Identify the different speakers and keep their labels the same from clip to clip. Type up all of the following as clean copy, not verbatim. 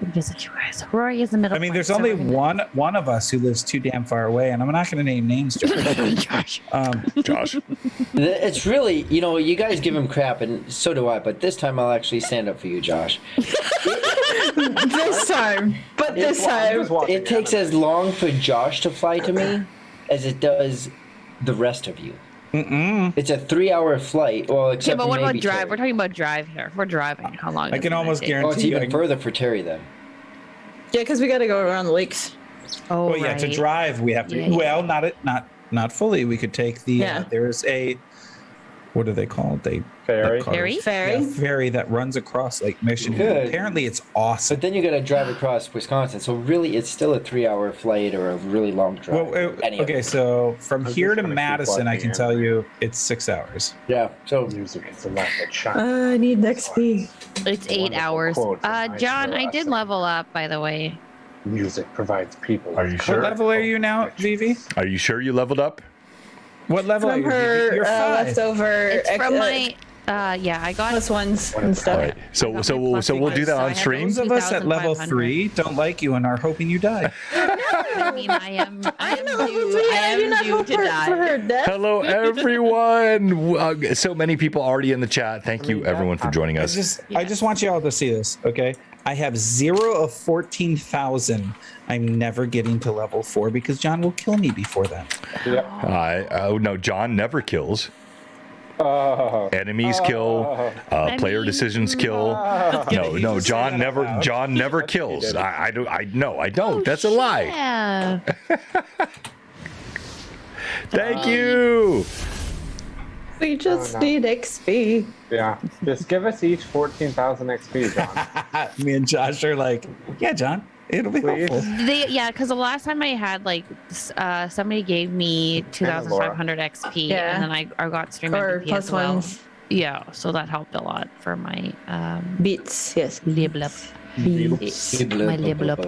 Speaker 1: visit you guys. Rory is the middle.
Speaker 2: I mean,
Speaker 1: point,
Speaker 2: there's
Speaker 1: so
Speaker 2: only
Speaker 1: we're gonna-
Speaker 2: one of us who lives too damn far away, and I'm not going to name names.
Speaker 1: Josh.
Speaker 3: Josh.
Speaker 4: It's really, you guys give him crap, and so do I. But this time, I'll actually stand up for you, Josh.
Speaker 5: This time, but this time,
Speaker 4: It takes as long for Josh to fly to me as it does the rest of you. It's a 3-hour flight. Well,
Speaker 1: Okay,
Speaker 4: except
Speaker 1: but
Speaker 4: for
Speaker 1: what about
Speaker 4: maybe
Speaker 1: drive?
Speaker 4: Terry.
Speaker 1: We're talking about drive here. If we're driving, how long?
Speaker 2: I
Speaker 1: is
Speaker 2: can
Speaker 1: it gonna
Speaker 2: almost
Speaker 1: take?
Speaker 2: guarantee.
Speaker 4: Oh, it's even further for Terry then.
Speaker 5: yeah, because we got to go around the lakes.
Speaker 1: Oh,
Speaker 2: Well, yeah, to
Speaker 1: right.
Speaker 2: drive we have to.
Speaker 1: Yeah, yeah.
Speaker 2: Well, not fully. We could take the.
Speaker 5: Yeah.
Speaker 2: There's a. What are they called?
Speaker 6: Ferry.
Speaker 1: Ferry?
Speaker 2: Yeah, ferry that runs across Lake Michigan.
Speaker 4: Good.
Speaker 2: Apparently, it's awesome.
Speaker 4: But then you got to drive across Wisconsin. So really, it's still a 3-hour flight or a really long drive.
Speaker 2: Well,
Speaker 4: Any of
Speaker 2: okay,
Speaker 4: it.
Speaker 2: so from
Speaker 6: I'm
Speaker 2: here
Speaker 6: just
Speaker 2: to
Speaker 6: gonna keep
Speaker 2: Madison, I can
Speaker 6: watching
Speaker 2: tell
Speaker 6: it.
Speaker 2: you it's 6 hours.
Speaker 4: Yeah. So
Speaker 6: Music is the last that shines.
Speaker 5: I need XP.
Speaker 1: It's 8
Speaker 6: Wonderful
Speaker 1: hours.
Speaker 6: quote from Nice
Speaker 1: John, I did
Speaker 6: Erasmus.
Speaker 1: level up, by the way.
Speaker 6: Music provides people.
Speaker 3: Are you
Speaker 2: What
Speaker 3: sure?
Speaker 2: level are you now, Vivi?
Speaker 3: Are you sure you leveled up?
Speaker 2: What level are
Speaker 5: From
Speaker 2: you? Vivi?
Speaker 5: her
Speaker 2: You're 5.
Speaker 5: leftover
Speaker 1: It's from my. Yeah, I got
Speaker 5: plus ones
Speaker 6: What
Speaker 5: and
Speaker 6: is
Speaker 5: stuff.
Speaker 3: All right. So
Speaker 1: I got
Speaker 3: so
Speaker 1: my
Speaker 3: we'll
Speaker 1: plus
Speaker 3: so we'll do
Speaker 1: because
Speaker 3: that
Speaker 1: I
Speaker 3: on
Speaker 1: had
Speaker 3: stream.
Speaker 2: Those of us at level
Speaker 1: 2,500.
Speaker 2: 3 don't like you and are hoping you die.
Speaker 1: I mean, I am
Speaker 5: I'm not level
Speaker 1: due,
Speaker 5: 3.
Speaker 1: I
Speaker 5: I do
Speaker 1: am
Speaker 5: not
Speaker 1: due
Speaker 5: hope
Speaker 1: to
Speaker 5: for
Speaker 1: die.
Speaker 5: her death.
Speaker 3: Hello, everyone. So many people already in the chat. Thank you, everyone, for joining
Speaker 2: I
Speaker 3: us.
Speaker 2: just want you all to see this, okay? I have 0 of 14,000. I'm never getting to level 4 because John will kill me before then.
Speaker 6: Yep.
Speaker 3: No, John never kills.
Speaker 6: Oh.
Speaker 3: Enemies kill. Player
Speaker 1: mean,
Speaker 3: decisions kill. No, John never kills. I don't. That's a lie.
Speaker 1: Yeah.
Speaker 3: Thank you.
Speaker 5: We just
Speaker 6: no.
Speaker 5: need XP.
Speaker 6: Yeah. Just give us each 14,000 XP, John.
Speaker 2: Me and Josh are like, yeah, John, it'll be
Speaker 6: Please.
Speaker 2: helpful.
Speaker 1: Yeah, because the last time I had somebody gave me 2,500 XP,
Speaker 5: Yeah.
Speaker 1: and then I got stream
Speaker 5: Or
Speaker 1: MVP
Speaker 5: plus
Speaker 1: as well.
Speaker 5: ones.
Speaker 1: Yeah, so that helped a lot for my
Speaker 5: Beats, yes.
Speaker 1: level up.
Speaker 5: Beats.
Speaker 1: My level up.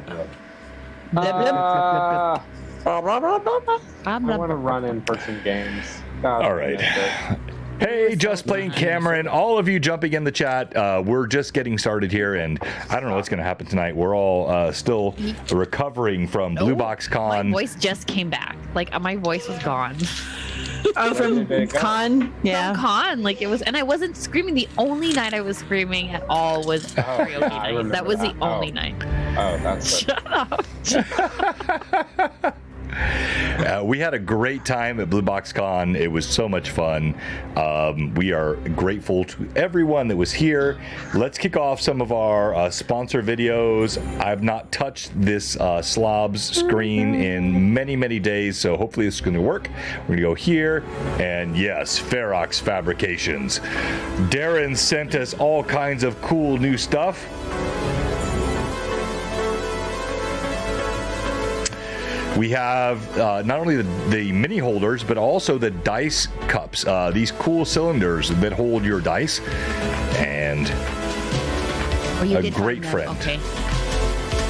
Speaker 6: I
Speaker 1: I'm
Speaker 6: want to run in for some games.
Speaker 3: All right. Hey, Just Playing Cameron, all of you jumping in the chat. We're just getting started here, and I don't know what's going to happen tonight. We're all still recovering from Blue Box
Speaker 1: My
Speaker 3: Con.
Speaker 1: voice just came back. Like my voice was gone.
Speaker 5: Oh, from
Speaker 6: Did it go?
Speaker 5: Con? Yeah.
Speaker 1: From con, like it was, and I wasn't screaming. The only night I was screaming at all was karaoke
Speaker 6: I
Speaker 1: night.
Speaker 6: remember
Speaker 1: That was the
Speaker 6: that.
Speaker 1: only
Speaker 6: Oh.
Speaker 1: night.
Speaker 6: Oh, that's good.
Speaker 1: Shut up.
Speaker 3: We had a great time at Blue Box Con. It was so much fun. We are grateful to everyone that was here. Let's kick off some of our sponsor videos. I've not touched this slobs screen in many, many days, so hopefully this is going to work. We're going to go here, and yes, Ferox Fabrications. Darren sent us all kinds of cool new stuff. We have not only the mini holders, but also the dice cups. These cool cylinders that hold your dice. And
Speaker 1: Oh, you
Speaker 3: a
Speaker 1: did
Speaker 3: great
Speaker 1: find them.
Speaker 3: friend.
Speaker 1: Okay.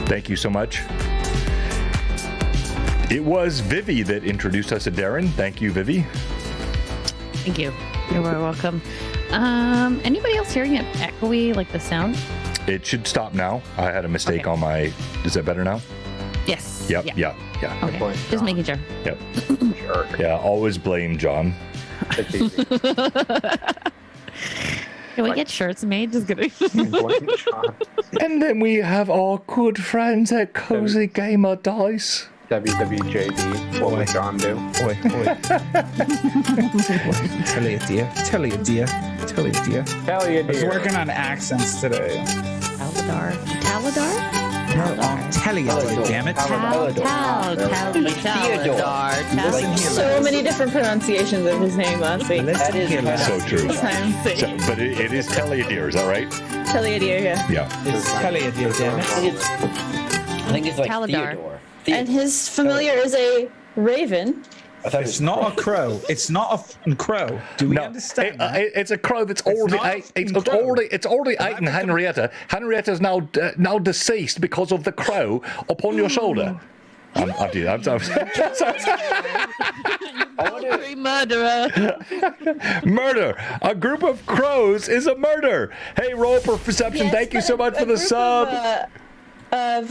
Speaker 3: thank you so much. It was Vivi that introduced us to Darren. Thank you, Vivi.
Speaker 1: Thank you. You're very welcome. Anybody else hearing it echoey, like the sound?
Speaker 3: It should stop now. I had a mistake
Speaker 1: Okay.
Speaker 3: on my... Is that better now?
Speaker 1: Yes.
Speaker 3: Yep,
Speaker 1: Yeah.
Speaker 3: yeah.
Speaker 1: Okay.
Speaker 6: point,
Speaker 1: Just
Speaker 6: John.
Speaker 1: making sure.
Speaker 3: Yep.
Speaker 6: Jerk.
Speaker 3: Yeah, always blame John.
Speaker 6: It's easy.
Speaker 1: Can we get shirts made? Just kidding.
Speaker 6: Blame John.
Speaker 3: And then we have our good friends at Cozy Gamer Dice.
Speaker 6: WWJD. What would John do?
Speaker 2: Oi, oi. Tell you, dear. Tell you, dear. Tell you, dear.
Speaker 6: Tell you,
Speaker 2: I was
Speaker 6: dear.
Speaker 2: working on accents today.
Speaker 1: Taladar. Taladar?
Speaker 2: No, I'll tell you, damn it.
Speaker 5: So many different pronunciations of his name last week.
Speaker 2: Listen
Speaker 4: That is
Speaker 2: here,
Speaker 4: kind of-
Speaker 2: lad.
Speaker 3: So true.
Speaker 5: Sometimes.
Speaker 3: So, but it is Teleadir, is that right?
Speaker 5: Teleadir, yeah.
Speaker 3: Yeah.
Speaker 2: It's tell you, dear, damn it.
Speaker 4: I think it's like
Speaker 1: Taladar.
Speaker 4: Theodore.
Speaker 5: And his familiar is a raven.
Speaker 4: I thought
Speaker 2: It's not a crow. It's not a fucking crow. Do we understand that?
Speaker 3: It's a crow that's already
Speaker 2: not a
Speaker 3: ate.
Speaker 2: fucking
Speaker 3: It's
Speaker 2: crow.
Speaker 3: already eaten Henrietta. Henrietta's now deceased because of the crow upon your shoulder. I'm
Speaker 1: Murderer.
Speaker 3: Murder. A group of crows is a murder. Hey, roll for perception.
Speaker 5: Yes,
Speaker 3: Thank you so
Speaker 5: but
Speaker 3: much for
Speaker 5: a
Speaker 3: the
Speaker 5: group
Speaker 3: sub.
Speaker 5: Of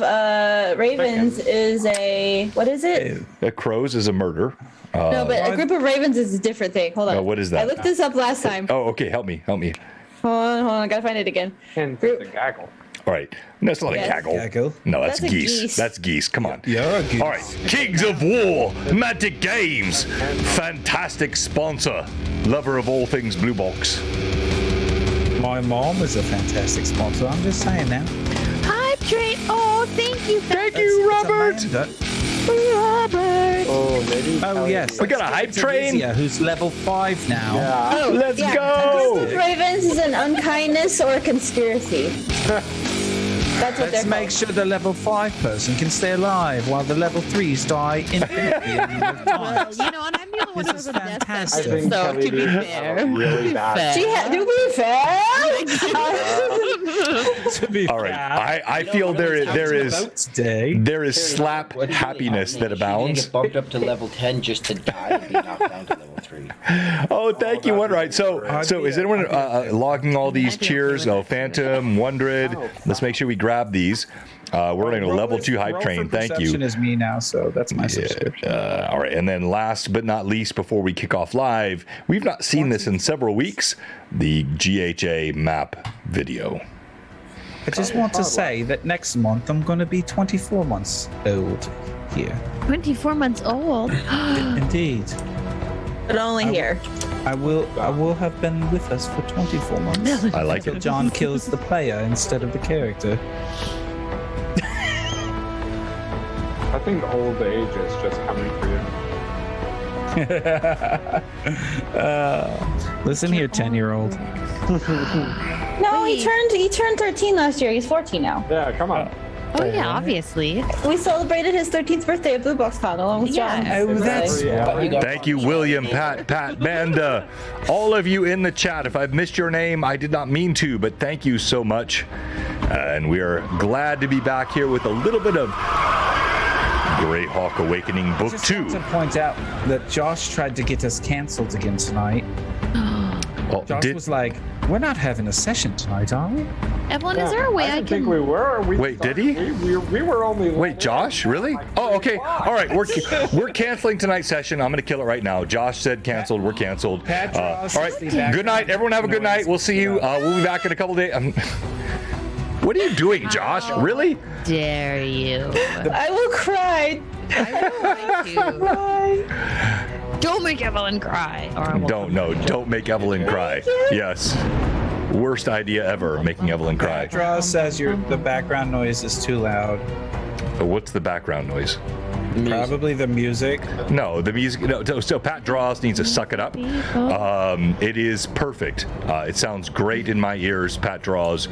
Speaker 5: ravens is a what is it?
Speaker 3: Crows is a murder.
Speaker 5: No, but a group of ravens is a different thing. Hold on.
Speaker 3: what is that?
Speaker 5: I looked this up last time.
Speaker 3: Oh, okay. Help me.
Speaker 5: Hold on. I gotta find it again.
Speaker 6: And the gaggle.
Speaker 3: All right. That's not
Speaker 5: Yes.
Speaker 3: a gaggle.
Speaker 2: Gaggle.
Speaker 3: No, that's
Speaker 5: That's a
Speaker 3: geese.
Speaker 5: geese.
Speaker 3: That's geese. Come on.
Speaker 2: You're a goose.
Speaker 3: All right. Kings of War, Magic Games, fantastic sponsor, lover of all things Blue Box.
Speaker 2: My mom is a fantastic sponsor. I'm just saying now.
Speaker 1: Hype train. Oh, thank you.
Speaker 3: Thank you, Robert.
Speaker 1: Robert.
Speaker 6: Oh, maybe.
Speaker 2: Oh yes.
Speaker 3: We got a
Speaker 2: Let's
Speaker 3: hype
Speaker 2: give it to
Speaker 3: train.
Speaker 2: Lysia, who's level 5 now.
Speaker 6: Yeah.
Speaker 3: Let's
Speaker 5: A
Speaker 3: go.
Speaker 5: group of ravens is an unkindness or a conspiracy. That's what
Speaker 2: Let's
Speaker 5: they're
Speaker 2: make
Speaker 5: called.
Speaker 2: sure the level 5 person can stay alive while the level 3s die infinitely.
Speaker 1: Well, you know, and I'm the only one
Speaker 2: This
Speaker 1: who
Speaker 2: is
Speaker 1: has a death
Speaker 6: I
Speaker 2: fantastic.
Speaker 6: think
Speaker 1: So,
Speaker 6: Kelly
Speaker 1: to be
Speaker 6: did have
Speaker 1: fair.
Speaker 6: a really bad.
Speaker 5: To be fair.
Speaker 2: To be
Speaker 3: All right.
Speaker 2: fair,
Speaker 3: I feel there is slap
Speaker 4: What really
Speaker 3: happiness that
Speaker 4: happened is She's
Speaker 3: abounds.
Speaker 4: gonna get bumped up to level 10 just to die and be knocked down to level 3.
Speaker 3: Oh, thank you. One right. So is anyone logging all these
Speaker 1: I do.
Speaker 3: cheers? Oh, Phantom, Wondred. Let's make sure we grab these. We're running a level 2 hype train. Thank
Speaker 2: Perception
Speaker 3: you.
Speaker 2: is me now, so that's my subscription.
Speaker 3: All right, and then last but not least, before we kick off live, we've not seen this in several weeks. The GHA map video.
Speaker 2: I just want to say that next month I'm going to be 24 months old here.
Speaker 1: 24 months old.
Speaker 2: Indeed.
Speaker 5: But only here.
Speaker 2: I will have been with us for 24 months.
Speaker 3: I like
Speaker 2: Until
Speaker 3: it.
Speaker 2: John kills the player instead of the character.
Speaker 6: I think old age is just coming for you.
Speaker 2: Listen here, 10-year-old.
Speaker 5: No, he turned 13 last year. He's 14 now.
Speaker 6: Yeah, come on.
Speaker 1: Oh, yeah, obviously.
Speaker 5: We celebrated his 13th birthday at BlueBoxCon along with
Speaker 1: Yeah.
Speaker 5: John.
Speaker 2: Oh, that's
Speaker 6: Yeah.
Speaker 3: Thank you, William, Pat, Manda, all of you in the chat. If I've missed your name, I did not mean to, but thank you so much. And we are glad to be back here with a little bit of Greyhawk Awakening Book
Speaker 2: just
Speaker 3: 2.
Speaker 2: want to point out that Josh tried to get us cancelled again tonight.
Speaker 3: Well,
Speaker 2: Josh was like, "We're not having a session tonight, are we?"
Speaker 1: Evelyn, is there a way
Speaker 6: I
Speaker 1: I
Speaker 6: didn't think
Speaker 1: can...
Speaker 6: we were.
Speaker 3: Wait, did he?
Speaker 6: We were only.
Speaker 3: Wait, Josh? Really? Oh, okay. All right, we're canceling tonight's session. I'm going to kill it right now. Josh said canceled. We're canceled. All right. Good night, everyone. Have a good night. We'll see you. We'll be back in a couple days. What are you doing, Josh? Really?
Speaker 1: Dare you?
Speaker 5: I will cry.
Speaker 1: Don't make Evelyn cry. Or I will
Speaker 3: Don't make Evelyn cry. Yes. Worst idea ever, making Evelyn cry.
Speaker 2: Draw says the background noise is too loud.
Speaker 3: What's the background noise?
Speaker 2: Probably the music.
Speaker 3: No, the music. No, so Pat Draws needs to suck it up. It is perfect. It sounds great in my ears. Pat Draws.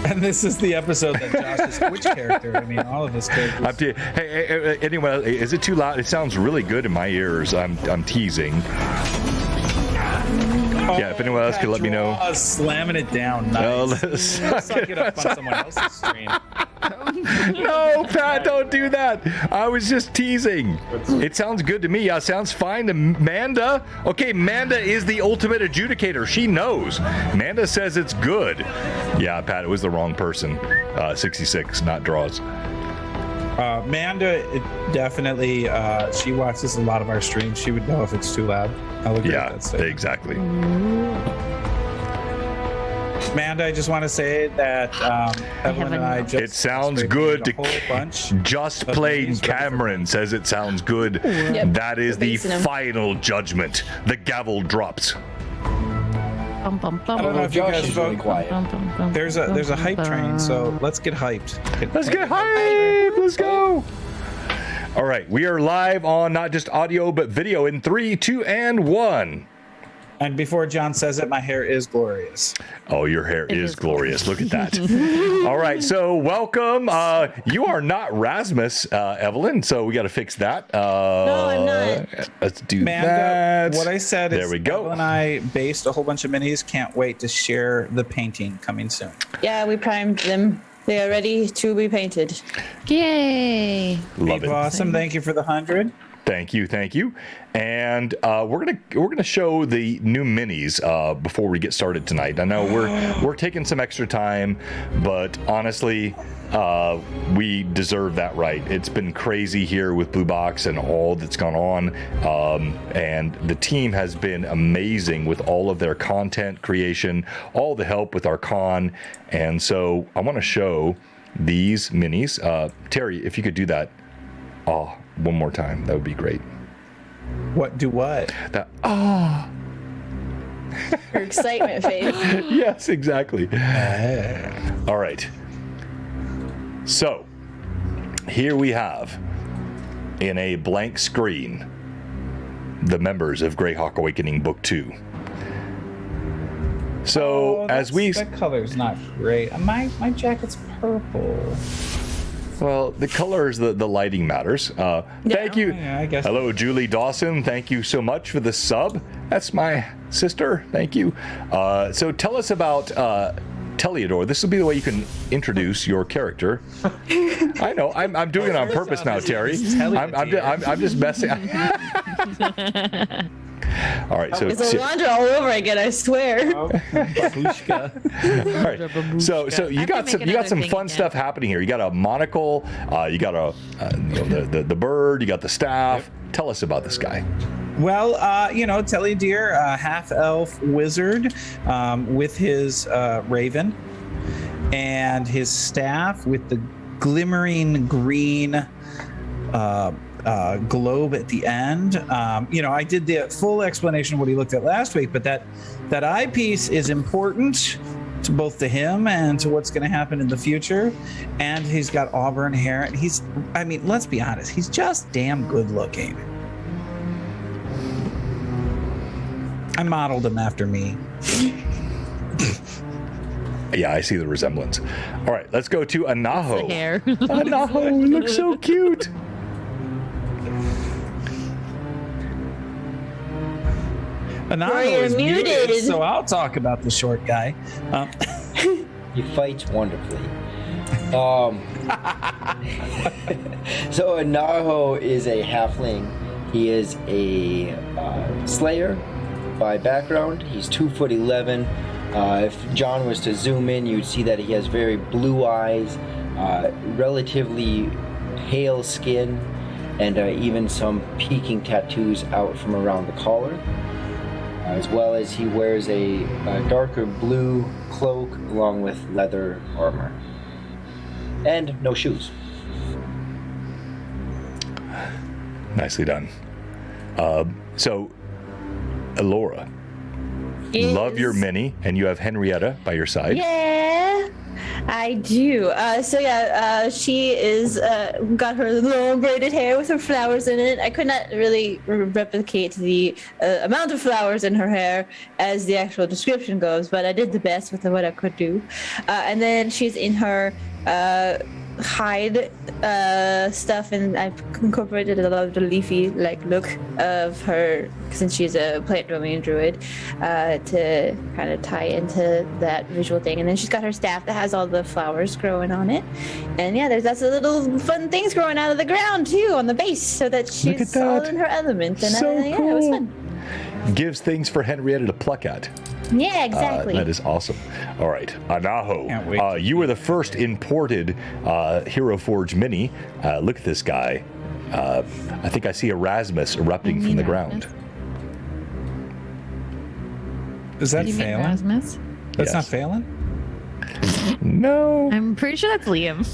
Speaker 2: And this is the episode that Josh is which character? I mean, all of his characters.
Speaker 3: Hey, anyway, is it too loud? It sounds really good in my ears. I'm teasing. Yeah, if anyone else could let me know.
Speaker 2: Slamming it down. Nice.
Speaker 3: Let's
Speaker 2: Suck it up on someone else's stream.
Speaker 3: No, Pat, don't do that. I was just teasing. It sounds good to me. Yeah, sounds fine to Manda. Okay, Manda is the ultimate adjudicator. She knows. Manda says it's good. Yeah, Pat, it was the wrong person. 66, not Draws.
Speaker 2: Manda, definitely, she watches a lot of our streams. She would know if it's too loud. I'll agree with that statement.
Speaker 3: Exactly.
Speaker 2: Amanda, I just want to say that Evelyn and I just
Speaker 3: It sounds good
Speaker 2: a whole bunch.
Speaker 3: Just
Speaker 2: of
Speaker 3: Plain
Speaker 2: movies.
Speaker 3: Cameron says it sounds good.
Speaker 5: Yep.
Speaker 3: That is the
Speaker 5: Basing 'em.
Speaker 3: final judgment. The gavel drops.
Speaker 1: Bum, bum, bum,
Speaker 2: I don't know if you
Speaker 4: Josh
Speaker 2: guys
Speaker 4: is really
Speaker 2: vote.
Speaker 4: quiet.
Speaker 1: bum, bum, bum,
Speaker 2: There's a hype train, so let's get hyped.
Speaker 3: Let's get hype. Let's go. All right, we are live on not just audio but video in 3, 2, and 1.
Speaker 2: And before John says it, my hair is glorious.
Speaker 3: Oh, your hair is glorious. Look at that. All right. So welcome. You are not Rasmus, Evelyn. So we got to fix that.
Speaker 5: No, I'm not.
Speaker 3: Let's do
Speaker 2: Manda,
Speaker 3: that.
Speaker 2: what I said is
Speaker 3: There we go.
Speaker 2: Evelyn and I based a whole bunch of minis. Can't wait to share the painting coming soon.
Speaker 5: Yeah, we primed them. They are ready to be painted.
Speaker 1: Yay!
Speaker 3: Love it.
Speaker 2: Awesome. Thank you for the 100.
Speaker 3: Thank you, and we're gonna show the new minis before we get started tonight. I know we're taking some extra time, but honestly, we deserve that right. It's been crazy here with Blue Box and all that's gone on, and the team has been amazing with all of their content creation, all the help with our con, and so I want to show these minis. Terry, if you could do that. One more time, that would be great.
Speaker 2: What? Do what?
Speaker 3: That
Speaker 5: Her excitement face.
Speaker 3: yes, exactly. All right. So here we have, in a blank screen, the members of Greyhawk Awakening Book 2. So
Speaker 2: that color's not great. My jacket's purple.
Speaker 3: Well, the colors, the lighting matters. Thank you.
Speaker 2: Yeah, I guess.
Speaker 3: Hello, Julie Dawson. Thank you so much for the sub. That's my sister. Thank you. So tell us about Teleodor. This will be the way you can introduce your character. I know. I'm doing it on purpose now, Terry. I'm just messing. All right, so
Speaker 5: It's Alondra all over again, I swear.
Speaker 3: all right. So you got some fun stuff happening here. You got a monocle, you got the bird, you got the staff. Yep. Tell us about this guy.
Speaker 2: Well, Teledir, a half-elf wizard with his raven and his staff with the glimmering green globe at the end. I did the full explanation of what he looked at last week, but that eyepiece is important to both to him and to what's going to happen in the future. And he's got auburn hair. And let's be honest, he's just damn good looking. I modeled him after me.
Speaker 3: Yeah, I see the resemblance. All right, let's go to Anaho.
Speaker 1: The hair.
Speaker 3: Anaho looks so cute.
Speaker 2: Anaho is
Speaker 5: muted.
Speaker 2: muted, so I'll talk about the short guy.
Speaker 4: He fights wonderfully. So Anaho is a halfling. He is a slayer by background. He's 2'11". If John was to zoom in, you'd see that he has very blue eyes, relatively pale skin, and even some peeking tattoos out from around the collar. As well as he wears a darker blue cloak along with leather armor. And no shoes.
Speaker 3: Nicely done. So, Elora,
Speaker 5: Yes.
Speaker 3: love your mini, and you have Henrietta by your side.
Speaker 5: Yeah, I do. She is got her long braided hair with her flowers in it. I could not really replicate the amount of flowers in her hair as the actual description goes, but I did the best with what I could do. And then she's in her hide stuff, and I've incorporated a lot of the leafy look of her, since she's a plant domain druid, to kind of tie into that visual thing. And then she's got her staff that has all the flowers growing on it, and there's lots of little fun things growing out of the ground too on the base, so that she's all in her element. And
Speaker 3: So
Speaker 5: it was
Speaker 3: cool.
Speaker 5: fun.
Speaker 3: Gives things for Henrietta to pluck at.
Speaker 5: Yeah, exactly.
Speaker 3: That is awesome. All right,
Speaker 2: Can't
Speaker 3: Anaho,
Speaker 2: wait.
Speaker 3: you were the first imported Hero Forge mini. Look at this guy. I think I see Erasmus erupting from the ground.
Speaker 2: Is that
Speaker 1: You mean
Speaker 2: Phelan?
Speaker 1: Erasmus?
Speaker 2: That's
Speaker 3: Yes.
Speaker 2: not Phelan?
Speaker 3: No.
Speaker 1: I'm pretty sure that's Liam.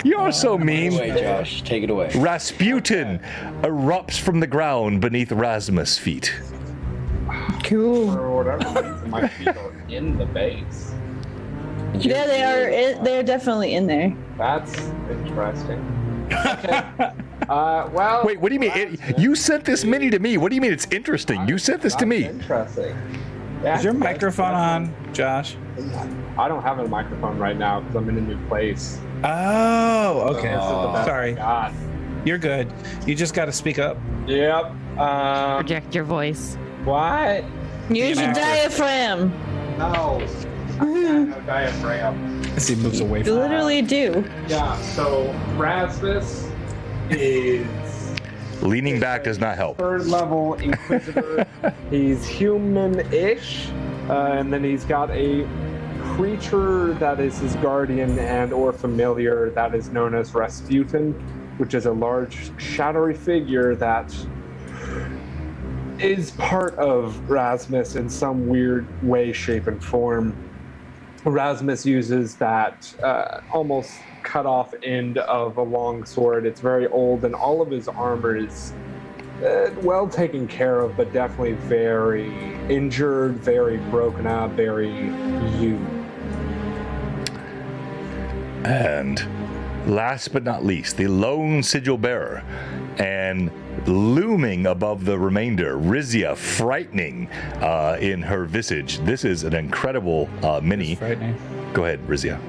Speaker 3: You're so
Speaker 4: Take it
Speaker 3: mean.
Speaker 4: away, Josh. Take it away.
Speaker 3: Rasputin erupts from the ground beneath Rasmus' feet.
Speaker 5: Cool.
Speaker 6: For whatever reason, my feet are in the base.
Speaker 5: Yeah, they are. They're definitely in there.
Speaker 6: That's interesting. Well.
Speaker 3: Wait, what do you mean? You sent this mini to me. What do you mean it's interesting? You sent this to me.
Speaker 6: Interesting. Yeah,
Speaker 2: Is your microphone on, Josh?
Speaker 6: I don't have a microphone right now because I'm in a new place.
Speaker 2: Oh, okay.
Speaker 6: This is the best
Speaker 2: Sorry.
Speaker 6: I got.
Speaker 2: You're good. You just got to speak up.
Speaker 6: Yep.
Speaker 1: Project your voice.
Speaker 6: What?
Speaker 5: Use your
Speaker 2: actor.
Speaker 5: diaphragm.
Speaker 6: No. No diaphragm.
Speaker 2: As he moves away
Speaker 5: You
Speaker 2: from
Speaker 5: literally do.
Speaker 6: Yeah, so Rasmus is
Speaker 3: Leaning back does not help.
Speaker 6: third level Inquisitor. He's human-ish, and then he's got a creature that is his guardian and or familiar that is known as Rasputin, which is a large shadowy figure that is part of Rasmus in some weird way, shape, and form. Rasmus uses that almost cut off end of a long sword. It's very old, and all of his armor is well taken care of, but definitely very injured, very broken up, very used.
Speaker 3: And last but not least, the lone sigil bearer, and looming above the remainder, Rizia, frightening in her visage. This is an incredible mini.
Speaker 2: frightening.
Speaker 3: Go ahead, Rizia.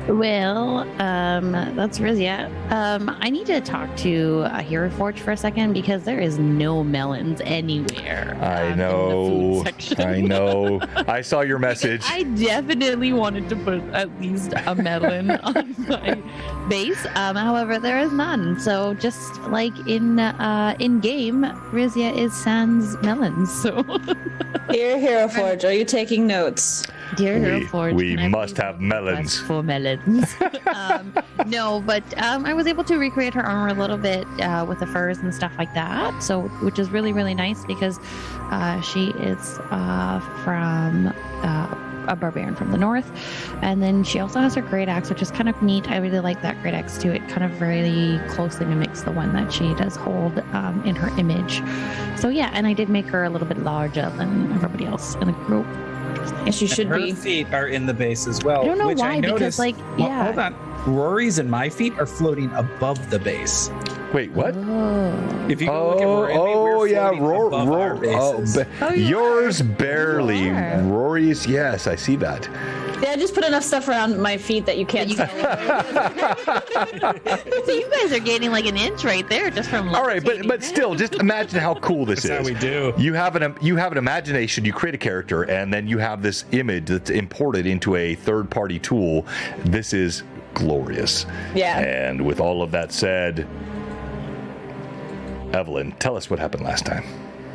Speaker 1: Well, that's Rizia. I need to talk to Hero Forge for a second because there is no melons anywhere.
Speaker 3: I
Speaker 1: in
Speaker 3: know.
Speaker 1: the food section.
Speaker 3: I know. I saw your message.
Speaker 1: I definitely wanted to put at least a melon on my base. However, there is none. So just like in game, Rizia is sans melons. So
Speaker 5: Here, Hero Forge, are you taking notes?
Speaker 1: dear Hero Forge,
Speaker 3: we
Speaker 1: can I
Speaker 3: must
Speaker 1: please
Speaker 3: have
Speaker 1: request
Speaker 3: melons.
Speaker 1: for melons. No, but I was able to recreate her armor a little bit with the furs and stuff like that. So, which is really, really nice because she is from a barbarian from the north, and then she also has her great axe, which is kind of neat. I really like that great axe too. It kind of very closely mimics the one that she does hold in her image. So yeah, and I did make her a little bit larger than everybody else in the group.
Speaker 5: Yes, you should
Speaker 2: Her
Speaker 5: be.
Speaker 2: feet are in the base as well.
Speaker 1: I don't know
Speaker 2: which
Speaker 1: why,
Speaker 2: I noticed,
Speaker 1: because like,
Speaker 2: Well,
Speaker 1: yeah.
Speaker 2: hold on. Rory's and my feet are floating above the base.
Speaker 3: Wait, what?
Speaker 1: Oh.
Speaker 2: If you go look at Rory and me, we're
Speaker 3: yeah,
Speaker 2: floating above our bases.
Speaker 3: yours barely.
Speaker 1: You are.
Speaker 3: Rory's, yes, I see that.
Speaker 5: Yeah, just put enough stuff around my feet that you can't
Speaker 1: You
Speaker 5: tell.
Speaker 1: So you guys are gaining like an inch right there just from.
Speaker 3: All right, but still, just imagine how cool this
Speaker 2: That's
Speaker 3: is.
Speaker 2: how we do.
Speaker 3: You have an imagination. You create a character, and then you have this image that's imported into a third-party tool. This is glorious.
Speaker 5: Yeah.
Speaker 3: And with all of that said, Evelyn, tell us what happened last time.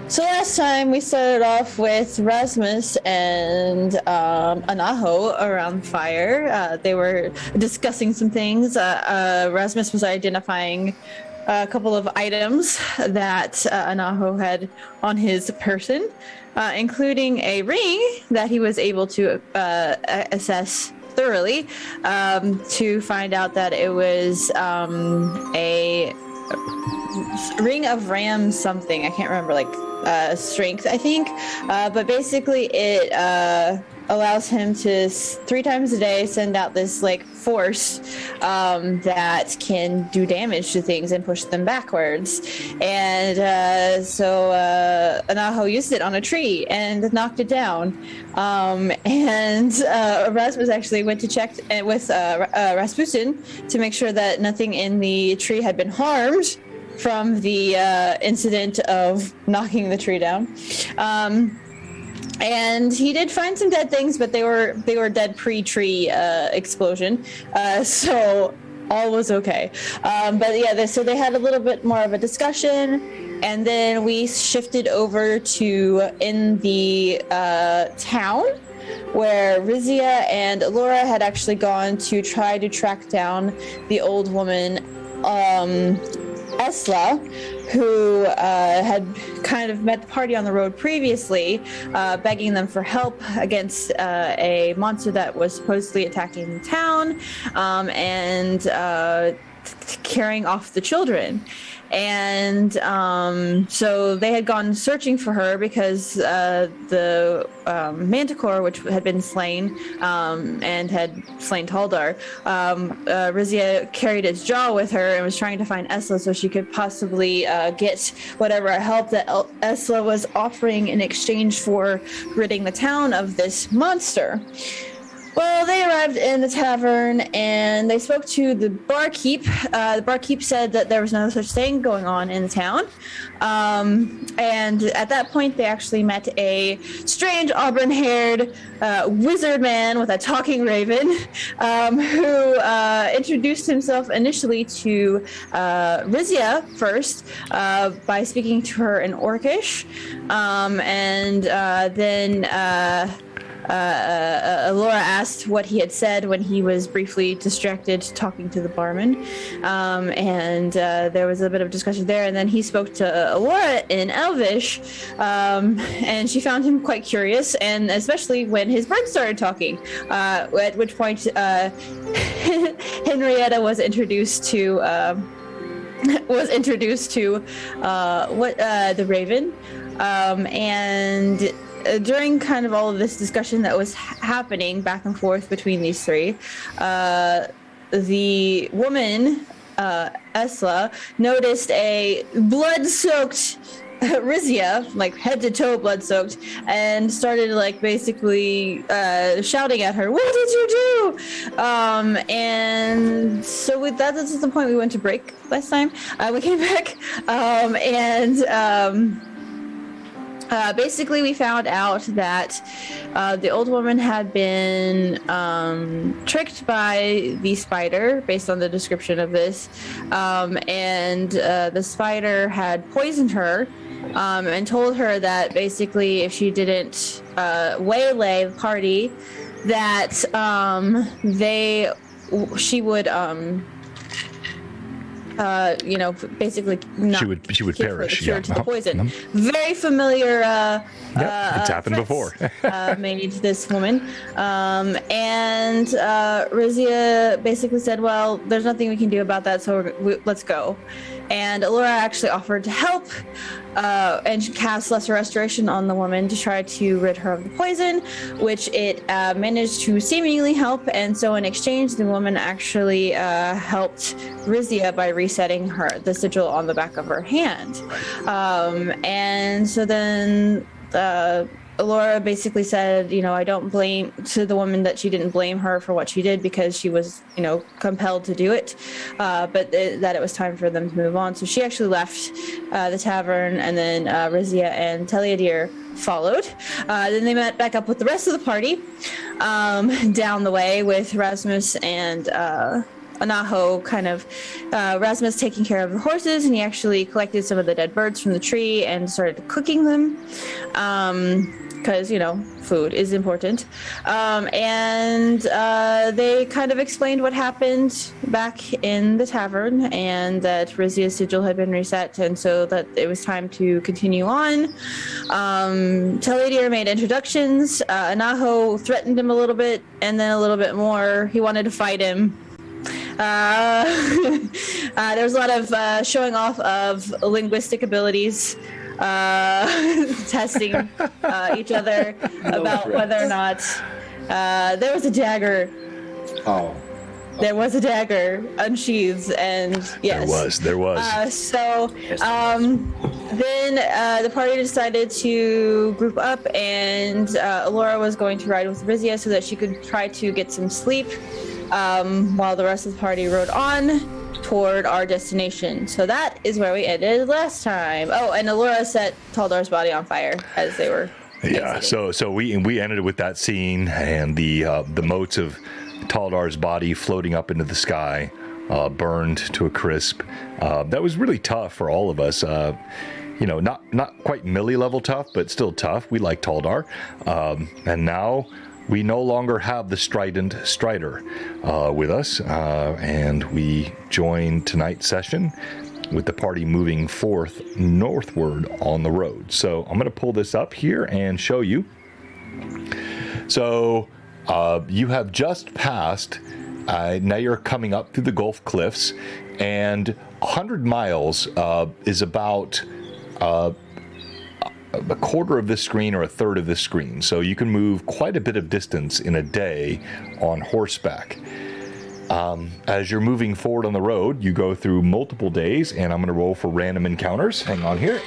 Speaker 5: So last time we started off with Rasmus and Anaho around fire. They were discussing some things. Rasmus was identifying a couple of items that Anaho had on his person, including a ring that he was able to assess thoroughly to find out that it was a ring of ram something. I can't remember, like strength, I think. But basically it allows him to 3 times a day send out this like force that can do damage to things and push them backwards. And so Anaho used it on a tree and knocked it down. And Erasmus actually went to check with Rasputin to make sure that nothing in the tree had been harmed from the incident of knocking the tree down. And he did find some dead things, but they were dead pre-tree explosion. So all was okay. But yeah, so they had a little bit more of a discussion, and then we shifted over to in the town where Rizia and Laura had actually gone to try to track down the old woman, Esla, who had kind of met the party on the road previously, begging them for help against a monster that was supposedly attacking the town and carrying off the children. And so they had gone searching for her because the manticore, which had been slain and had slain Taldar, Rizia carried its jaw with her and was trying to find Esla so she could possibly get whatever help that Esla was offering in exchange for ridding the town of this monster. Well, they arrived in the tavern and they spoke to the barkeep. The barkeep said that there was no such thing going on in the town. And at that point, they actually met a strange auburn-haired wizard man with a talking raven who introduced himself initially to Rizia first by speaking to her in Orcish. And then Laura asked what he had said when he was briefly distracted talking to the barman, and there was a bit of discussion there, and then he spoke to Laura in Elvish, and she found him quite curious, and especially when his bird started talking, at which point Henrietta was introduced to the raven, and during kind of all of this discussion that was happening back and forth between these three, the woman, Esla, noticed a blood-soaked Rizia, like head to toe blood-soaked, and started like basically shouting at her, "What did you do?" And so with that, this is the point we went to break last time. We came back, basically, we found out that the old woman had been tricked by the spider, based on the description of this, and the spider had poisoned her and told her that basically if she didn't waylay the party, that she would basically not
Speaker 3: she would perish.
Speaker 5: To the poison. Very familiar.
Speaker 3: It's happened before.
Speaker 5: Made this woman, and Rizia basically said, "Well, there's nothing we can do about that, so let's go." And Laura actually offered to help and cast Lesser Restoration on the woman to try to rid her of the poison, which it managed to seemingly help. And so in exchange, the woman actually helped Rizia by resetting the sigil on the back of her hand. And so then Laura basically said, I don't blame to the woman that she didn't blame her for what she did because she was, compelled to do it, but that it was time for them to move on. So she actually left the tavern, and then Rizia and Teliadir followed. Then they met back up with the rest of the party down the way with Rasmus and Anaho, kind of Rasmus taking care of the horses, and he actually collected some of the dead birds from the tree and started cooking them because food is important, and they kind of explained what happened back in the tavern, and that Rizia's sigil had been reset, and so that it was time to continue on. Teliadir made introductions. Anaho threatened him a little bit, and then a little bit more. He wanted to fight him. There was a lot of showing off of linguistic abilities, testing each other about whether or not there was a dagger.
Speaker 4: Oh.
Speaker 5: There was a dagger unsheathed, and yes.
Speaker 3: There was.
Speaker 5: Then the party decided to group up, and Laura was going to ride with Rizia so that she could try to get some sleep, while the rest of the party rode on toward our destination. So that is where we ended last time. Oh, and Allura set Taldar's body on fire as they were exiting.
Speaker 3: So we ended with that scene and the motes of Taldar's body floating up into the sky, burned to a crisp. That was really tough for all of us. Not quite Millie level tough, but still tough. We like Taldar. And now we no longer have the strident Strider with us, and we join tonight's session with the party moving forth northward on the road. So I'm going to pull this up here and show you. So you have just passed, now you're coming up through the Gulf Cliffs, and 100 miles is about a quarter of this screen or a third of this screen. So you can move quite a bit of distance in a day on horseback. As you're moving forward on the road, you go through multiple days, and I'm going to roll for random encounters. Hang on here.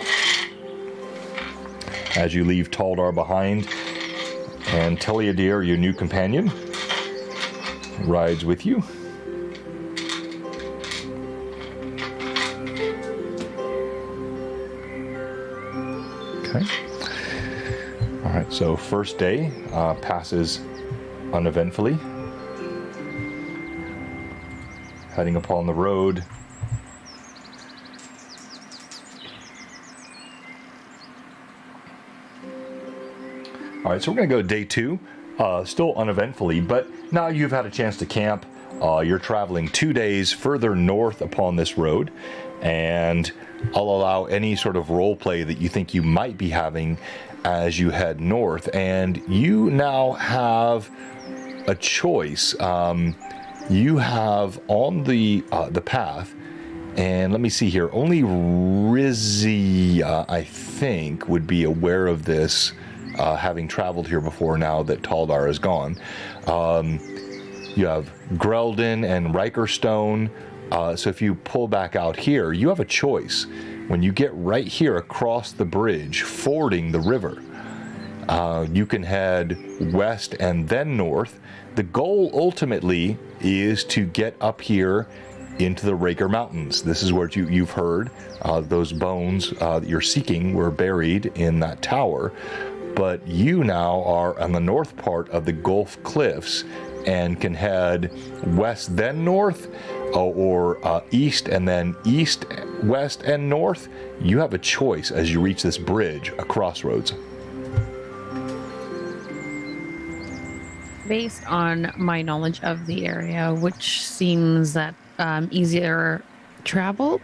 Speaker 3: As you leave Taldar behind, and Teliadir, your new companion, rides with you. Okay. All right, so first day passes uneventfully. Heading upon the road. All right, so we're going to go to day 2, still uneventfully, but now you've had a chance to camp. You're traveling 2 days further north upon this road, and I'll allow any sort of role play that you think you might be having as you head north. And you now have a choice. You have on the path, and let me see here, only Rizia, I think, would be aware of this, having traveled here before now that Taldar is gone. You have Greldin and Rikerstone. So if you pull back out here, you have a choice. When you get right here across the bridge, fording the river, you can head west and then north. The goal ultimately is to get up here into the Raker Mountains. This is where you've heard those bones that you're seeking were buried in that tower. But you now are on the north part of the Gulf Cliffs and can head west then north, or east and then east, west, and north. You have a choice as you reach this bridge, a crossroads.
Speaker 1: Based on my knowledge of the area, which seems that easier traveled,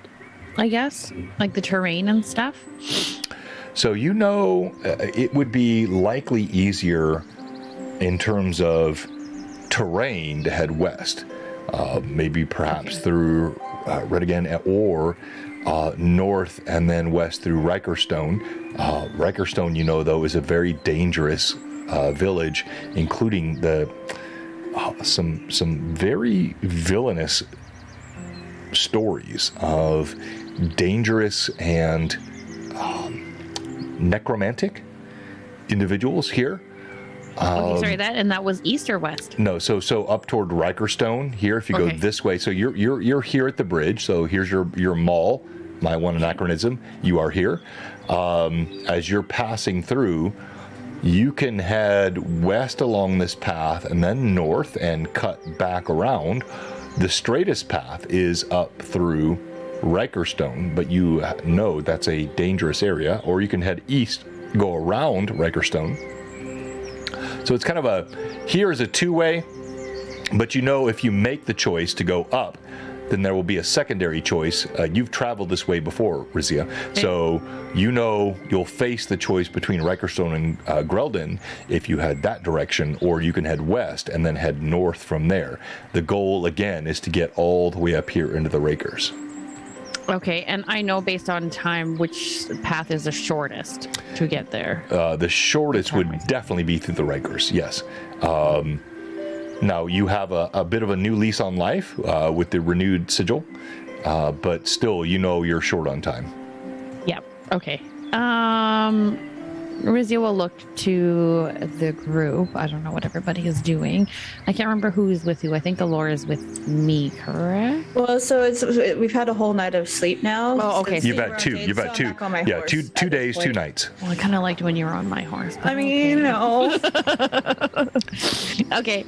Speaker 1: I guess, like the terrain and stuff.
Speaker 3: So you know it would be likely easier in terms of terrain to head west, maybe perhaps through Redigan, or north and then west through Rikerstone. Rikerstone, you know, though, is a very dangerous village, including the some very villainous stories of dangerous and necromantic individuals here.
Speaker 1: Okay, sorry, that was east or west?
Speaker 3: No, so up toward Rikerstone here. If you go this way, so you're here at the bridge. So here's your mall. My one anachronism. You are here. As you're passing through, you can head west along this path and then north and cut back around. The straightest path is up through Rikerstone, but you know that's a dangerous area. Or you can head east, go around Rikerstone. So it's kind of here's a two-way, but you know if you make the choice to go up, then there will be a secondary choice. You've traveled this way before, Rizia, so you know you'll face the choice between Rikerstone and Greldin if you head that direction, or you can head west and then head north from there. The goal, again, is to get all the way up here into the Rakers.
Speaker 1: Okay, and I know based on time which path is the shortest to get there.
Speaker 3: The shortest would definitely be through the Rakers, yes. Now, you have a bit of a new lease on life with the renewed Sigil, but still, you know you're short on time.
Speaker 1: Yep, okay. Rizia will look to the group. I don't know what everybody is doing. I can't remember who is with who. I think Allure is with me, correct?
Speaker 5: Well, so we've had a whole night of sleep now.
Speaker 1: Oh, okay.
Speaker 3: You've had two. You've had two. Yeah, two days, 2 nights.
Speaker 1: Well, I kind of liked when you were on my horse.
Speaker 5: I mean, no.
Speaker 1: Okay.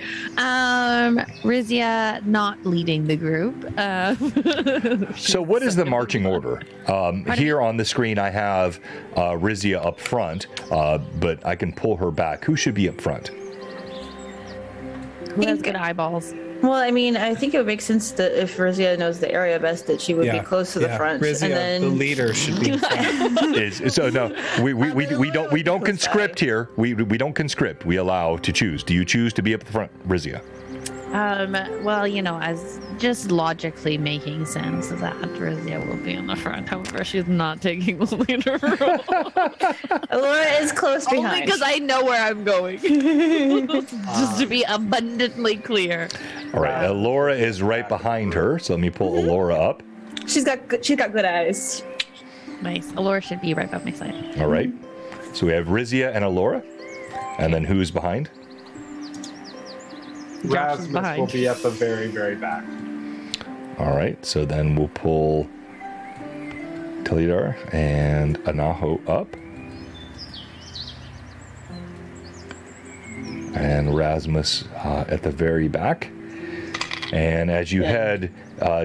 Speaker 1: Rizia not leading the group.
Speaker 3: So what is the marching order? Here on the screen, I have Rizia up front. But I can pull her back. Who should be up front?
Speaker 1: Who has good eyeballs?
Speaker 5: Well, I mean, I think it would make sense that if Rizia knows the area best, that she would be close to the front.
Speaker 2: Rizia,
Speaker 5: and then
Speaker 2: the leader, should be in front.
Speaker 3: So no, we don't conscript here. We don't conscript. We allow to choose. Do you choose to be up the front, Rizia?
Speaker 1: Well, as just logically making sense that Rizia will be in the front. However, she's not taking the leader role.
Speaker 5: Laura is close
Speaker 1: Only
Speaker 5: behind.
Speaker 1: because I know where I'm going. Just to be abundantly clear.
Speaker 3: All right, Laura is right behind her, so let me pull Laura up.
Speaker 5: She's got good eyes.
Speaker 1: Nice. Alora should be right by my side.
Speaker 3: All right, so we have Rizia and Alora, and then who's behind?
Speaker 1: Josh is
Speaker 6: Rasmus
Speaker 1: behind.
Speaker 6: will be at the very, very back.
Speaker 3: All right, so then we'll pull Talidar and Anaho up. And Rasmus at the very back. And as you head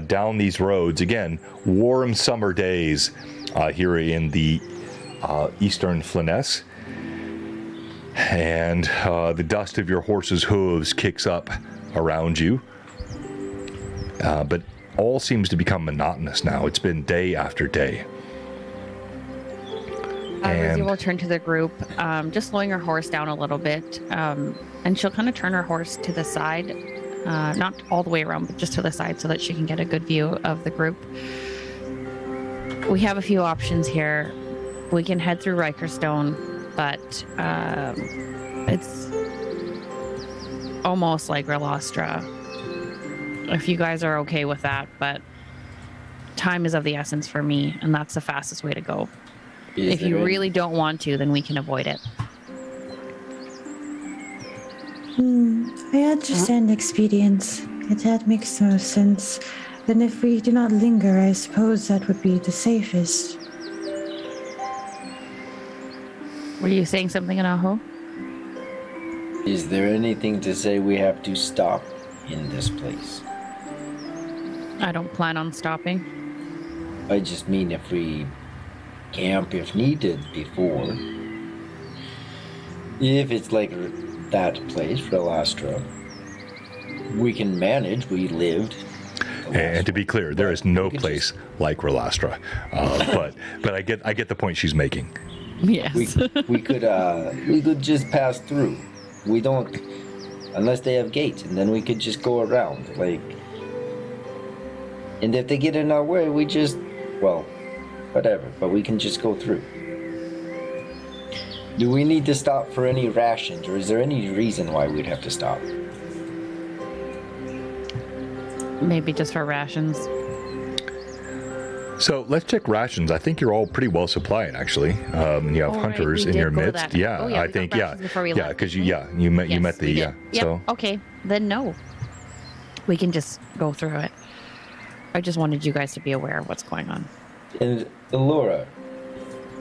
Speaker 3: down these roads, again, warm summer days here in the eastern Flyness. And the dust of your horse's hooves kicks up around you. But all seems to become monotonous now. It's been day after day.
Speaker 1: Rizia will turn to the group, just slowing her horse down a little bit. And she'll kind of turn her horse to the side, not all the way around, but just to the side so that she can get a good view of the group. We have a few options here. We can head through Rikerstone, but it's almost like Relastra. If you guys are okay with that, but time is of the essence for me, and that's the fastest way to go. If you really don't want to, then we can avoid it.
Speaker 7: I understand expedience. That makes no sense. Then if we do not linger, I suppose that would be the safest.
Speaker 1: Were you saying something, Anaho?
Speaker 4: Is there anything to say we have to stop in this place?
Speaker 1: I don't plan on stopping.
Speaker 4: I just mean if we camp if needed before. If it's like that place, Relastra, we can manage. We lived.
Speaker 3: And to be clear, there is no place like Relastra. But I get the point she's making.
Speaker 1: Yes.
Speaker 4: we could just pass through. We don't, unless they have gates, and then we could just go around. And if they get in our way, we just, whatever. But we can just go through. Do we need to stop for any rations, or is there any reason why we'd have to stop?
Speaker 1: Maybe just for rations.
Speaker 3: So let's check rations. I think you're all pretty well supplied, actually. You have hunters in your midst. Yeah, I think because you met the
Speaker 1: Yep.
Speaker 3: So
Speaker 1: Okay, then no. We can just go through it. I just wanted you guys to be aware of what's going on.
Speaker 4: And Laura,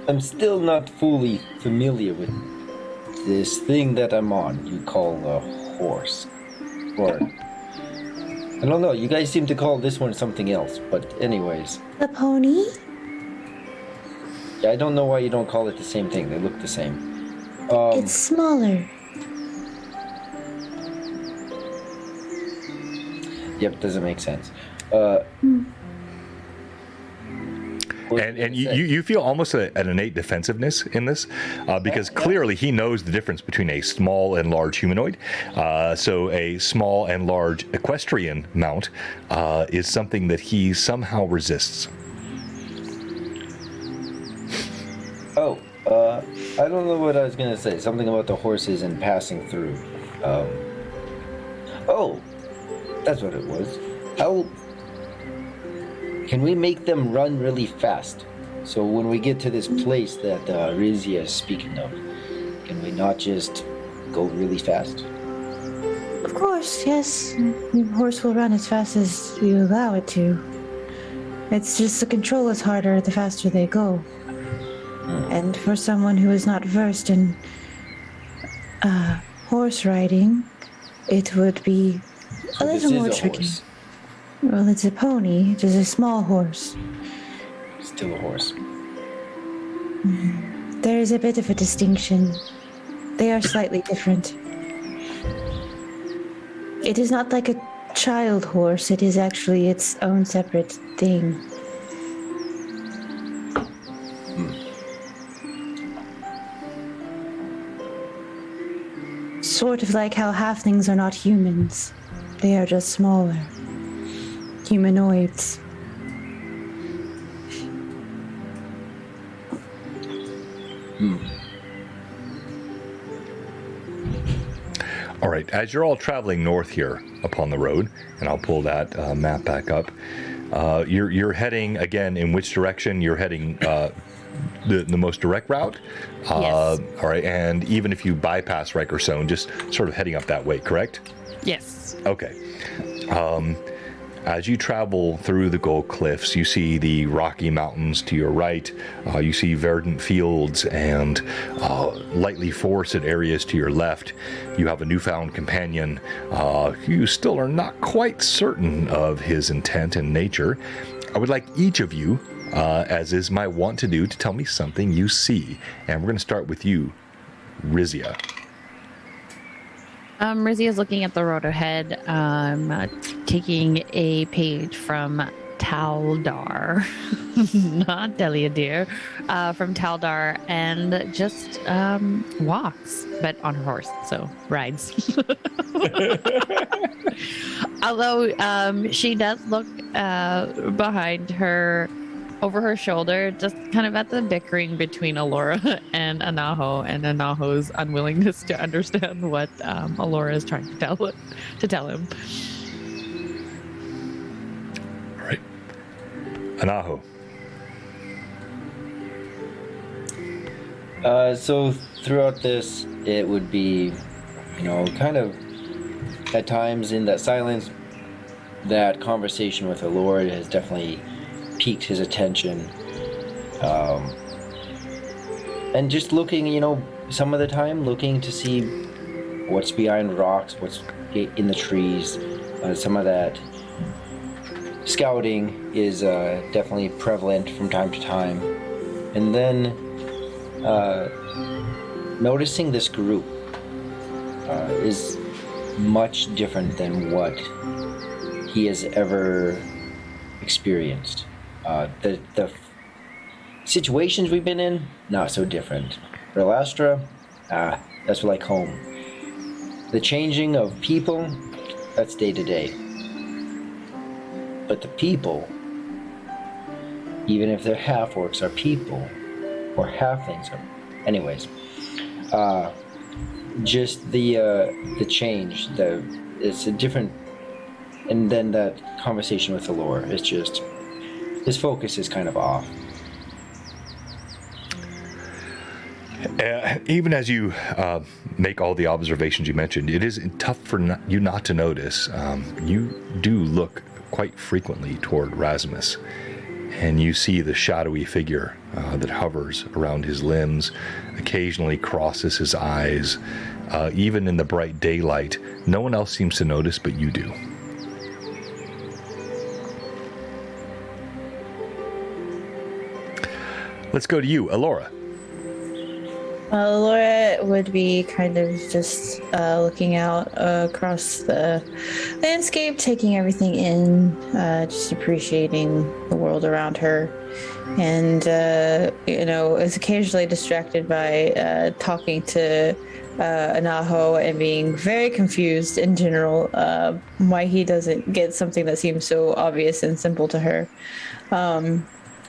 Speaker 4: I'm still not fully familiar with this thing that I'm on. You call a horse, or I don't know. You guys seem to call this one something else. But anyways,
Speaker 7: The pony?
Speaker 4: yeah, I don't know why you don't call it the same thing. They look the same.
Speaker 7: It's smaller.
Speaker 4: Yep, doesn't make sense.
Speaker 3: And you feel almost an innate defensiveness in this because clearly he knows the difference between a small and large humanoid. So a small and large equestrian mount is something that he somehow resists.
Speaker 4: I don't know what I was gonna say. Something about the horses and passing through. That's what it was. How can we make them run really fast? So when we get to this place that Rizia is speaking of, can we not just go really fast?
Speaker 7: Of course, yes. The horse will run as fast as you allow it to. It's just the control is harder the faster they go. And for someone who is not versed in horse riding, it would be a little more tricky.
Speaker 4: Horse.
Speaker 7: Well, it's a pony. It is a small horse.
Speaker 4: Still a horse.
Speaker 7: There is a bit of a distinction. They are slightly different. It is not like a child horse. It is actually its own separate thing. Sort of like how halflings are not humans. They are just smaller. Humanoids.
Speaker 3: All right, as you're all traveling north here upon the road, and I'll pull that map back up, you're heading, again, in which direction? You're heading the most direct route?
Speaker 1: Yes.
Speaker 3: All right, and even if you bypass Rikerstone, just sort of heading up that way, correct?
Speaker 1: Yes.
Speaker 3: Okay. As you travel through the Gold Cliffs, you see the Rocky Mountains to your right. You see verdant fields and lightly forested areas to your left. You have a newfound companion. You still are not quite certain of his intent and nature. I would like each of you, as is my wont to do, to tell me something you see. And we're going to start with you, Rizia.
Speaker 1: Rizzy is looking at the road ahead, taking a page from Taldar, not Deliadir, from Taldar, and just walks, but on her horse, so rides. Although she does look behind her, over her shoulder, just kind of at the bickering between Alora and Anaho, and Anaho's unwillingness to understand what Alora is trying to tell him.
Speaker 3: All right. Anaho.
Speaker 4: So throughout this, it would be, kind of at times in that silence, that conversation with Alora has definitely piqued his attention, and just looking, some of the time looking to see what's behind rocks, what's in the trees. Some of that scouting is definitely prevalent from time to time, and then noticing this group is much different than what he has ever experienced. The situations we've been in, not so different. Relastra, that's like home. The changing of people, that's day to day. But the people, even if they're half-orcs, are people, or halflings are. Anyways, just the change, it's a different. And then that conversation with Alora, it's just. His focus is kind of off.
Speaker 3: Even as you make all the observations you mentioned, it is tough for you not to notice. You do look quite frequently toward Rasmus, and you see the shadowy figure that hovers around his limbs, occasionally crosses his eyes. Even in the bright daylight, no one else seems to notice, but you do. Let's go to you, Alora.
Speaker 5: Laura would be kind of just looking out across the landscape, taking everything in, just appreciating the world around her, and is occasionally distracted by talking to Anaho and being very confused in general why he doesn't get something that seems so obvious and simple to her.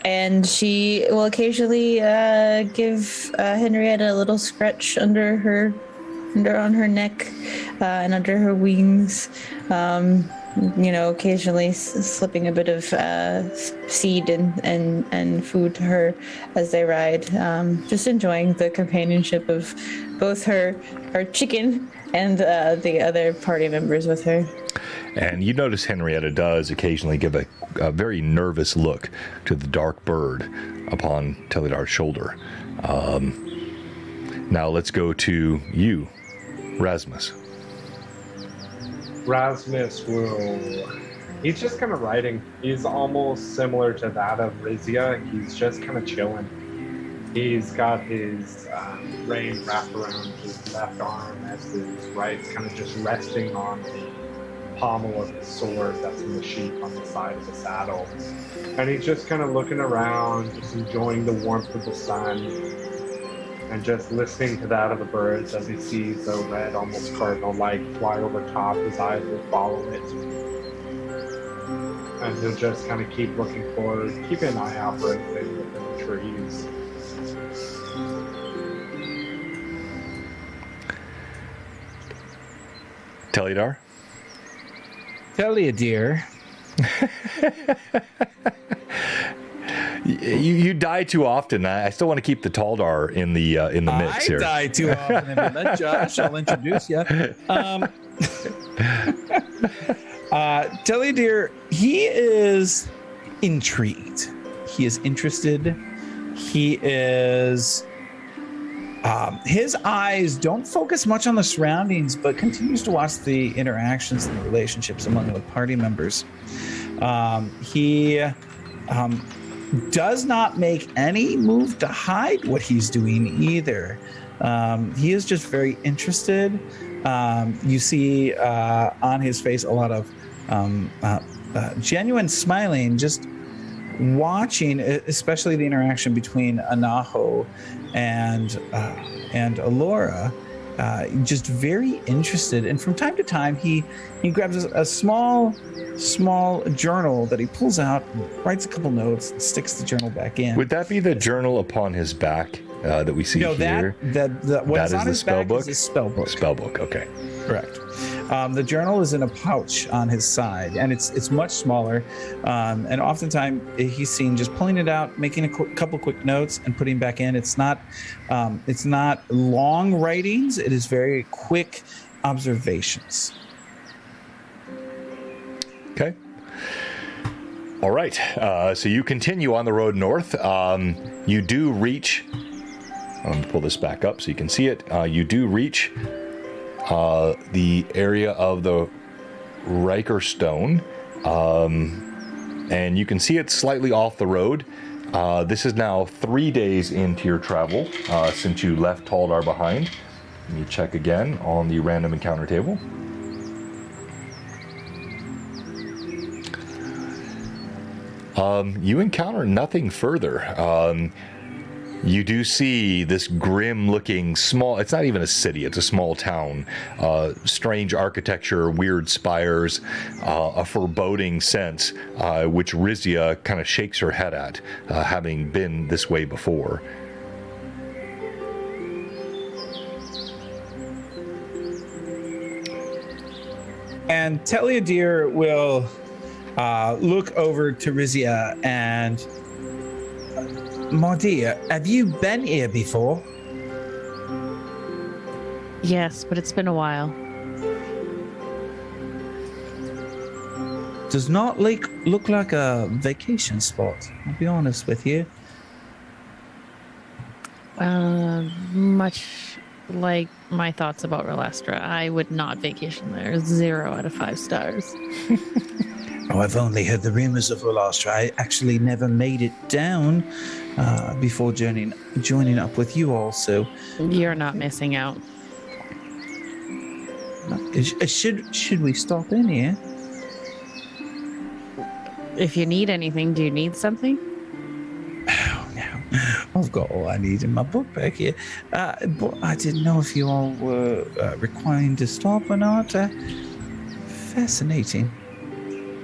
Speaker 5: And she will occasionally give Henrietta a little scratch on her neck and under her wings. Occasionally slipping a bit of seed and food to her as they ride. Just enjoying the companionship of both her chicken and the other party members with her.
Speaker 3: And you notice Henrietta does occasionally give a very nervous look to the dark bird upon Telidar's shoulder. Now let's go to you, Rasmus.
Speaker 6: Rasmus he's just kind of riding. He's almost similar to that of Rizia. He's just kind of chilling. He's got his rein wrapped around his left arm as his right's kind of just resting on the pommel of his sword that's in the sheath on the side of the saddle. And he's just kind of looking around, just enjoying the warmth of the sun. and just listening to that of the birds as he sees the red, almost cardinal light fly over top. His eyes will follow it. And he'll just kind of keep looking forward, keeping an eye out for anything within the trees.
Speaker 3: Teliadar?
Speaker 2: Dear.
Speaker 3: You die too often. I still want to keep the Taldar in the mix here.
Speaker 2: I die too often. If you let Josh, I'll introduce you. Dear, he is intrigued. He is interested. He is. His eyes don't focus much on the surroundings, but continues to watch the interactions and the relationships among the party members. He does not make any move to hide what he's doing either. He is just very interested. You see on his face a lot of genuine smiling, just watching, especially the interaction between Anaho and Alora, just very interested. And from time to time, he grabs a small journal that he pulls out, writes a couple notes, and sticks the journal back in.
Speaker 3: Would that be the journal upon his back that we see here?
Speaker 2: What's on his back
Speaker 3: book?
Speaker 2: is his spell book.
Speaker 3: Spell book, okay.
Speaker 2: Correct. The journal is in a pouch on his side, and it's much smaller. And oftentimes he's seen just pulling it out, making a couple quick notes, and putting back in. It's not long writings. It is very quick observations.
Speaker 3: Okay. All right. So you continue on the road north. You do reach. I'm going to pull this back up so you can see it. You do reach the area of the Riker Stone, and you can see it slightly off the road. This is now 3 days into your travel since you left Taldar behind. Let me check again on the random encounter table. You encounter nothing further. You do see this grim-looking small, it's not even a city, it's a small town. Strange architecture, weird spires, a foreboding sense, which Rizia kind of shakes her head at, having been this way before.
Speaker 2: And Teliadir will look over to Rizia and, my dear, have you been here before?
Speaker 1: Yes, but it's been a while.
Speaker 2: Does not look like a vacation spot, I'll be honest with you.
Speaker 1: Much like my thoughts about Relastra, I would not vacation there. 0 out of 5 stars.
Speaker 2: Oh, I've only heard the rumors of Relastra. I actually never made it down before joining up with you all, so...
Speaker 1: You're not missing out.
Speaker 2: Should we stop in here?
Speaker 1: If you need anything, do you need something?
Speaker 2: Oh, no. I've got all I need in my book back here. But I didn't know if you all were requiring to stop or not. Fascinating.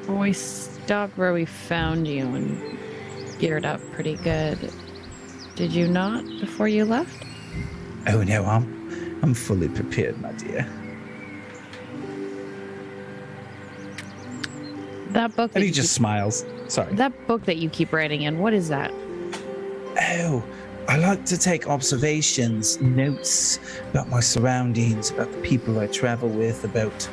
Speaker 1: We stopped where we found you and geared up pretty good. Did you not before you left?
Speaker 2: Oh no, I'm fully prepared, my dear.
Speaker 1: That book.
Speaker 2: And he just smiles. Sorry.
Speaker 1: That book that you keep writing in. What is that?
Speaker 2: Oh, I like to take observations, notes about my surroundings, about the people I travel with, about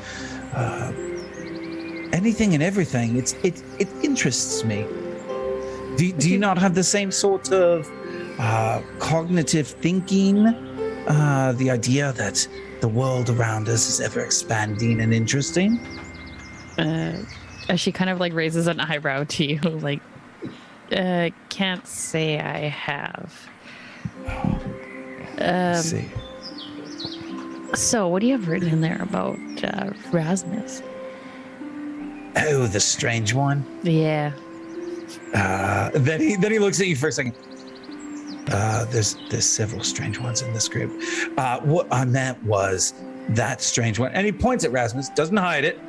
Speaker 2: anything and everything. It interests me. Do you not have the same sort of cognitive thinking? The idea that the world around us is ever expanding and interesting?
Speaker 1: She kind of like raises an eyebrow to you, like, can't say I have.
Speaker 2: I see.
Speaker 1: So, what do you have written in there about Rasmus?
Speaker 2: Oh, the strange one?
Speaker 1: Yeah.
Speaker 2: Then he looks at you for a second. There's several strange ones in this group. What I meant was that strange one. And he points at Rasmus, doesn't hide it,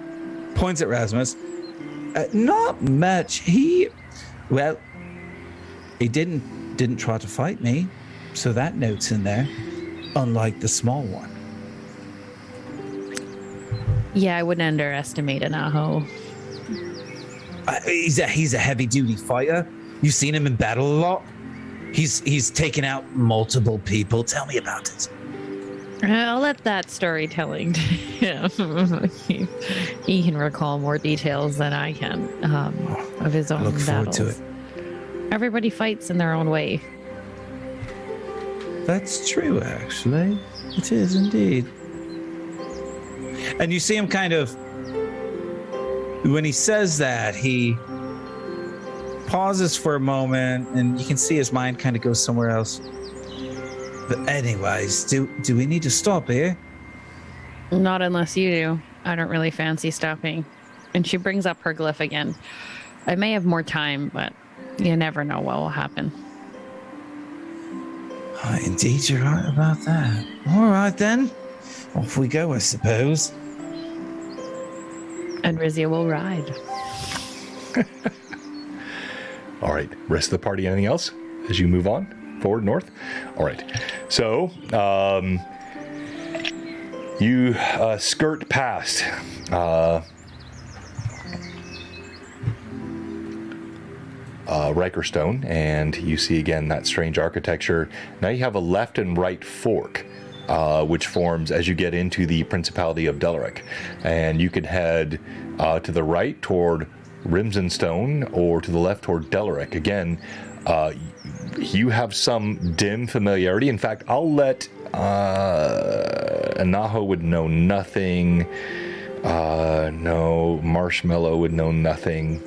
Speaker 2: points at Rasmus. Not much. He didn't try to fight me, so that note's in there, unlike the small one.
Speaker 1: Yeah, I wouldn't underestimate an Aho.
Speaker 2: He's a heavy-duty fighter. You've seen him in battle a lot. He's taken out multiple people. Tell me about it.
Speaker 1: I'll let that storytelling to him. He can recall more details than I can of his own
Speaker 2: I look forward
Speaker 1: battles.
Speaker 2: to it.
Speaker 1: Everybody fights in their own way.
Speaker 2: That's true, actually. It is indeed. And you see him kind of, when he says that, he pauses for a moment, and you can see his mind kind of goes somewhere else. But anyways, do we need to stop here?
Speaker 1: Not unless you do. I don't really fancy stopping. And she brings up her glyph again. I may have more time, but you never know what will happen.
Speaker 2: Indeed, you're right about that. All right, then. Off we go, I suppose.
Speaker 1: And Rizia will ride.
Speaker 3: All right, rest of the party, anything else as you move on forward north? All right, so you skirt past Rikerstone, and you see again that strange architecture. Now you have a left and right fork, which forms as you get into the Principality of Delaric, and you can head to the right toward Rimsenstone or to the left toward Delaric. Again, you have some dim familiarity. In fact, I'll let Anaho would know nothing. No, Marshmallow would know nothing.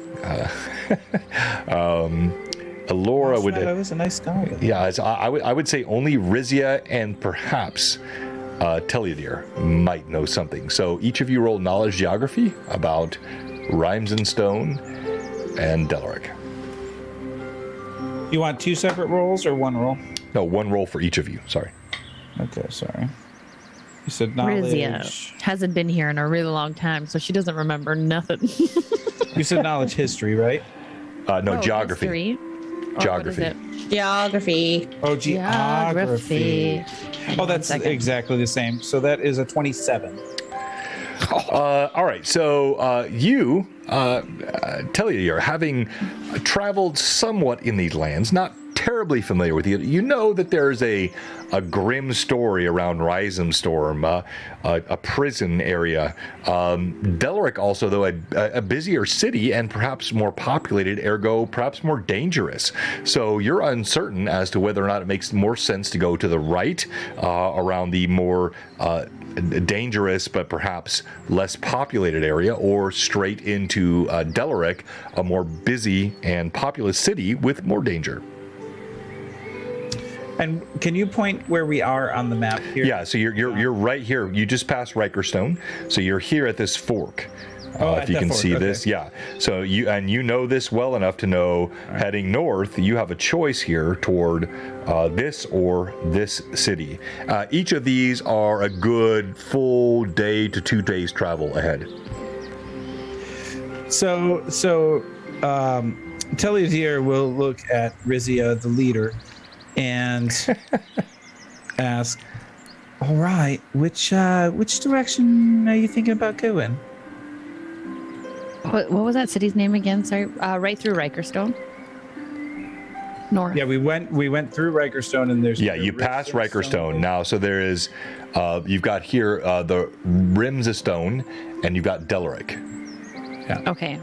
Speaker 3: Alora would.
Speaker 2: That was a nice guy.
Speaker 3: Yeah, I would say only Rizia and perhaps Teliadir might know something. So each of you roll knowledge geography about Rimsenstone and Delaric.
Speaker 2: You want two separate rolls or one roll?
Speaker 3: No, one roll for each of you. Sorry.
Speaker 2: Okay, sorry. You said knowledge.
Speaker 1: Rizia hasn't been here in a really long time, so she doesn't remember nothing.
Speaker 2: You said knowledge history, right?
Speaker 3: No, geography.
Speaker 1: History.
Speaker 3: Geography.
Speaker 1: What is it?
Speaker 5: Geography.
Speaker 2: Oh, geography. Oh, that's exactly the same. So that is a 27.
Speaker 3: All right, so you, Teliadir, having traveled somewhat in these lands, not terribly familiar with you know that there's a grim story around Rhizomstorm, a prison area. Delaric also, though, a busier city and perhaps more populated, ergo perhaps more dangerous. So you're uncertain as to whether or not it makes more sense to go to the right around the more dangerous but perhaps less populated area, or straight into Delaric, a more busy and populous city with more danger.
Speaker 2: And can you point where we are on the map here?
Speaker 3: Yeah, so you're right here. You just passed Rikerstone, so you're here at this fork. If you can see this, yeah. So you know this well enough to know, heading north, you have a choice here toward this or this city. Each of these are a good full day to 2 days travel ahead.
Speaker 2: So Teliadir will look at Rizia, the leader, and ask, all right, which direction are you thinking about going?
Speaker 1: What was that city's name again? Sorry, right through Rikerstone. North.
Speaker 2: Yeah, we went through Rikerstone, and there's
Speaker 3: you passed Rikerstone now. So there is, you've got here the Rimsenstone, and you've got Delaric. Yeah.
Speaker 1: Okay.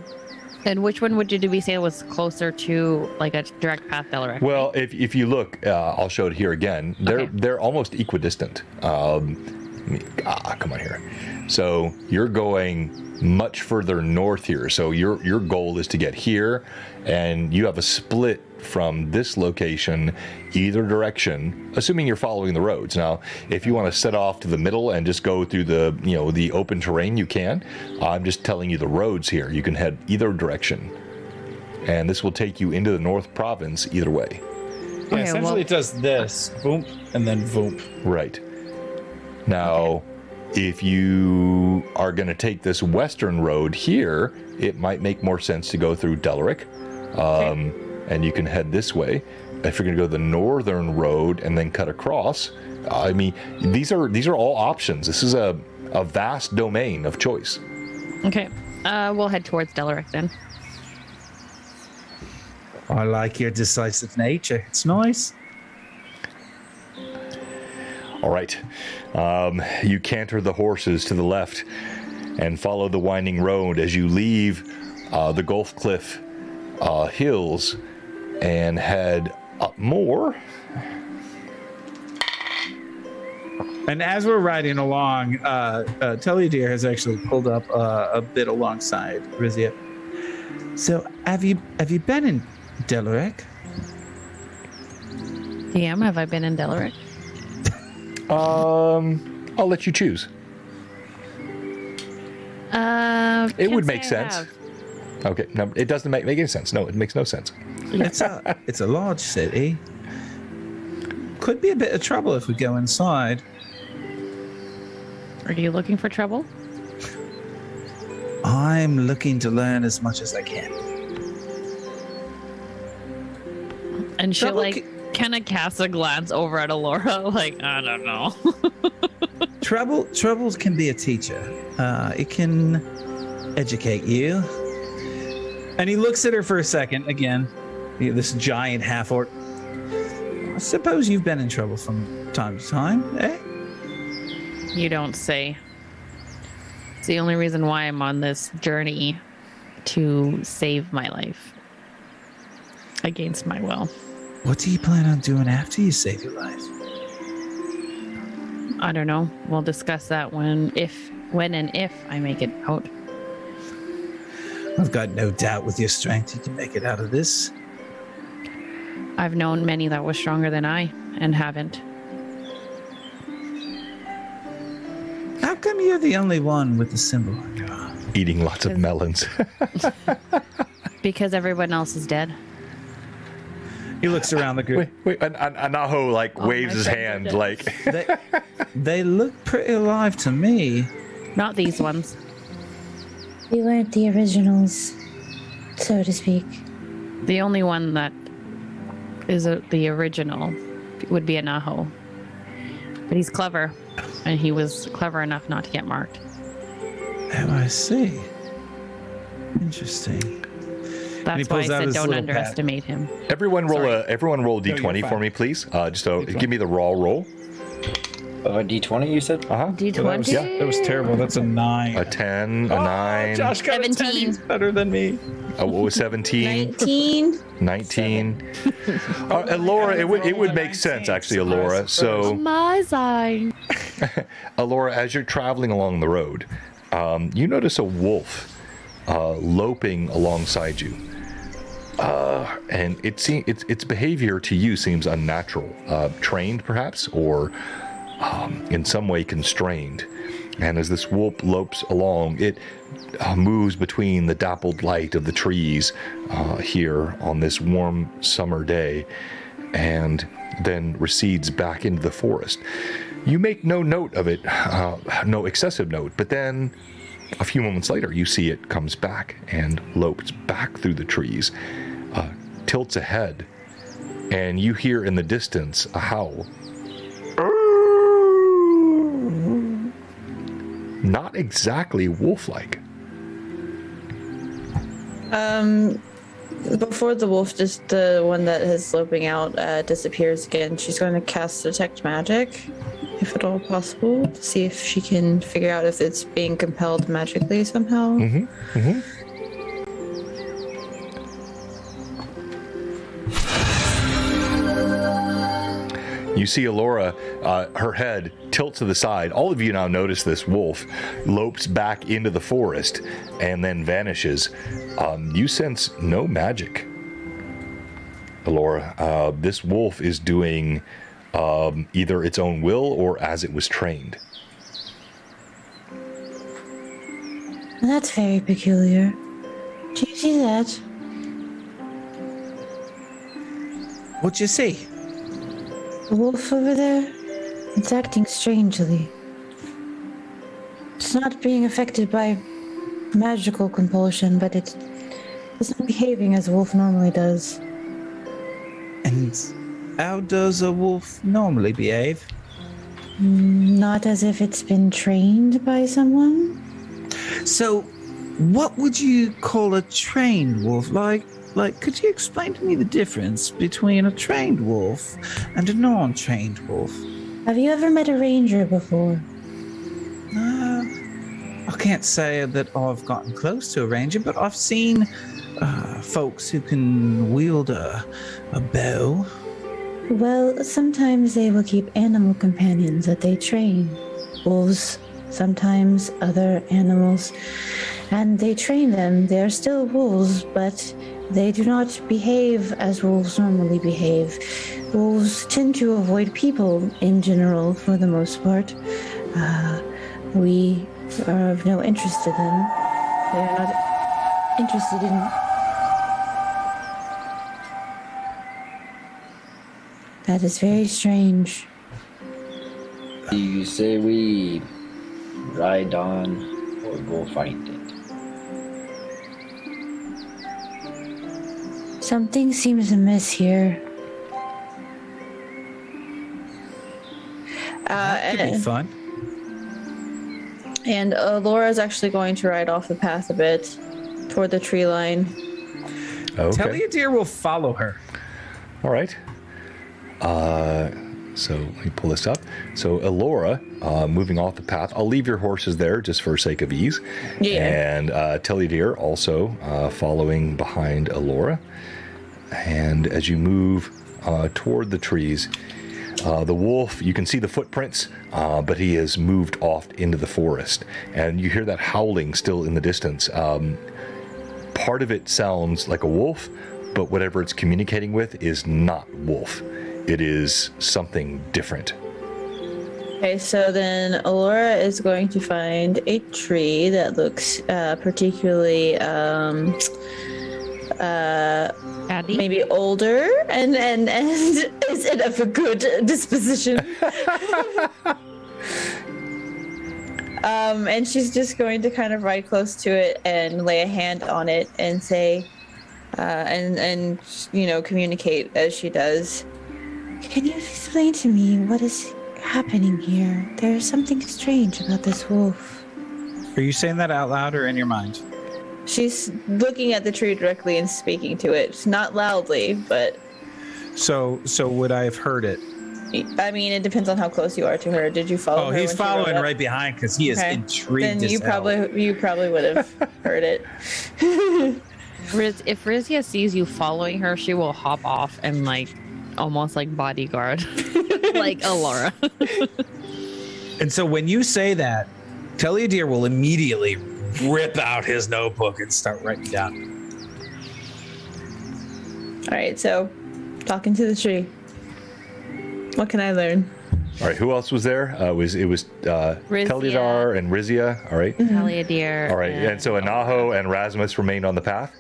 Speaker 1: And which one did we say was closer to like a direct path, Delaric?
Speaker 3: Well, if you look, I'll show it here again. They're almost equidistant. Come on here. So you're going much further north here. So your goal is to get here, and you have a split from this location either direction, assuming you're following the roads. Now, if you want to set off to the middle and just go through the open terrain, you can. I'm just telling you the roads here. You can head either direction, and this will take you into the North Province either way.
Speaker 1: Okay,
Speaker 2: essentially
Speaker 1: well-
Speaker 2: it does this, boom, and then boom.
Speaker 3: Right. Now, if you are going to take this western road here, it might make more sense to go through Delaric, and you can head this way. If you're going to go the northern road and then cut across, I mean, these are all options. This is a vast domain of choice.
Speaker 1: Okay. We'll head towards Delaric then.
Speaker 2: I like your decisive nature. It's nice.
Speaker 3: All right. You canter the horses to the left and follow the winding road as you leave the Gulf Cliff hills and head up more.
Speaker 2: And as we're riding along, Tellydeer has actually pulled up a bit alongside Rizia. So, have you been in Delaric?
Speaker 1: DM, have I been in Delaric?
Speaker 3: I'll let you choose. It would make sense. Okay, no, it doesn't make any sense. No, it makes no sense.
Speaker 2: It's a large city. Could be a bit of trouble if we go inside.
Speaker 1: Are you looking for trouble?
Speaker 2: I'm looking to learn as much as I can.
Speaker 1: And she'll
Speaker 2: Trouble
Speaker 1: like kind of cast a glance over at Alora, like, I don't know.
Speaker 2: Troubles can be a teacher. It can educate you. And he looks at her for a second again. This giant half-orc. I suppose you've been in trouble from time to time, eh?
Speaker 1: You don't say. It's the only reason why I'm on this journey to save my life against my will.
Speaker 2: What do you plan on doing after you save your life?
Speaker 1: I don't know. We'll discuss that when and if I make it out.
Speaker 2: I've got no doubt with your strength you can make it out of this.
Speaker 1: I've known many that were stronger than I and haven't.
Speaker 2: How come you're the only one with the symbol on your arm?
Speaker 3: Eating lots of melons.
Speaker 1: Because everyone else is dead.
Speaker 2: He looks around the group.
Speaker 3: Wait, Anaho like waves his hand like.
Speaker 2: They look pretty alive to me.
Speaker 1: Not these ones.
Speaker 7: We weren't the originals, so to speak.
Speaker 1: The only one that is the original would be Anaho. But he's clever, and he was clever enough not to get marked.
Speaker 2: Oh, I see. Interesting.
Speaker 1: That's why I said don't underestimate him.
Speaker 3: Everyone roll d20 for me, please. Give me the raw roll.
Speaker 4: D20, you said?
Speaker 1: D20?
Speaker 2: That was terrible. That's a 9.
Speaker 3: A 10, a 9.
Speaker 2: Josh got
Speaker 1: 17.
Speaker 2: a 10. He's better than me.
Speaker 3: What was 17?
Speaker 5: 19.
Speaker 3: 19. Alora, it would make sense, actually, Alora. So,
Speaker 1: My side.
Speaker 3: Alora, as you're traveling along the road, you notice a wolf loping alongside you. And its behavior to you seems unnatural, trained perhaps, or in some way constrained. And as this wolf lopes along, it moves between the dappled light of the trees here on this warm summer day, and then recedes back into the forest. You make no note of it, no excessive note, but then a few moments later, you see it comes back and lopes back through the trees, tilts ahead, and you hear in the distance a howl. Not exactly wolf-like.
Speaker 5: Before the wolf, just the one that is sloping out, disappears again, she's going to cast Detect Magic, if at all possible, to see if she can figure out if it's being compelled magically somehow.
Speaker 3: You see Alora, her head tilts to the side. All of you now notice this wolf lopes back into the forest and then vanishes. You sense no magic, Alora. This wolf is doing either its own will or as it was trained.
Speaker 7: That's very peculiar. Do you see that?
Speaker 2: What'd you see?
Speaker 7: The wolf over there, it's acting strangely. It's not being affected by magical compulsion, but it's not behaving as a wolf normally does.
Speaker 2: And how does a wolf normally behave?
Speaker 7: Not as if it's been trained by someone.
Speaker 2: So, what would you call a trained wolf? Like, could you explain to me the difference between a trained wolf and a non-trained wolf?
Speaker 7: Have you ever met a ranger before?
Speaker 2: I can't say that I've gotten close to a ranger, but I've seen folks who can wield a bow.
Speaker 7: Well, sometimes they will keep animal companions that they train. Wolves, sometimes other animals. And they train them. They are still wolves, but they do not behave as wolves normally behave. Wolves tend to avoid people in general, for the most part. We are of no interest to them. They are not interested in... That is very strange.
Speaker 4: You say we ride on or go find it?
Speaker 7: Something seems amiss here.
Speaker 2: That'd be fun.
Speaker 5: And Laura's actually going to ride off the path a bit toward the tree line.
Speaker 3: Okay.
Speaker 2: Telliadir will follow her.
Speaker 3: All right. So let me pull this up. So Elora, moving off the path. I'll leave your horses there just for sake of ease.
Speaker 5: Yeah.
Speaker 3: And Telliadir also following behind Elora. And as you move toward the trees, the wolf, you can see the footprints, but he has moved off into the forest. And you hear that howling still in the distance. Part of it sounds like a wolf, but whatever it's communicating with is not wolf. It is something different.
Speaker 5: Okay, so then Alora is going to find a tree that looks particularly
Speaker 1: Addy?
Speaker 5: maybe older and is of a good disposition. And she's just going to kind of ride close to it and lay a hand on it and say, and you know, communicate as she does.
Speaker 7: Can you explain to me what is happening here? There is something strange about this wolf.
Speaker 2: Are you saying that out loud or in your mind?
Speaker 5: She's looking at the tree directly and speaking to it, not loudly, but
Speaker 2: So would I have heard it?
Speaker 5: I mean, it depends on how close you are to her. Did you follow her?
Speaker 2: Oh, he's
Speaker 5: when she rode
Speaker 2: following
Speaker 5: up?
Speaker 2: right behind because he is
Speaker 5: Okay.
Speaker 2: intrigued.
Speaker 5: Then you
Speaker 2: as hell.
Speaker 5: probably would have heard it.
Speaker 1: If Rizia sees you following her, she will hop off and like almost like bodyguard, like Alora.
Speaker 2: And so when you say that, Telliadir will immediately rip out his notebook and start writing down.
Speaker 5: All right, so talking to the tree. What can I learn?
Speaker 3: All right, who else was there? It was Telliadir and Rizia. All right.
Speaker 1: Telliadir.
Speaker 3: All right, and so Anaho and Rasmus remained on the path?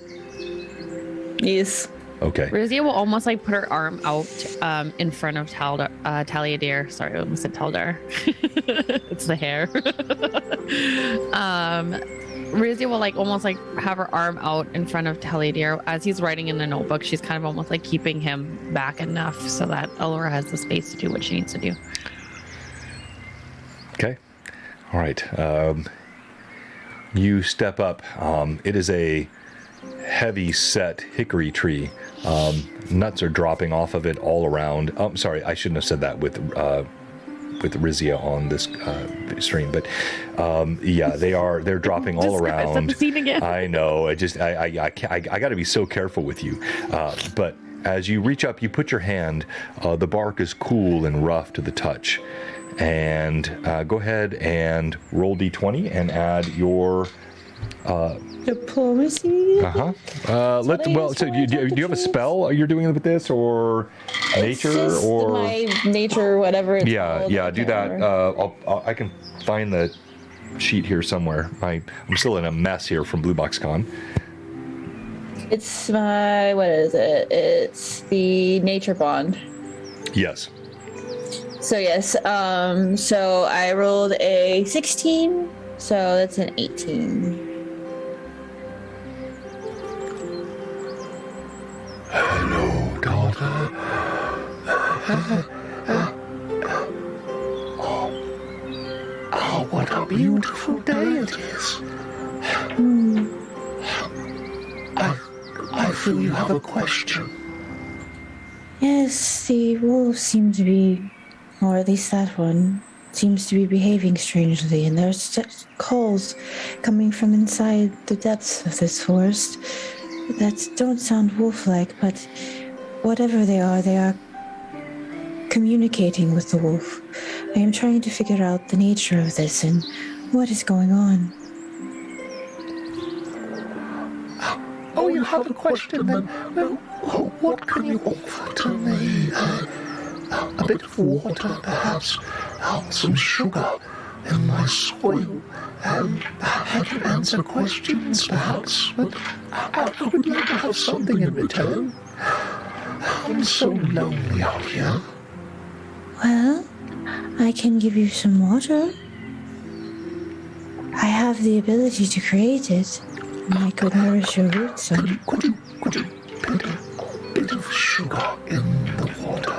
Speaker 5: Yes.
Speaker 3: Okay.
Speaker 1: Rizia will almost like put her arm out in front of Telliadir. Sorry, I almost said Taldar. It's the hair. Rizia will like almost like have her arm out in front of Telliadir as he's writing in the notebook. She's kind of almost like keeping him back enough so that Alora has the space to do what she needs to do.
Speaker 3: Okay. All right. You step up. It is a heavy set hickory tree. Nuts are dropping off of it all around. I'm sorry, I shouldn't have said that with Rizia on this stream, but yeah, they're dropping all around. I know. I got to be so careful with you. But as you reach up, you put your hand. The bark is cool and rough to the touch. And go ahead and roll d20 and add your
Speaker 5: Diplomacy.
Speaker 3: So do you have a spell you're doing with this, or nature,
Speaker 5: Just
Speaker 3: or
Speaker 5: my nature, whatever. It's called. I
Speaker 3: do
Speaker 5: can't
Speaker 3: that.
Speaker 5: remember.
Speaker 3: I can find the sheet here somewhere. I'm still in a mess here from BlueBoxCon.
Speaker 5: It's my, what is it? It's the nature bond.
Speaker 3: Yes.
Speaker 5: So yes, so I rolled a 16, so that's an 18.
Speaker 8: Hello, daughter. Oh, what a beautiful day it is. I feel you have a question.
Speaker 7: Yes, the wolves seem to be, or at least that one, seems to be behaving strangely, and there's calls coming from inside the depths of this forest that don't sound wolf-like, but whatever they are communicating with the wolf. I am trying to figure out the nature of this and what is going on.
Speaker 8: Oh, you have a question then? Well, what can you offer to me? A bit of water, perhaps, some sugar in my soil. I can answer questions, perhaps, but I would like to have something in return. I'm so lonely out here.
Speaker 7: Well, I can give you some water. I have the ability to create it, and I could nourish your roots. So.
Speaker 8: Could you put a bit of sugar in the water?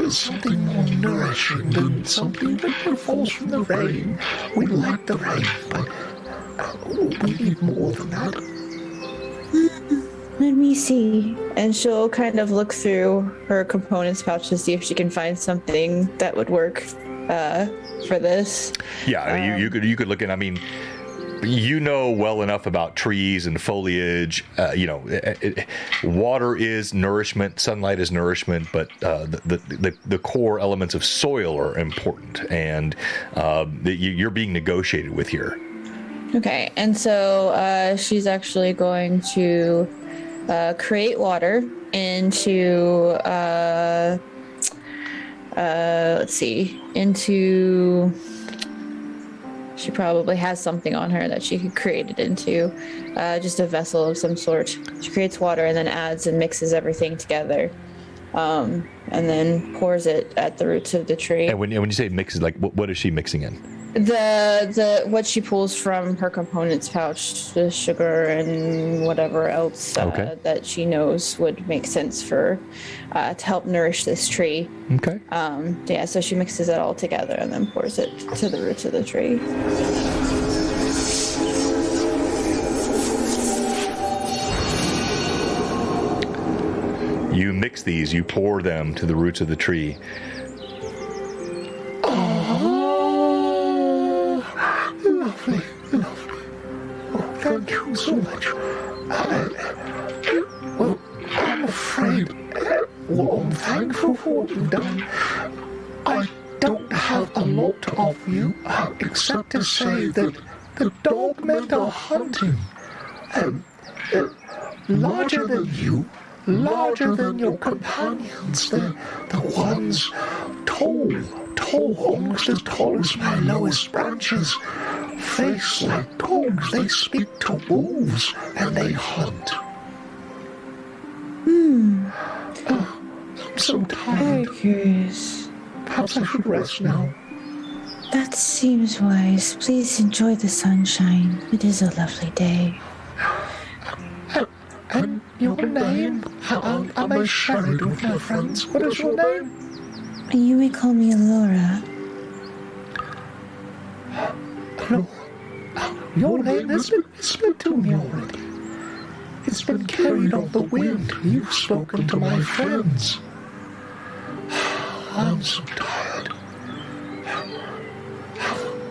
Speaker 8: Something more nourishing than something that falls from the rain. We like the rain, but we need more than that.
Speaker 5: Let me see. And she'll kind of look through her components pouch to see if she can find something that would work for this.
Speaker 3: Yeah, you could look at. I mean, you know well enough about trees and foliage. Water is nourishment, sunlight is nourishment, but the core elements of soil are important, and you're being negotiated with here.
Speaker 5: Okay, and so she's actually going to create water into she probably has something on her that she could create it into, just a vessel of some sort. She creates water and then adds and mixes everything together, and then pours it at the roots of the tree.
Speaker 3: And when you say mixes, like what is she mixing in?
Speaker 5: The what she pulls from her components pouch, the sugar and whatever else that she knows would make sense for to help nourish this tree.
Speaker 3: Okay.
Speaker 5: So she mixes it all together and then pours it to the roots of the tree.
Speaker 3: You mix these, you pour them to the roots of the tree.
Speaker 8: Lovely. Oh, thank you so much. I'm afraid, I'm thankful for what you've done. I don't have a lot to offer you, except to say that the dogmen are hunting. Larger than you, larger than your companions. They're the ones tall, almost as tall as my lowest branches. Face like dogs, they speak to wolves, and they hunt. I'm so tired.
Speaker 7: Very curious.
Speaker 8: Perhaps I should rest now.
Speaker 7: That seems wise. Please enjoy the sunshine. It is a lovely day.
Speaker 8: And your name? I may share it with my friends. What is your name?
Speaker 7: You may call me Laura.
Speaker 8: No. Your name has been whispered to me already. It's been carried on the wind. You've spoken to my friends. I'm so tired.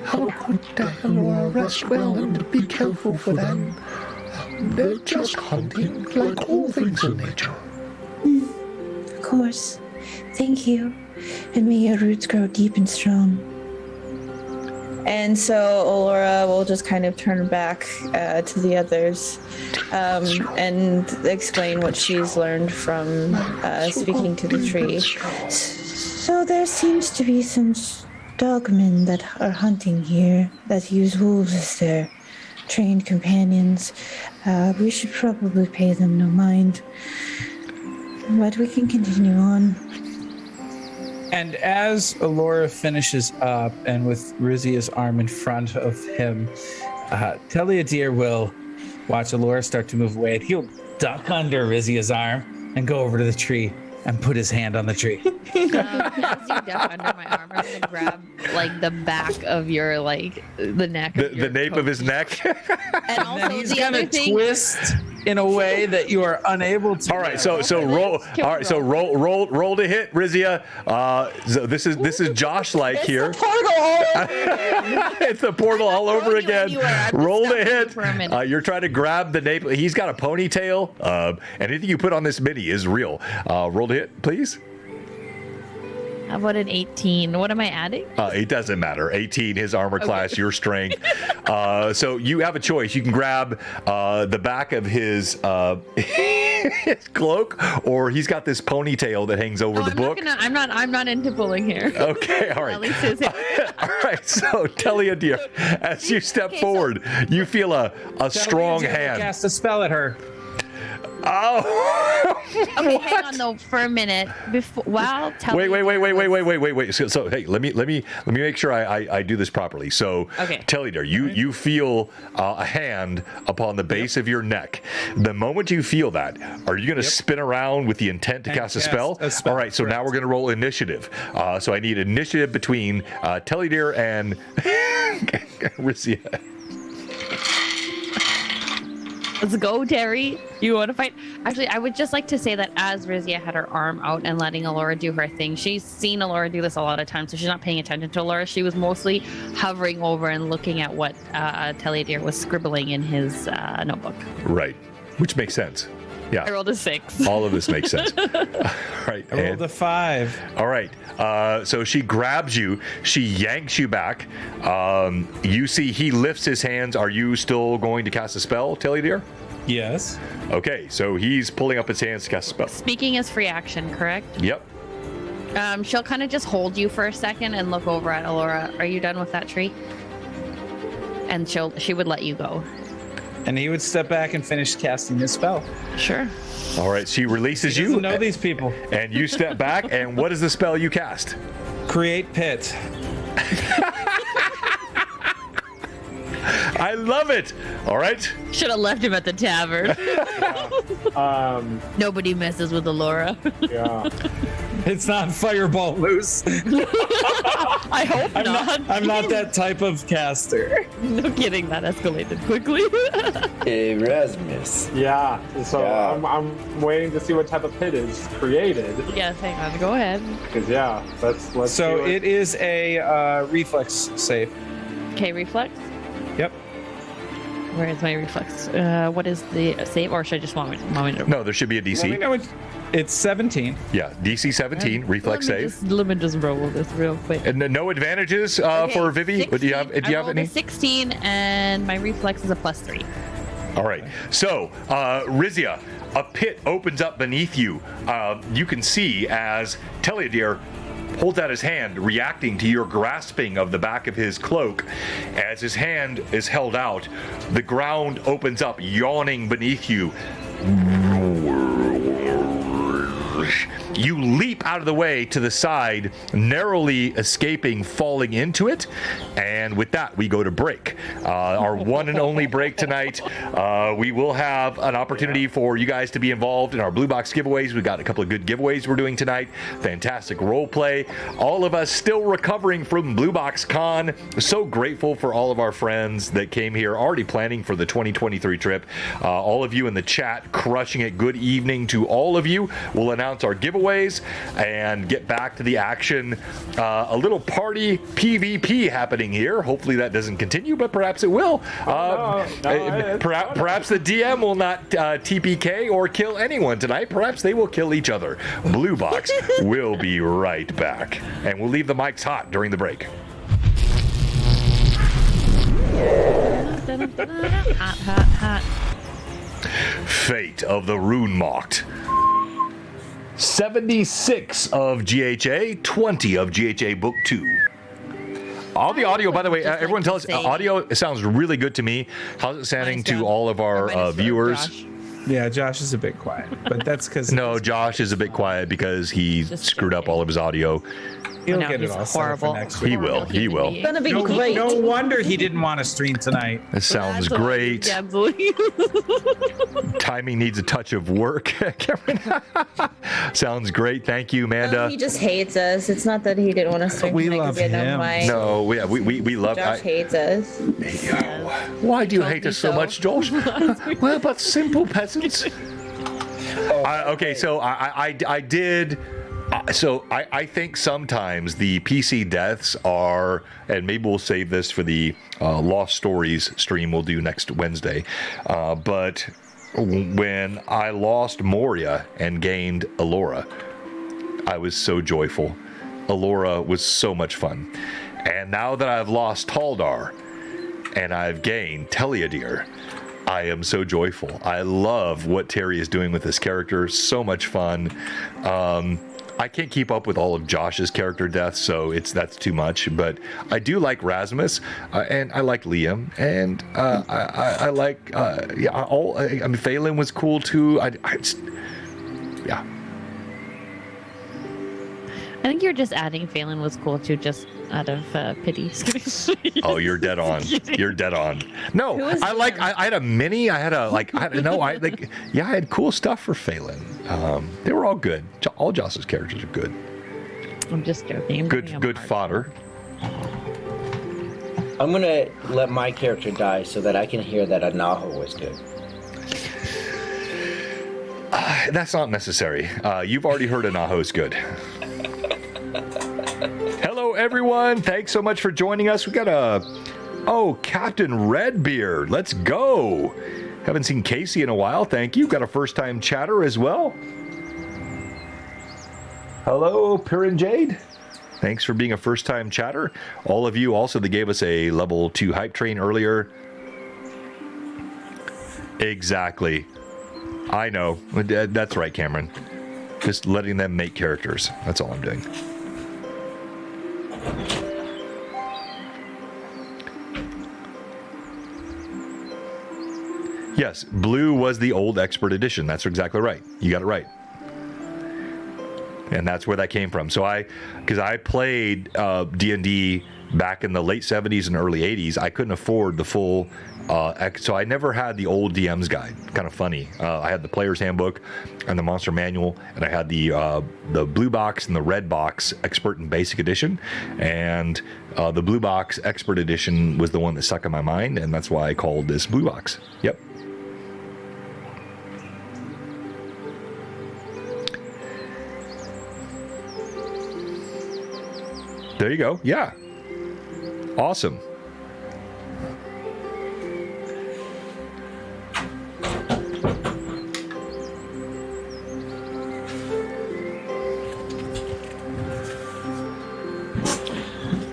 Speaker 8: Have a good day, Laura. Rest well and be careful for them. They're just hunting like all things in nature.
Speaker 7: Of course. Thank you. And may your roots grow deep and strong.
Speaker 5: And so Laura will just kind of turn back to the others and explain what she's learned from speaking to the tree.
Speaker 7: So there seems to be some dogmen that are hunting here that use wolves as their trained companions. We should probably pay them no mind. But we can continue on.
Speaker 2: And as Alora finishes up, and with Rizia's arm in front of him, Teliadir will watch Alora start to move away, and he'll duck under Rizia's arm and go over to the tree and put his hand on the tree.
Speaker 1: As you duck under my arm, I'm gonna grab like the back of your the neck.
Speaker 3: The nape of his neck.
Speaker 1: And also
Speaker 2: He's
Speaker 1: the other
Speaker 2: gonna
Speaker 1: thing.
Speaker 2: twist in a way that you are unable to.
Speaker 3: All right, so roll. All right, so roll to hit, Rizia. So this is Josh like here. It's the portal all over again. Roll to hit. You're trying to grab the nape. He's got a ponytail. Anything you put on this mini is real. Roll to hit, please.
Speaker 1: How about an 18? What am I adding?
Speaker 3: It doesn't matter. 18, his armor class, your strength. So you have a choice. You can grab the back of his his cloak, or he's got this ponytail that hangs over the book.
Speaker 1: I'm not into pulling hair.
Speaker 3: Okay, all right.
Speaker 1: At least his hair.
Speaker 3: All right, so Teliadir, as you step forward, you feel a strong hand.
Speaker 2: Cast a spell at her.
Speaker 3: Oh.
Speaker 1: Okay, hang on though for a minute. Wait.
Speaker 3: So hey, let me make sure I do this properly. So
Speaker 1: okay.
Speaker 3: Teliadir, you feel a hand upon the base of your neck. The moment you feel that, are you going to spin around with the intent to cast a spell? All right, so now we're going to roll initiative. So I need initiative between Teliadir and Rizia.
Speaker 1: Let's go, Terry. You want to fight? Actually, I would just like to say that as Rizia had her arm out and letting Alora do her thing, she's seen Alora do this a lot of times, so she's not paying attention to Alora. She was mostly hovering over and looking at what Teliadir was scribbling in his notebook.
Speaker 3: Right, which makes sense. Yeah.
Speaker 1: I rolled a 6.
Speaker 3: All of this makes sense. All right.
Speaker 2: I rolled a 5.
Speaker 3: All right. So she grabs you. She yanks you back. You see he lifts his hands. Are you still going to cast a spell, Teliadir?
Speaker 2: Yes.
Speaker 3: Okay. So he's pulling up his hands to cast a spell.
Speaker 1: Speaking is free action, correct?
Speaker 3: Yep.
Speaker 1: She'll kind of just hold you for a second and look over at Alora. Are you done with that tree? And she would let you go.
Speaker 2: And he would step back and finish casting his spell.
Speaker 1: Sure.
Speaker 3: All right. She releases
Speaker 2: He
Speaker 3: you.
Speaker 2: doesn't know these people.
Speaker 3: And you step back. And what is the spell you cast?
Speaker 2: Create pit.
Speaker 3: I love it. All right.
Speaker 1: Should have left him at the tavern. Nobody messes with Alora.
Speaker 6: Yeah.
Speaker 2: It's not fireball loose.
Speaker 1: I hope not.
Speaker 2: I'm not that type of caster.
Speaker 1: No kidding, that escalated quickly.
Speaker 4: Erasmus.
Speaker 6: Yeah. So
Speaker 4: Yeah.
Speaker 6: I'm waiting to see what type of pit is created.
Speaker 1: Yes, hang on, go ahead.
Speaker 6: Because let's
Speaker 2: So
Speaker 6: do
Speaker 2: it is a reflex save.
Speaker 1: Okay, reflex.
Speaker 2: Yep.
Speaker 1: Where is my reflex? What is the save, or should I just want me to?
Speaker 3: No, there should be a DC.
Speaker 2: No, it's 17.
Speaker 3: Yeah, DC 17, reflex save.
Speaker 1: Let me just roll this real quick.
Speaker 3: And no advantages
Speaker 1: Okay,
Speaker 3: for Vivi?
Speaker 1: 16.
Speaker 3: Do you have
Speaker 1: I rolled
Speaker 3: any?
Speaker 1: a 16, and my reflex is a +3.
Speaker 3: All right. So, Rizia, a pit opens up beneath you. You can see as Teliadir holds out his hand, reacting to your grasping of the back of his cloak. As his hand is held out, the ground opens up, yawning beneath you. You leap out of the way to the side, narrowly escaping falling into it. And with that, we go to break. Our one and only break tonight. We will have an opportunity for you guys to be involved in our Blue Box giveaways. We've got a couple of good giveaways we're doing tonight. Fantastic role play. All of us still recovering from Blue Box Con. So grateful for all of our friends that came here, already planning for the 2023 trip. All of you in the chat crushing it. Good evening to all of you. We'll announce our giveaways and get back to the action. A little party PvP happening here. Hopefully that doesn't continue, but perhaps it will. Perhaps the DM will not TPK or kill anyone tonight. Perhaps they will kill each other. Blue Box will be right back. And we'll leave the mics hot during the break.
Speaker 1: Hot.
Speaker 3: Fate of the Runemarked. 76 of GHA, 20 of GHA Book 2. All the audio, by the way, everyone tell us, audio sounds really good to me. How's it sounding to all of our viewers?
Speaker 2: Yeah, Josh is a bit quiet, but that's because...
Speaker 3: No, Josh is a bit quiet because he screwed up all of his audio.
Speaker 2: He'll
Speaker 1: No,
Speaker 2: get it
Speaker 1: he's
Speaker 2: all set up for
Speaker 1: horrible.
Speaker 2: next
Speaker 3: He
Speaker 2: week.
Speaker 3: will. He will.
Speaker 5: It's gonna be
Speaker 2: No,
Speaker 5: great.
Speaker 2: no wonder he didn't want to stream tonight.
Speaker 3: This sounds great. Timing needs a touch of work. Cameron. Sounds great. Thank you, Amanda.
Speaker 5: He just hates us. It's not that he didn't want to stream
Speaker 2: We
Speaker 5: tonight 'cause
Speaker 2: love
Speaker 5: he had no
Speaker 2: him.
Speaker 5: mic.
Speaker 3: No, we love.
Speaker 5: Josh hates us.
Speaker 8: Why do you
Speaker 1: Told
Speaker 8: hate
Speaker 1: me
Speaker 8: us so
Speaker 1: so.
Speaker 8: much, Josh? We're but simple peasants.
Speaker 3: Okay, so I did. So I think sometimes the PC deaths are, and maybe we'll save this for the Lost Stories stream we'll do next Wednesday. But when I lost Moria and gained Allura, I was so joyful. Allura was so much fun. And now that I've lost Taldar and I've gained Teleadir, I am so joyful. I love what Terry is doing with this character. So much fun. I can't keep up with all of Josh's character deaths, so that's too much. But I do like Rasmus, and I like Liam, and I like I mean, Phelan was cool too. Yeah.
Speaker 1: I think you're just adding Phelan was cool too, just out of pity.
Speaker 3: Oh, you're dead on. You're dead on. No,
Speaker 5: Who is
Speaker 3: I had a mini. I had a I had cool stuff for Phelan. They were all good. All Joss's characters are good.
Speaker 1: I'm just joking. I'm giving him
Speaker 3: Good
Speaker 1: a hard
Speaker 3: fodder.
Speaker 4: I'm gonna let my character die so that I can hear that Anaho was good.
Speaker 3: That's not necessary. You've already heard Anaho's good. Hello, everyone. Thanks so much for joining us. We got Captain Redbeard. Let's go. Haven't seen Casey in a while. Thank you. Got a first-time chatter as well. Hello, Piran Jade. Thanks for being a first-time chatter. All of you also that gave us a level 2 hype train earlier. Exactly. I know. That's right, Cameron. Just letting them make characters. That's all I'm doing. Yes, blue was the old expert edition. That's exactly right. You got it right. And that's where that came from. So because I played D&D back in the late 70s and early 80s, I couldn't afford the full, so I never had the old DM's guide. Kind of funny. I had the player's handbook and the monster manual, and I had the blue box and the red box expert and basic edition. And the blue box expert edition was the one that stuck in my mind, and that's why I called this blue box. Yep. There you go. Yeah. Awesome.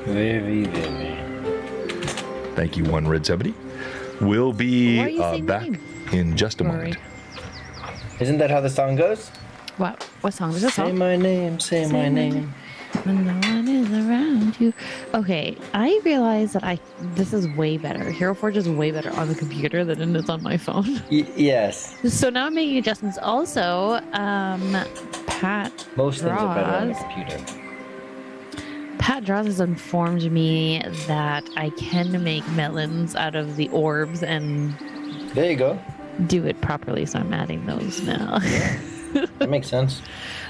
Speaker 4: Very, very.
Speaker 3: Thank you, One Red 70. We'll be
Speaker 1: Why are you saying
Speaker 3: back
Speaker 1: mine?
Speaker 3: in just a
Speaker 1: Sorry.
Speaker 3: moment.
Speaker 4: Isn't that how the song goes?
Speaker 1: What song? There's a
Speaker 4: Say
Speaker 1: song.
Speaker 4: my name, say my name.
Speaker 1: When no one is around you. Okay, I realize that this is way better. Hero Forge is way better on the computer than it is on my phone.
Speaker 4: Yes.
Speaker 1: So now I'm making adjustments. Also, Pat
Speaker 4: Most things are better on the
Speaker 1: Draws.
Speaker 4: computer.
Speaker 1: Pat Draws has informed me that I can make melons out of the orbs and
Speaker 4: There you go.
Speaker 1: do it properly. So I'm adding those now.
Speaker 4: That makes sense.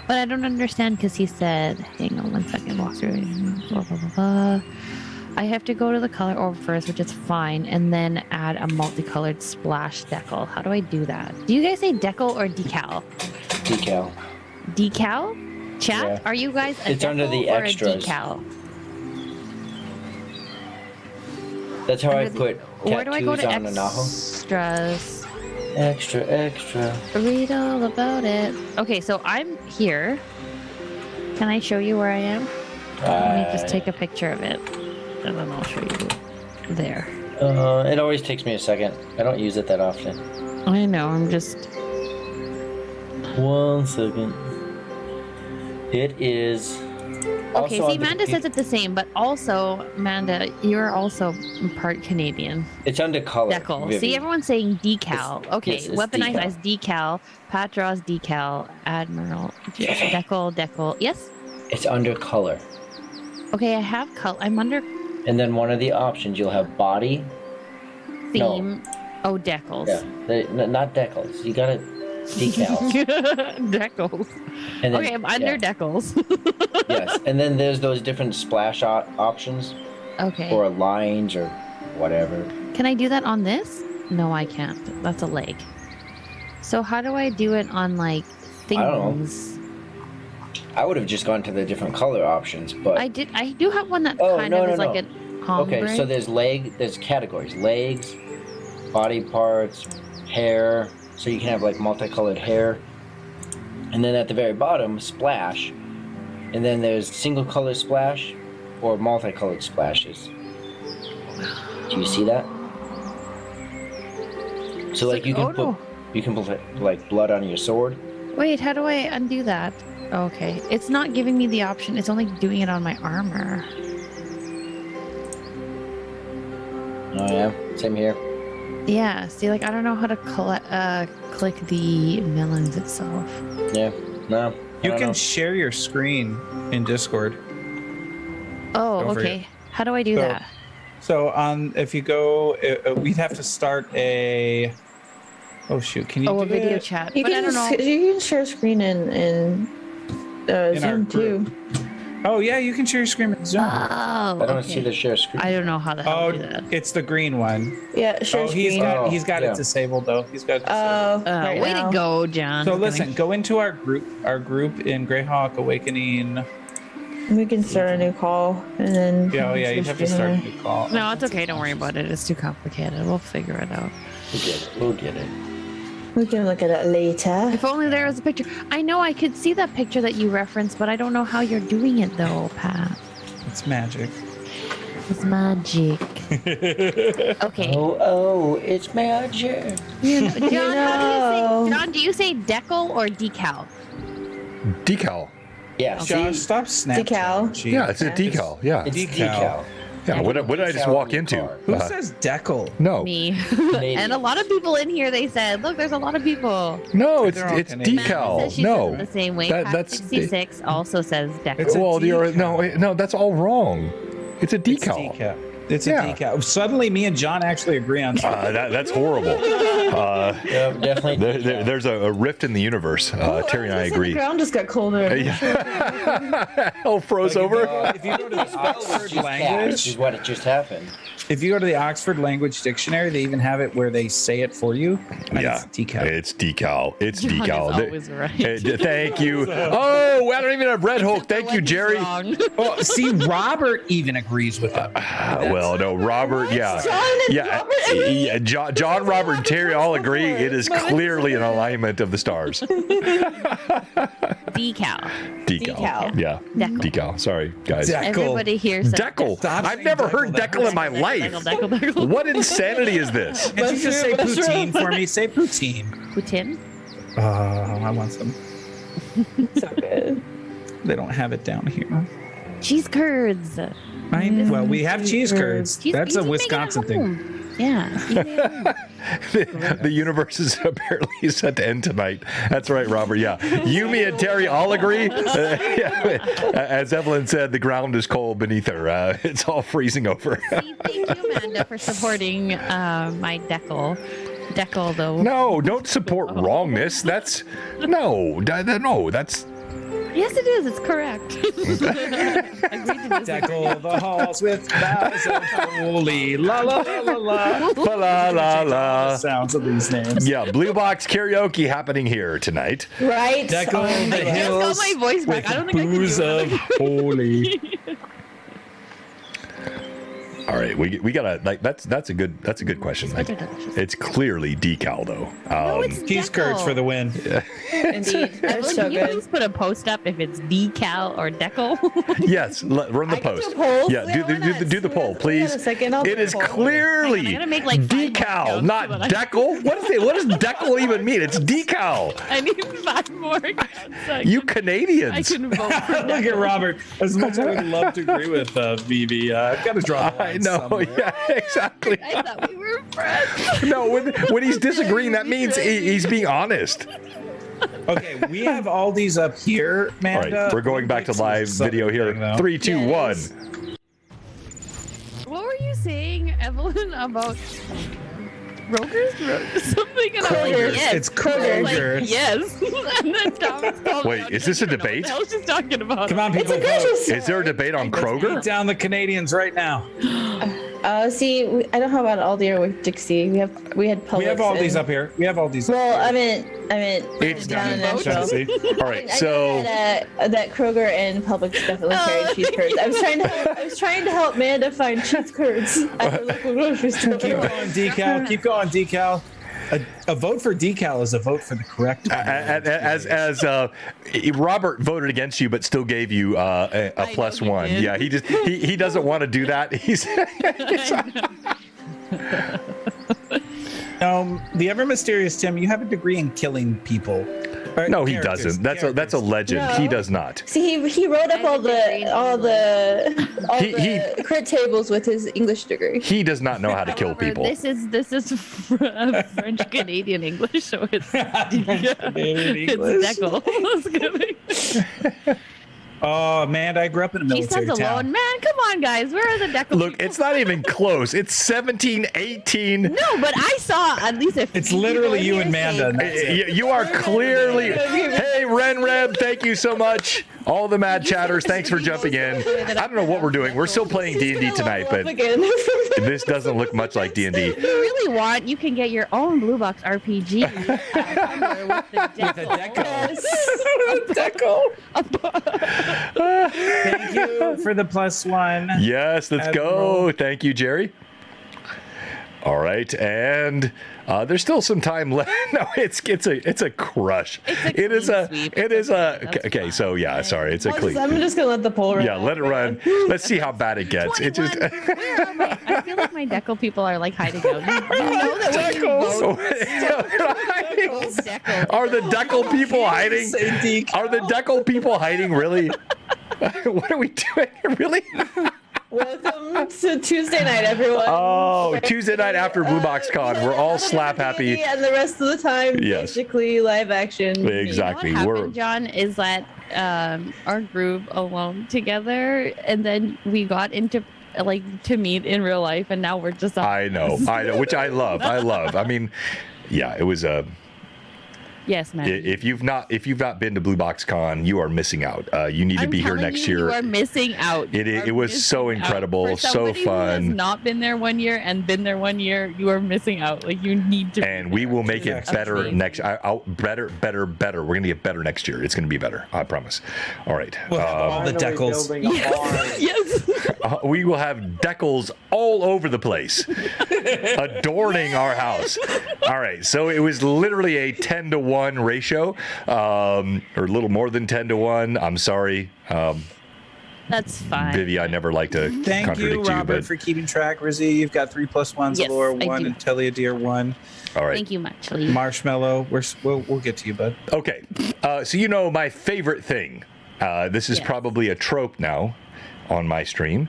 Speaker 1: But I don't understand because he said, hang on 1 second, walk through it. Blah, blah, blah, blah. I have to go to the color orb first, which is fine, and then add a multicolored splash decal. How do I do that? Do you guys say decal or decal?
Speaker 4: Decal.
Speaker 1: Decal? Chat?
Speaker 4: Yeah.
Speaker 1: Are you guys a
Speaker 4: It's
Speaker 1: decal
Speaker 4: under the
Speaker 1: or
Speaker 4: extras.
Speaker 1: a decal?
Speaker 4: That's how I
Speaker 1: Under the-
Speaker 4: put
Speaker 1: Where do I go
Speaker 4: tattoos
Speaker 1: to
Speaker 4: on Anaho.
Speaker 1: extras?
Speaker 4: Extra, extra.
Speaker 1: Read all about it. Okay, so I'm here. Can I show you where I am? Let me just take a picture of it, and then I'll show you there.
Speaker 4: It always takes me a second. I don't use it that often.
Speaker 1: I know, I'm just...
Speaker 4: 1 second. It is.
Speaker 1: Okay,
Speaker 4: also
Speaker 1: see,
Speaker 4: on the
Speaker 1: Amanda says
Speaker 4: compu-
Speaker 1: it the same, but also, Amanda, you're also part Canadian.
Speaker 4: It's under color.
Speaker 1: Decal.
Speaker 4: Vivian.
Speaker 1: See, everyone's saying decal.
Speaker 4: It's-
Speaker 1: Okay,
Speaker 4: yes, it's
Speaker 1: weaponized
Speaker 4: decal.
Speaker 1: as decal. Pat Draws decal. Admiral. Decal. Yes?
Speaker 4: It's under color.
Speaker 1: Okay, I have color. I'm under
Speaker 4: And then one of the options, you'll have body.
Speaker 1: theme. Oh, decals.
Speaker 4: Yeah, not decals. You got to decals.
Speaker 1: Decals.
Speaker 4: And then,
Speaker 1: Okay, I'm under decals.
Speaker 4: Yes, and then there's those different splash options
Speaker 1: Okay.
Speaker 4: for lines or whatever.
Speaker 1: Can I do that on this? No, I can't. That's a leg. So how do I do it on like things?
Speaker 4: I don't know. I would have just gone to the different color options, but
Speaker 1: I do have one that
Speaker 4: Oh,
Speaker 1: kind
Speaker 4: no,
Speaker 1: of
Speaker 4: no,
Speaker 1: is like
Speaker 4: no.
Speaker 1: a ombre.
Speaker 4: okay. So there's categories: legs, body parts, hair. So you can have like multicolored hair, and then at the very bottom, splash, and then there's single color splash or multicolored splashes. Do you see that? So like you can put like blood on your sword.
Speaker 1: Wait, how do I undo that? Okay, it's not giving me the option. It's only doing it on my armor.
Speaker 4: Oh yeah, same here.
Speaker 1: Yeah, see, like I don't know how to click the melons itself.
Speaker 4: Yeah, no. I
Speaker 2: You
Speaker 4: don't
Speaker 2: can
Speaker 4: know.
Speaker 2: share your screen in Discord.
Speaker 1: Oh,
Speaker 2: Go for
Speaker 1: okay.
Speaker 2: it.
Speaker 1: How do I do
Speaker 2: So-
Speaker 1: that?
Speaker 2: So if you go, we'd have to start a. Oh shoot! Can you
Speaker 1: Oh,
Speaker 2: do
Speaker 1: a video
Speaker 2: it?
Speaker 1: chat.
Speaker 5: You
Speaker 1: But I
Speaker 5: can
Speaker 1: don't know.
Speaker 5: you can share screen in
Speaker 2: our
Speaker 5: Zoom too.
Speaker 2: Oh yeah, you can share your screen in Zoom.
Speaker 1: Oh,
Speaker 4: I don't
Speaker 1: okay.
Speaker 4: see the share screen.
Speaker 1: I don't know how the hell
Speaker 2: Oh,
Speaker 1: to do that.
Speaker 2: it's the green one.
Speaker 5: Yeah, share
Speaker 2: Oh,
Speaker 5: screen.
Speaker 2: he's got
Speaker 4: yeah.
Speaker 2: it disabled though. He's got it disabled.
Speaker 5: right
Speaker 1: Way
Speaker 5: now.
Speaker 1: to go, John.
Speaker 2: So
Speaker 1: I'm gonna-
Speaker 2: listen, go into our group in Greyhawk Awakening.
Speaker 5: We can start a new call and then.
Speaker 2: Yeah, oh yeah, you'd have to start a new call.
Speaker 1: No, it's okay. Don't worry about it. It's too complicated. We'll figure it out.
Speaker 4: We'll get it.
Speaker 5: We can look at it later.
Speaker 1: If only there was a picture. I know I could see that picture that you referenced, but I don't know how you're doing it though, Pat.
Speaker 2: It's magic.
Speaker 1: It's magic. Okay.
Speaker 4: Oh, it's magic.
Speaker 1: John, how do you
Speaker 5: know.
Speaker 1: say? John, do you say decal or decal?
Speaker 3: Decal.
Speaker 4: Yeah,
Speaker 2: Josh,
Speaker 4: see,
Speaker 2: stop Snapchat.
Speaker 5: Decal.
Speaker 2: Gee.
Speaker 3: Yeah, it's a decal. Yeah.
Speaker 4: it's
Speaker 2: decal.
Speaker 4: decal.
Speaker 3: Yeah. What did I just
Speaker 4: Decal
Speaker 3: walk
Speaker 4: on your
Speaker 3: into?
Speaker 4: car.
Speaker 2: Who says decal?
Speaker 3: No.
Speaker 1: Me.
Speaker 4: Maybe.
Speaker 1: And a lot of people in here. They said, "Look, there's a lot of people."
Speaker 3: No, it's
Speaker 2: They're all Canadian.
Speaker 1: Matt says
Speaker 3: decal.
Speaker 1: she says
Speaker 3: No.
Speaker 1: it the same way.
Speaker 3: That-
Speaker 1: Pat
Speaker 3: that's
Speaker 1: 66 also says decal.
Speaker 2: It's a
Speaker 3: well, you're
Speaker 2: decal.
Speaker 3: no, that's all wrong. It's a
Speaker 2: It's
Speaker 3: decal.
Speaker 2: decal. It's
Speaker 3: Yeah.
Speaker 2: a decal. Suddenly, me and John actually agree on something.
Speaker 3: That's horrible.
Speaker 4: Yeah, definitely.
Speaker 3: There's a rift in the universe. Terry and I
Speaker 5: The
Speaker 3: agree.
Speaker 5: ground just got colder.
Speaker 3: Hell froze over.
Speaker 2: If you go to the Oxford
Speaker 4: Just
Speaker 2: language,
Speaker 4: is what it just happened.
Speaker 2: if you go to the Oxford language dictionary, they even have it where they say it for you. And
Speaker 3: Yeah,
Speaker 2: it's decal.
Speaker 3: it's decal. It's
Speaker 1: John is
Speaker 3: decal.
Speaker 1: always right.
Speaker 3: Thank you. Oh, I don't even have Red Hulk. Thank you,
Speaker 1: When he's
Speaker 3: Jerry.
Speaker 1: wrong.
Speaker 2: Well, see, Robert even agrees with them.
Speaker 3: Well, no, Robert. Yeah, yeah. John, Robert, and Terry all agree. It is clearly an alignment of the stars.
Speaker 1: Decal.
Speaker 3: Decal. Yeah.
Speaker 1: Decal.
Speaker 3: Decal. Sorry, guys.
Speaker 2: Decal.
Speaker 1: Everybody here says
Speaker 3: Decal.
Speaker 2: Stop
Speaker 3: I've
Speaker 2: saying
Speaker 3: never
Speaker 2: decal.
Speaker 3: heard decal in my life.
Speaker 1: Decal.
Speaker 3: What insanity is this?
Speaker 2: Can't you just say poutine for me? Say poutine.
Speaker 1: Putin.
Speaker 2: Oh, I want some.
Speaker 5: So good.
Speaker 2: They don't have it down here.
Speaker 1: Cheese curds.
Speaker 2: Well, we have cheese curds.
Speaker 1: Cheese-
Speaker 2: That's
Speaker 1: you
Speaker 2: a
Speaker 1: can make it at
Speaker 2: Wisconsin thing.
Speaker 1: home. Yeah. eat it at home.
Speaker 3: The universe is apparently set to end tonight. That's right, Robert. Yeah. You, me, and Terry all agree. As Evelyn said, the ground is cold beneath her. It's all freezing over.
Speaker 1: See, thank you, Amanda, for supporting my decal. Decal, though.
Speaker 3: No, don't support wrongness. That's no. That's
Speaker 1: Yes, it is. It's correct. Agreed to disagree.
Speaker 2: Deckle the halls with boughs of holy la la la la la.
Speaker 3: la la la.
Speaker 2: Sounds of these names.
Speaker 3: Yeah, Blue Box karaoke happening here tonight.
Speaker 5: Right.
Speaker 2: Deckle the
Speaker 1: I just
Speaker 2: hills
Speaker 1: got my voice back.
Speaker 2: with
Speaker 1: I don't think I can
Speaker 2: booze
Speaker 1: do
Speaker 2: of
Speaker 1: it.
Speaker 2: holy.
Speaker 3: All right, we gotta like that's a good question. Like,
Speaker 1: They're delicious.
Speaker 3: it's clearly decal though.
Speaker 1: No, it's
Speaker 2: Cheese
Speaker 1: decal.
Speaker 2: curds for the win.
Speaker 5: Indeed. They're
Speaker 1: Evelyn,
Speaker 5: so
Speaker 1: can you
Speaker 5: good.
Speaker 1: please put a post up if it's decal or decal?
Speaker 3: Yes, run the
Speaker 5: I can
Speaker 3: post.
Speaker 5: do polls.
Speaker 3: Yeah,
Speaker 5: Yeah, why not?
Speaker 3: do the poll,
Speaker 5: Wait a
Speaker 3: please.
Speaker 5: second, I'll do
Speaker 3: It
Speaker 5: a
Speaker 3: is
Speaker 5: poll.
Speaker 3: clearly
Speaker 1: Hang on, I'm gonna make, like, 5 more
Speaker 3: decal,
Speaker 1: accounts
Speaker 3: not
Speaker 1: so that I-
Speaker 3: decal. What does decal even mean? It's decal.
Speaker 1: I need 5 more accounts so I
Speaker 3: You
Speaker 1: can-
Speaker 3: Canadians.
Speaker 1: I can vote for
Speaker 2: Look
Speaker 1: decal.
Speaker 2: at Robert. As much as I would love to agree with Vivi, I've got to draw the line
Speaker 3: I know.
Speaker 2: somewhere.
Speaker 3: Yeah, exactly.
Speaker 1: I thought we were friends.
Speaker 3: No, when he's disagreeing, that means he's being honest.
Speaker 2: Okay, we have all these up here,
Speaker 3: All
Speaker 2: Amanda.
Speaker 3: right, we're going back to live video here. 3, 2, 1.
Speaker 1: What were you saying, Evelyn, about Rogers? Something, and I was like,
Speaker 5: Kroger.
Speaker 1: yes.
Speaker 2: It's
Speaker 1: I was
Speaker 2: Kroger.
Speaker 1: like, yes. And then Thomas called
Speaker 3: Wait,
Speaker 1: me out.
Speaker 3: is
Speaker 1: He's
Speaker 3: this a
Speaker 1: like,
Speaker 3: debate?
Speaker 1: What the hell she's talking about?
Speaker 2: Come on, people, vote.
Speaker 3: Is there a debate on Kroger?
Speaker 2: Beat down the Canadians right now.
Speaker 5: See, I don't have an Aldi or with Dixie. We had Publix.
Speaker 2: We have all these
Speaker 5: and-
Speaker 2: up here. We have all these.
Speaker 5: Well,
Speaker 2: up
Speaker 5: I
Speaker 2: here.
Speaker 5: meant
Speaker 3: It's
Speaker 5: down in
Speaker 2: Vote.
Speaker 5: Nashville.
Speaker 2: Tennessee.
Speaker 3: All right,
Speaker 5: I
Speaker 3: so
Speaker 5: know that Kroger and Publix definitely carry cheese curds. I was trying to help Amanda find cheese curds at the local grocery store.
Speaker 2: Keep going, Decal. Keep going, Decal. A vote for Decal is a vote for the correct.
Speaker 3: as Robert voted against you, but still gave you a +1.
Speaker 1: did.
Speaker 3: Yeah, he doesn't want to do that. He's
Speaker 2: The ever mysterious Tim, you have a degree in killing people. Or
Speaker 3: no, he
Speaker 2: characters,
Speaker 3: doesn't. That's a legend.
Speaker 5: No.
Speaker 3: He does not.
Speaker 5: See, he wrote up all the
Speaker 3: He-
Speaker 5: crit tables with his English degree.
Speaker 3: He does not know how to kill
Speaker 1: However,
Speaker 3: people.
Speaker 1: This is French Canadian English, so it's
Speaker 2: Canadian
Speaker 1: it's
Speaker 2: English.
Speaker 1: Decal.
Speaker 2: Oh man, I grew up in a
Speaker 1: He
Speaker 2: military
Speaker 1: stands
Speaker 2: town.
Speaker 1: alone. Man, come on, guys. Where are the Decal?
Speaker 3: Look,
Speaker 1: people?
Speaker 3: it's not even close. It's 17, 18.
Speaker 1: No, but I saw at least a few
Speaker 2: It's literally
Speaker 1: people
Speaker 2: you
Speaker 1: in
Speaker 2: and
Speaker 1: here
Speaker 2: Manda.
Speaker 1: saying-
Speaker 3: You are clearly. Hey, Renreb, thank you so much. All the mad chatters, thanks for jumping in. I don't know what we're doing. We're still playing D&D tonight, but
Speaker 5: Again.
Speaker 3: this doesn't look much like D&D.
Speaker 1: If you really want, you can get your own Blue Box RPG with the Decal.
Speaker 2: Thank you for the +1.
Speaker 3: Yes, let's go. Thank you, Jerry. All right, and there's still some time left. No, it's a crush.
Speaker 1: It is
Speaker 3: okay. So yeah, sorry, it's a clean.
Speaker 5: I'm just gonna let the poll run.
Speaker 3: Yeah, let it run. Let's see how bad it gets. It just.
Speaker 1: Where are my? I feel like my Decal people are like hiding out. You know that when you vote, Decal.
Speaker 3: Are the Decal people hiding?
Speaker 2: Say Decal.
Speaker 3: Are the Decal people hiding? Really? What are we doing? Really?
Speaker 5: Welcome to Tuesday night, everyone.
Speaker 3: Oh, Tuesday night after Blue Box Con, we're all slap happy.
Speaker 5: And the rest of the time,
Speaker 3: Yes.
Speaker 5: basically live action.
Speaker 3: Exactly.
Speaker 1: What
Speaker 3: We're
Speaker 1: happened, John, is that our group alone together, and then we got into to meet in real life, and now we're just.
Speaker 3: I know, which I love. I mean, yeah, it was a.
Speaker 1: Yes, man.
Speaker 3: If you've not been to Blue Box Con, you are missing out. You need to be here next year.
Speaker 1: You are missing out.
Speaker 3: It was so incredible,
Speaker 1: For
Speaker 3: so
Speaker 1: somebody who has
Speaker 3: fun.
Speaker 1: not been there 1 year and been there 1 year, you are missing out. Like you need to.
Speaker 3: And we will make it better
Speaker 1: Amazing.
Speaker 3: next. Better. We're gonna get better next year. It's gonna be better. I promise. All right.
Speaker 2: We'll have all the
Speaker 6: Finally
Speaker 2: Decals.
Speaker 6: building a barn.
Speaker 1: Yes.
Speaker 3: We will have decals all over the place, adorning our house. All right, so it was literally a 10-to-1 ratio, or a little more than 10-to-1. I'm sorry,
Speaker 1: That's fine.
Speaker 3: Vivi. I never like to
Speaker 2: Thank you,
Speaker 3: contradict
Speaker 2: Robert,
Speaker 3: you, but
Speaker 2: for keeping track. Rizzy, you've got 3 +1s.
Speaker 1: Yes,
Speaker 2: Allure
Speaker 1: I
Speaker 2: 1
Speaker 1: do.
Speaker 2: and Teleadir 1.
Speaker 3: all right.
Speaker 1: Thank you much, Lee.
Speaker 2: Marshmallow, we'll get to you, bud.
Speaker 3: Okay, so you know my favorite thing. This is
Speaker 1: Yes.
Speaker 3: probably a trope now on my stream,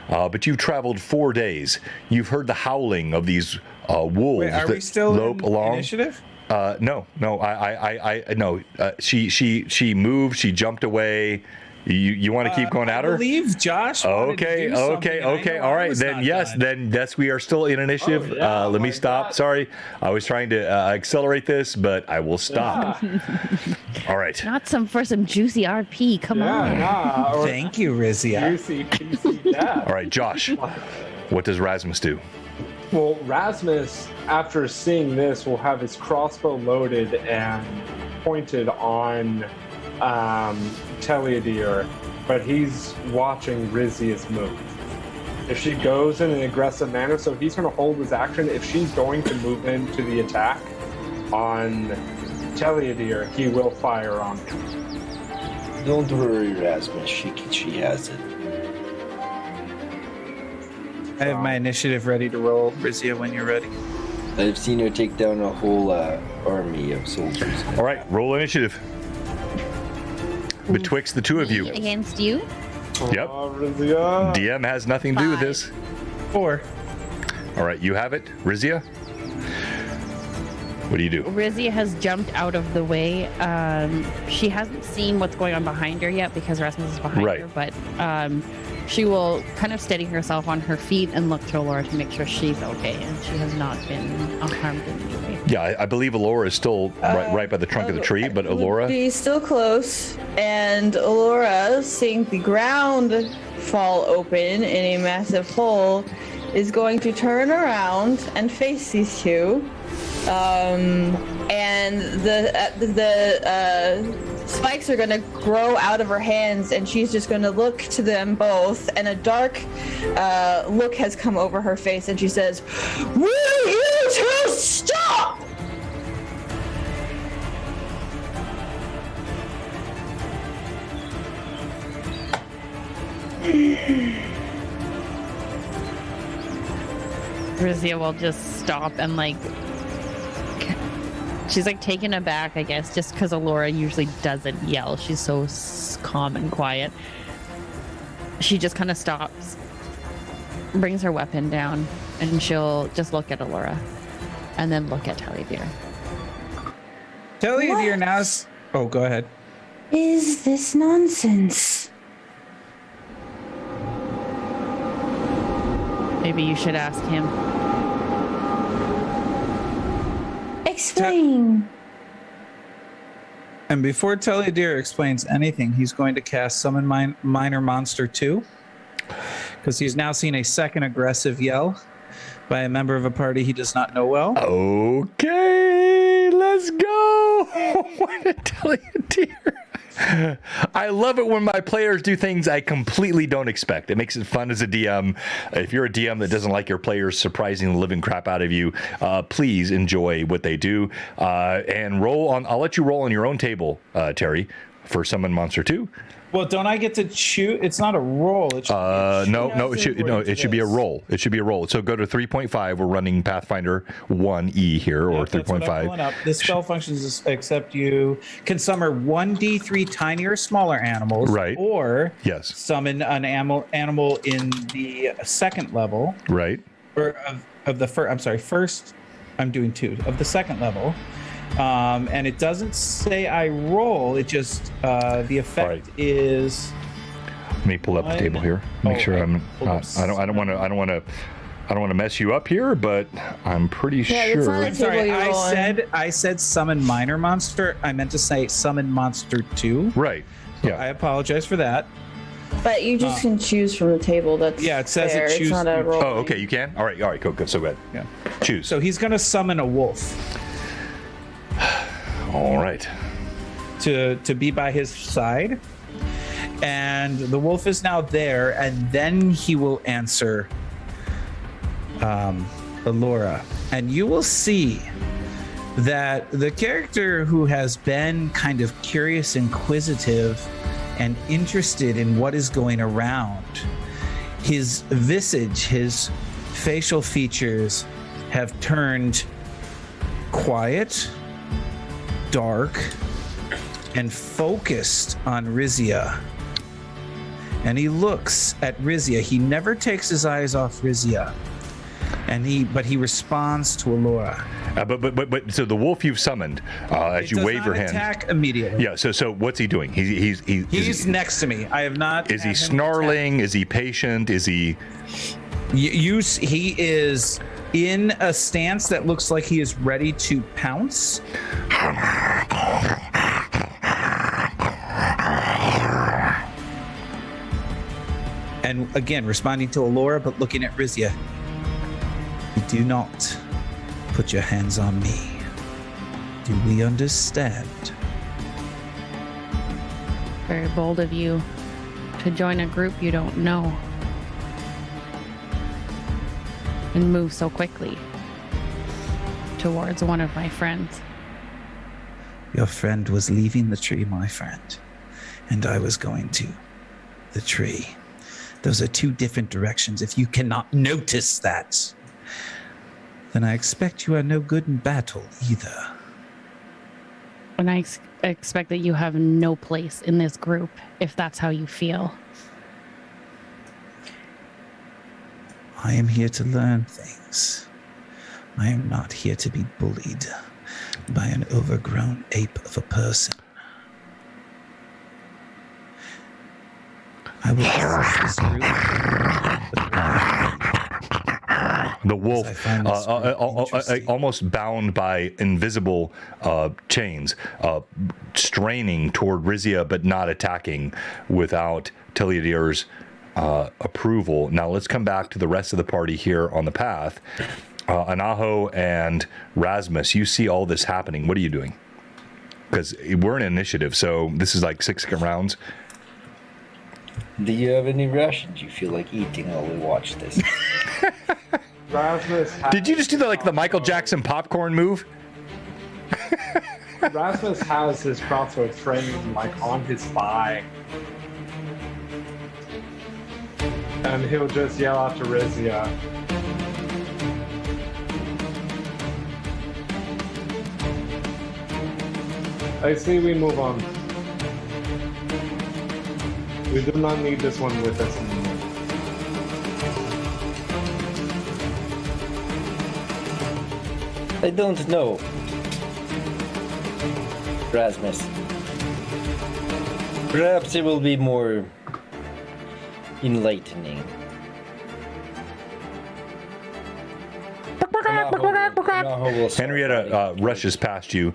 Speaker 3: but you've traveled 4 days. You've heard the howling of these wolves
Speaker 2: Wait, are
Speaker 3: that
Speaker 2: we still
Speaker 3: lope
Speaker 2: in
Speaker 3: along.
Speaker 2: initiative?
Speaker 3: No. I no. She moved. She jumped away. You want to keep going at
Speaker 2: I
Speaker 3: her?
Speaker 2: believe Josh. wanted to
Speaker 3: Okay.
Speaker 2: do something, and I know
Speaker 3: All
Speaker 2: I
Speaker 3: right.
Speaker 2: was
Speaker 3: Then
Speaker 2: not
Speaker 3: yes.
Speaker 2: done.
Speaker 3: Then yes. We are still in initiative.
Speaker 6: yeah,
Speaker 3: Let me
Speaker 6: my
Speaker 3: stop.
Speaker 6: God.
Speaker 3: Sorry. I was trying to accelerate this, but I will stop. All right.
Speaker 1: Not for some juicy RP. Come on.
Speaker 6: Yeah, or
Speaker 2: Thank you, Rizzy.
Speaker 6: juicy PC death.
Speaker 3: All right, Josh. What does Rasmus do?
Speaker 6: Well, Rasmus, after seeing this, will have his crossbow loaded and pointed on Teleadir, but he's watching Rizia's move. If she goes in an aggressive manner, so he's going to hold his action. If she's going to move into the attack on Teleadir, he will fire on her.
Speaker 4: Don't worry, Rasmus. She has it.
Speaker 2: I have my initiative ready to roll. Rizia, when you're ready.
Speaker 4: I've seen her take down a whole army of soldiers.
Speaker 3: All right, roll initiative. Betwixt the two of you.
Speaker 1: Against you.
Speaker 3: Yep.
Speaker 6: Rizia.
Speaker 3: DM has nothing to do with this.
Speaker 2: 4.
Speaker 3: All right, you have it, Rizia. What do you do?
Speaker 1: Rizzy has jumped out of the way. She hasn't seen what's going on behind her yet because Rasmus is behind
Speaker 3: Right.
Speaker 1: her, but she will kind of steady herself on her feet and look to Alora to make sure she's okay, and she has not been harmed in any way.
Speaker 3: Yeah, I believe Alora is still right by the trunk of the tree, but Alora...
Speaker 5: She's still close, and Alora, seeing the ground fall open in a massive hole, is going to turn around and face these two. And the spikes are going to grow out of her hands, and she's just going to look to them both, and a dark look has come over her face, and she says, "Will you two stop?"
Speaker 1: Rizia will just stop and she's taken aback, I guess, just because Alora usually doesn't yell. She's so calm and quiet. She just kind of stops, brings her weapon down, and she'll just look at Alora and then look at Taliedir.
Speaker 2: Taliedir now. Oh, go ahead.
Speaker 7: Is this nonsense?
Speaker 1: Maybe you should ask him.
Speaker 7: Explain.
Speaker 2: And before Taliedir explains anything, he's going to cast Summon Minor Monster 2, because he's now seen a second aggressive yell by a member of a party he does not know well.
Speaker 3: Okay, let's go. What a Taliedir. I love it when my players do things I completely don't expect. It makes it fun as a DM. If you're a DM that doesn't like your players surprising the living crap out of you, please enjoy what they do. And roll on. I'll let you roll on your own table, Terry, for Summon Monster 2.
Speaker 2: Well, don't I get to choose? It's not a roll. It
Speaker 3: It should be a roll. It should be a roll. So go to 3.5. We're running Pathfinder 1E here, or 3.5.
Speaker 2: This spell functions except you can summon 1d3 tiny or smaller animals,
Speaker 3: right?
Speaker 2: Or
Speaker 3: yes,
Speaker 2: summon an animal in the second level,
Speaker 3: right?
Speaker 2: Or of the first. I'm sorry, first. I'm doing 2 of the second level. And it doesn't say I roll. It just the effect is.
Speaker 3: Let me pull up the table here. Make sure I'm not. I don't want to mess you up here, but I'm pretty sure.
Speaker 2: I'm sorry. I said summon minor monster. I meant to say summon monster 2.
Speaker 3: Right.
Speaker 2: So yeah. I apologize for that.
Speaker 5: But you just can choose from the table. That's
Speaker 2: it says
Speaker 5: fair.
Speaker 2: it choose.
Speaker 5: It's not a roll.
Speaker 3: Oh, okay. You can. All right. Cool. Good. So good.
Speaker 2: Yeah.
Speaker 3: Choose.
Speaker 2: So he's going to summon a wolf.
Speaker 3: All right.
Speaker 2: To be by his side. And the wolf is now there, and then he will answer Alora. And you will see that the character who has been kind of curious, inquisitive, and interested in what is going around, his visage, his facial features have turned quiet, dark, and focused on Rizia. And he looks at Rizia. He never takes his eyes off Rizia. But he responds to Alora.
Speaker 3: But so the wolf you've summoned, as you wave your hand,
Speaker 2: attack immediately.
Speaker 3: Yeah. So what's he doing? He's
Speaker 2: next to me. I have not.
Speaker 3: Is he snarling? Is he patient? Is he?
Speaker 2: He is in a stance that looks like he is ready to pounce. And again, responding to Alora, but looking at Rizia. Do not put your hands on me. Do we understand?
Speaker 1: Very bold of you to join a group you don't know and move so quickly towards one of my friends.
Speaker 2: Your friend was leaving the tree, my friend, and I was going to the tree. Those are two different directions. If you cannot notice that, then I expect you are no good in battle either.
Speaker 1: And I expect that you have no place in this group if that's how you feel.
Speaker 2: I am here to learn things. I am not here to be bullied. by an overgrown ape of a person. I will assess this group.
Speaker 3: The wolf,
Speaker 2: I find this really interesting.
Speaker 3: almost bound by invisible chains, straining toward Rizia, but not attacking without Teliadir's approval. Now let's come back to the rest of the party here on the path. Anaho and Rasmus, you see all this happening. What are you doing? Because we're in initiative, so this is like 6 rounds.
Speaker 4: Do you have any rations you feel like eating while we watch this?
Speaker 6: Rasmus
Speaker 3: Did you just do the Michael Jackson popcorn move?
Speaker 6: Rasmus has his crossbow trained on his thigh. And he'll just yell out to Rizia. I see we move on. We do not need this one with us anymore.
Speaker 4: I don't know. Rasmus. Perhaps it will be more enlightening.
Speaker 3: Henrietta rushes past you.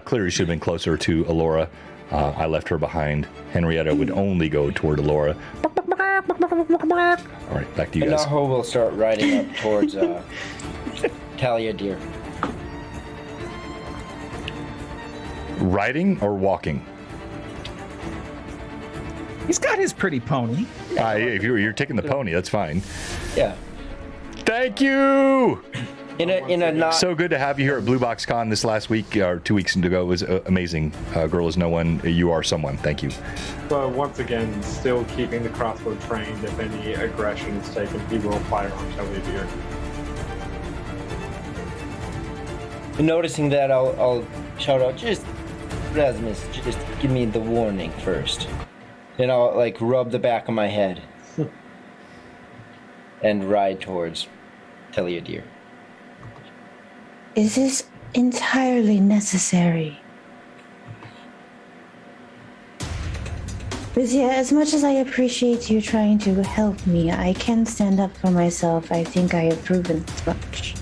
Speaker 3: Clearly should have been closer to Alora. I left her behind. Henrietta would only go toward Alora. All right, back to you guys.
Speaker 4: Naho will start riding up towards Talia Deer.
Speaker 3: Riding or walking?
Speaker 2: He's got his pretty pony.
Speaker 3: If you're taking the pony, that's fine.
Speaker 4: Yeah.
Speaker 3: Thank you.
Speaker 4: In a not
Speaker 3: So good to have you here at Blue Box Con this last week or 2 weeks ago. It was amazing. Girl is no one. You are someone. Thank you.
Speaker 6: But once again, still keeping the crossbow trained. If any aggression is taken, he will fire on Talia Deer.
Speaker 4: noticing that, I'll shout out, just Rasmus, just give me the warning first. And I'll like rub the back of my head and ride towards Teliadir.
Speaker 7: Is this entirely necessary? Rizia, as much as I appreciate you trying to help me, I can stand up for myself. I think I have proven as much.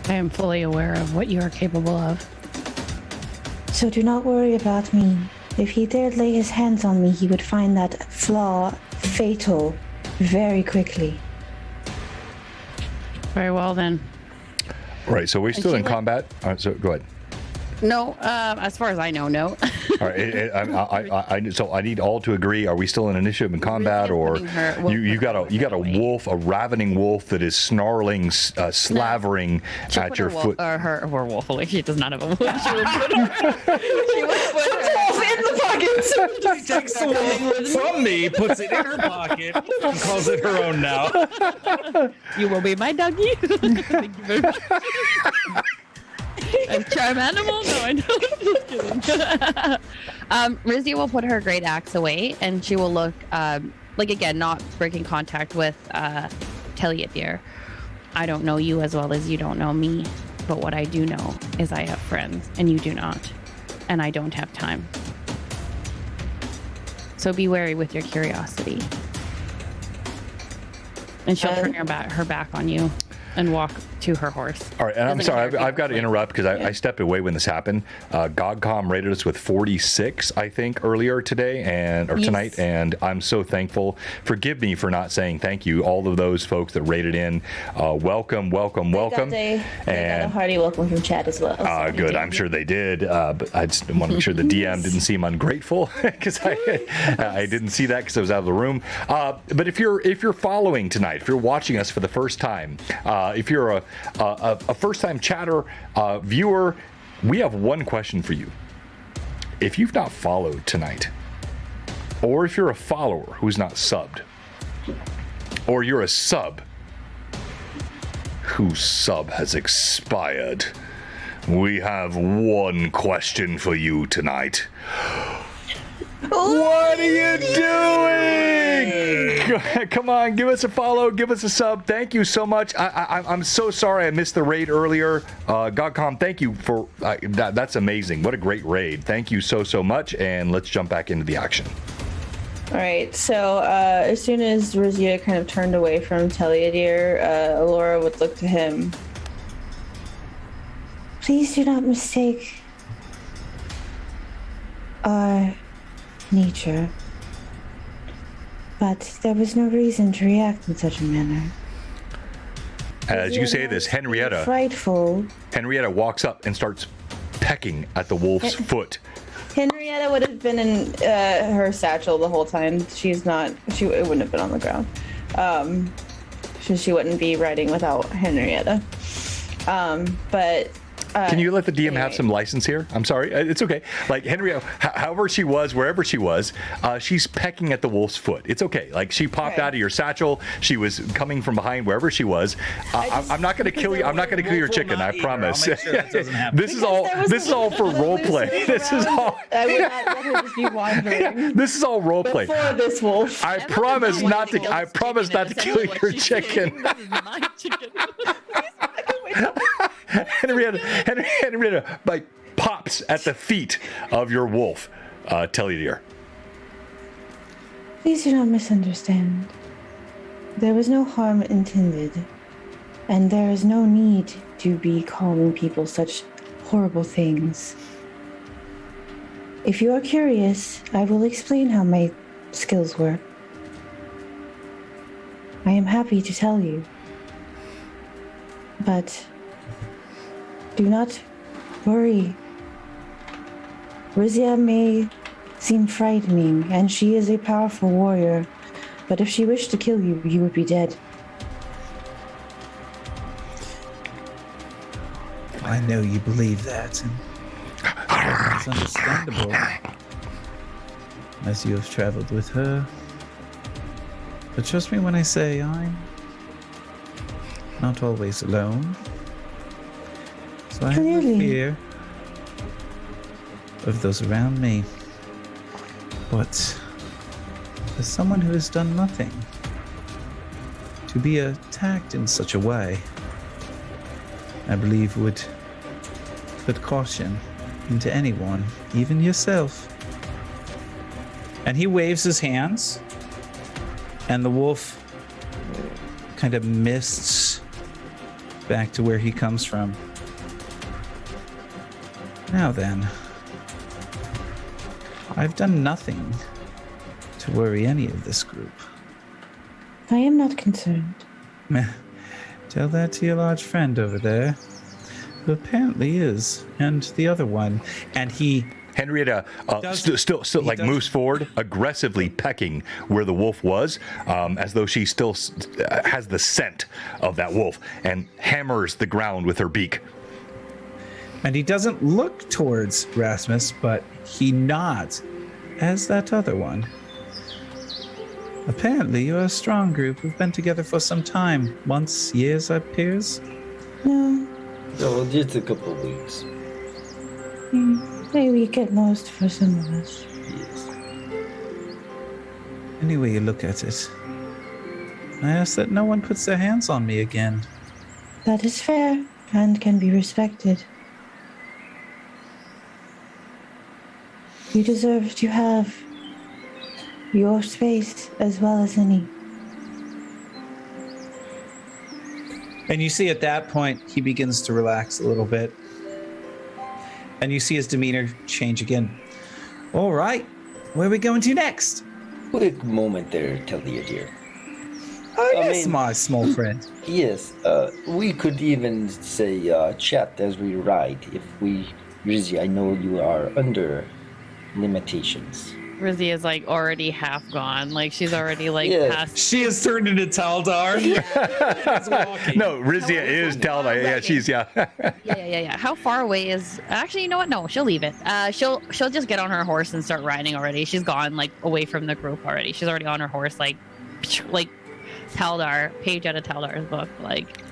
Speaker 1: I am fully aware of what you are capable of.
Speaker 7: So do not worry about me. If he dared lay his hands on me, he would find that flaw fatal very quickly.
Speaker 1: Very well, then.
Speaker 3: Right, so we're still in combat. All right, so go ahead.
Speaker 1: No, as far as I know, no.
Speaker 3: All right, so I need all to agree. Are we still in initiative in combat, or you got a wolf, a ravening wolf that is snarling, slavering at your foot?
Speaker 1: Her wolf. Like, she does not have a wolf. She would put her wolf in the pocket.
Speaker 2: She takes the wolf from me, puts it in her pocket, and calls it her own now.
Speaker 1: You will be my doggy. Thank you very much. A charm animal? No, I don't. Just kidding. Rizia will put her great axe away, and she will look, like, again, not breaking contact with Teliadir. I don't know you as well as you don't know me, but what I do know is I have friends, and you do not, and I don't have time. So be wary with your curiosity. And she'll turn her back on you and walk to her horse.
Speaker 3: All right, and I'm sorry, I've got to interrupt because I stepped away when this happened. GOGCOM rated us with 46, I think, earlier today or tonight, and I'm so thankful. Forgive me for not saying thank you. All of those folks that rated in, welcome.
Speaker 5: They got a hearty welcome from chat as well. So
Speaker 3: good, I'm sure they did, but I just want to make sure the DM didn't seem ungrateful because I didn't see that because I was out of the room. But if you're following tonight, if you're watching us for the first time, if you're a first-time chatter viewer, we have one question for you. If you've not followed tonight, or if you're a follower who's not subbed, or you're a sub whose sub has expired, we have one question for you tonight. What are you doing? Come on, give us a follow, give us a sub. Thank you so much. I'm so sorry I missed the raid earlier. Godcom, thank you for that. That's amazing. What a great raid. Thank you so much. And let's jump back into the action.
Speaker 5: All right, so as soon as Rizia kind of turned away from Teliadir, Alora would look to him.
Speaker 7: Please do not mistake our nature. But there was no reason to react in such a manner.
Speaker 3: As you say this, Henrietta walks up and starts pecking at the wolf's foot.
Speaker 5: Henrietta would have been in her satchel the whole time. It wouldn't have been on the ground. She wouldn't be riding without Henrietta. But
Speaker 3: can you let the DM have some license here? I'm sorry. It's okay. Like, Henrietta, however she was, wherever she was, she's pecking at the wolf's foot. It's okay. Like, she popped out of your satchel. She was coming from behind wherever she was. I'm not going to kill you. I'm not going to kill your chicken. I promise. This is all for role play. This is all.
Speaker 5: I would not let her just be wandering.
Speaker 3: This is all role play.
Speaker 5: Before this wolf.
Speaker 3: I promise not to kill your chicken.
Speaker 1: This is my chicken.
Speaker 3: Henrietta, like, pops at the feet of your wolf, Teliadir.
Speaker 7: Please do not misunderstand. There was no harm intended, and there is no need to be calling people such horrible things. If you are curious, I will explain how my skills work. I am happy to tell you. But do not worry. Rizia may seem frightening, and she is a powerful warrior, but if she wished to kill you, you would be dead.
Speaker 2: I know you believe that, and it's understandable, as you have traveled with her. But trust me when I say I'm not always alone. So I have no fear of those around me. But as someone who has done nothing, to be attacked in such a way, I believe would put caution into anyone, even yourself. And he waves his hands, and the wolf kind of mists back to where he comes from. Now then, I've done nothing to worry any of this group.
Speaker 7: I am not concerned.
Speaker 2: Tell that to your large friend over there, who apparently is, and the other one. And
Speaker 3: Henrietta still like moves forward, aggressively pecking where the wolf was, as though she still has the scent of that wolf, and hammers the ground with her beak.
Speaker 2: And he doesn't look towards Rasmus, but he nods, as that other one. Apparently, you're a strong group who've been together for some time. Months, years, it appears?
Speaker 7: No,
Speaker 4: No, just a couple of weeks.
Speaker 7: maybe we get most for some of us.
Speaker 4: Yes.
Speaker 2: Any way you look at it, I ask that no one puts their hands on me again.
Speaker 7: That is fair and can be respected. You deserve to have your space as well as any.
Speaker 2: And you see at that point, he begins to relax a little bit. And you see his demeanor change again. All right, where are we going to next?
Speaker 4: Quick moment there, Teliadir.
Speaker 2: Oh, yes, my small friend.
Speaker 4: Yes, we could even say chat as we ride if we... Rizzy, I know you are under limitations.
Speaker 1: Rizzy is like already half gone. Like she's already like past.
Speaker 2: She has turned into Taldar.
Speaker 3: No, Rizia is Taldar. Yeah, she's
Speaker 1: Yeah. How far away is? Actually, you know what? No, she'll leave it. She'll just get on her horse and start riding already. She's gone like away from the group already. She's already on her horse, like Taldar, page out of Taldar's book, like.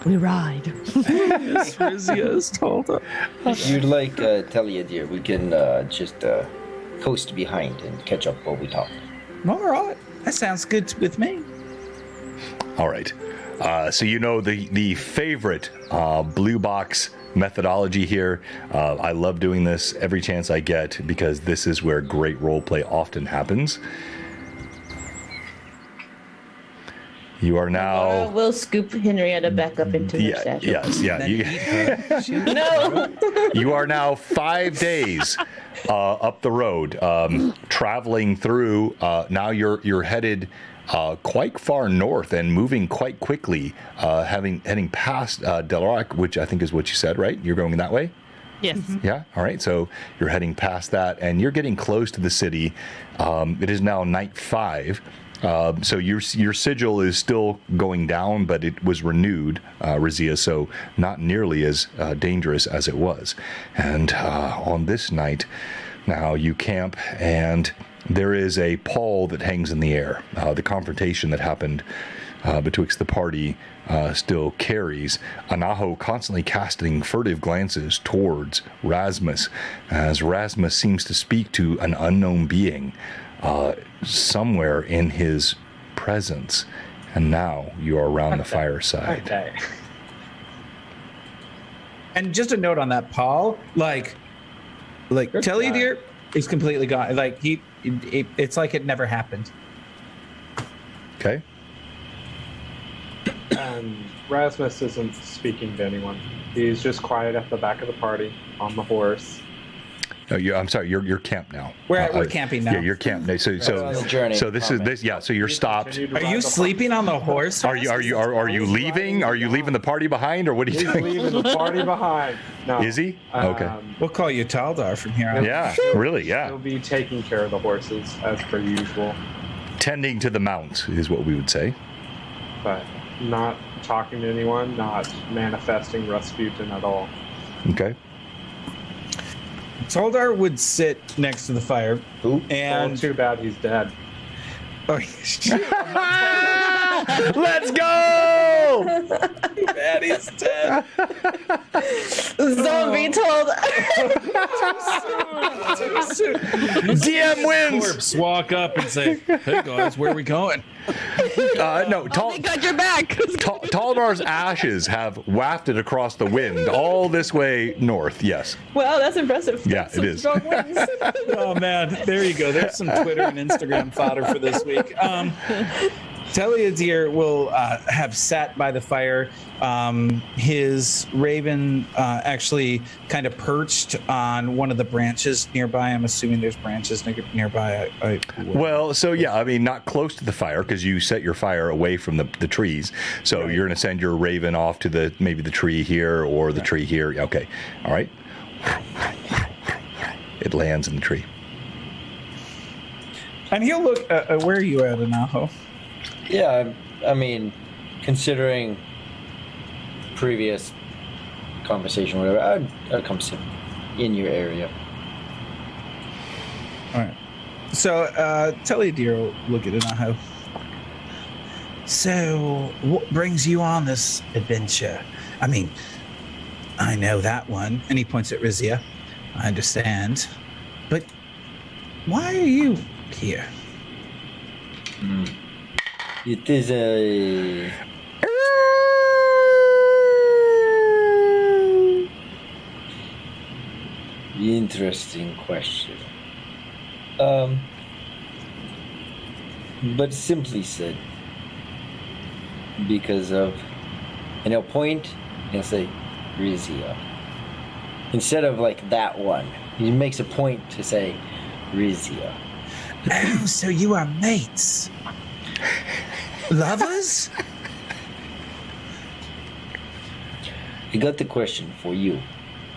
Speaker 1: We ride.
Speaker 2: Yes, Rizia is Taldar.
Speaker 4: If you'd like, Teliadir, we can just coast behind and catch up while we talk.
Speaker 2: All right. That sounds good with me.
Speaker 3: All right. So you know the favorite blue box methodology here. I love doing this every chance I get because this is where great roleplay often happens. You are now.
Speaker 5: We'll scoop Henrietta back up into her statue.
Speaker 3: Yes, yeah.
Speaker 5: No.
Speaker 3: You are now 5 days up the road, traveling through. Now you're headed quite far north and moving quite quickly, heading past Delrock, which I think is what you said, right? You're going that way?
Speaker 1: Yes.
Speaker 3: Yeah. All right. So you're heading past that, and you're getting close to the city. It is now night 5. So your sigil is still going down, but it was renewed, Rizia, so not nearly as dangerous as it was. And on this night, now you camp, and there is a pall that hangs in the air. The confrontation that happened betwixt the party still carries. Anaho constantly casting furtive glances towards Rasmus, as Rasmus seems to speak to an unknown being somewhere in his presence. And now you are around the fireside.
Speaker 6: Okay.
Speaker 2: And just a note on that, Paul, like Tellydeer is completely gone. Like it's like it never happened.
Speaker 3: Okay.
Speaker 6: And Rasmus isn't speaking to anyone. He's just quiet at the back of the party on the horse.
Speaker 3: No, I'm sorry. You're camped now.
Speaker 2: We're camping now.
Speaker 3: Yeah, you're camped. So
Speaker 4: journey.
Speaker 3: So this is this. Yeah. So you're stopped.
Speaker 2: Are you sleeping on the horse?
Speaker 3: Are you leaving? Are you leaving the party behind, or what are you
Speaker 6: He's
Speaker 3: doing?
Speaker 6: leaving the party behind. No.
Speaker 3: Is he? Okay.
Speaker 2: We'll call you Taldar from here on.
Speaker 3: Yeah. Really. Yeah.
Speaker 6: He'll be taking care of the horses as per usual,
Speaker 3: Tending to the mount is what we would say.
Speaker 6: but not talking to anyone, not manifesting Rasputin at all.
Speaker 3: Okay.
Speaker 2: Taldar would sit next to the fire. And
Speaker 6: too bad he's dead.
Speaker 2: Oh, shit.
Speaker 3: Let's go!
Speaker 2: Too bad he's dead.
Speaker 5: Zombie told.
Speaker 3: DM wins.
Speaker 2: Corpse walk up and say, "Hey guys, where are we going?"
Speaker 3: No,
Speaker 1: They got your back.
Speaker 3: Taldar's ashes have wafted across the wind all this way north. Yes.
Speaker 5: Wow, that's impressive.
Speaker 3: Yeah,
Speaker 5: That's
Speaker 3: it
Speaker 5: some
Speaker 3: is.
Speaker 5: Strong wings.
Speaker 2: Oh man, there you go. There's some Twitter and Instagram fodder for this week. Tellydeer will have sat by the fire. His raven actually kind of perched on one of the branches nearby. I'm assuming there's branches nearby.
Speaker 3: Well, so yeah, I mean, not close to the fire because you set your fire away from the trees. So
Speaker 2: Right.
Speaker 3: you're going to send your raven off to maybe the tree here or the tree here. Okay. All right. It lands in the tree.
Speaker 2: And he'll look. Where are you at, Anaho?
Speaker 4: Yeah, I mean, considering previous conversation, whatever, I'd come sit in your area.
Speaker 2: All right. So Tellydeer will look at Anaho. So, what brings you on this adventure? I mean, I know that one. And he points at Rizia. I understand. But why are you here?
Speaker 4: It is a interesting question. But simply said, because of, and he'll point and he'll say, Rizia. Instead of like that one, he makes a point to say, Rizia.
Speaker 2: Oh, so you are mates. Lovers?
Speaker 4: I got the question for you.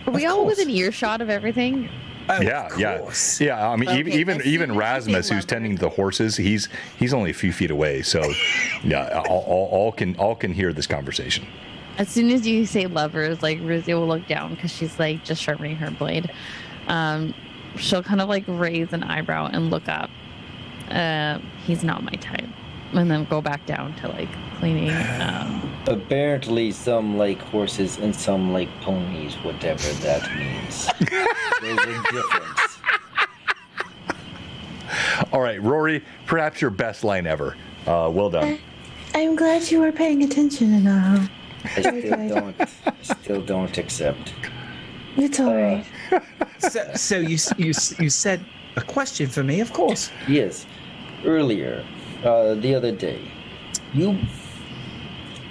Speaker 1: Are we all within earshot of everything?
Speaker 2: Oh,
Speaker 3: Yeah,
Speaker 2: of
Speaker 3: yeah,
Speaker 2: course.
Speaker 3: yeah. I mean,
Speaker 1: Okay,
Speaker 3: even
Speaker 1: as soon as you
Speaker 3: Rasmus,
Speaker 1: say
Speaker 3: who's tending to the
Speaker 1: lovers.
Speaker 3: horses, he's only a few feet away. So, yeah, all can hear this conversation.
Speaker 1: As soon as you say lovers, like Rizia will look down because she's like just sharpening her blade. She'll kind of like raise an eyebrow and look up. He's not my type, and then go back down to like cleaning.
Speaker 4: Apparently, some like horses and some like ponies, whatever that means. There's a difference.
Speaker 3: All right, Rory, perhaps your best line ever. Well done.
Speaker 7: I'm glad you were paying attention, Anaho.
Speaker 4: I still don't accept.
Speaker 7: It's all right.
Speaker 2: So you said a question for me, of course.
Speaker 4: Yes. Earlier, the other day, you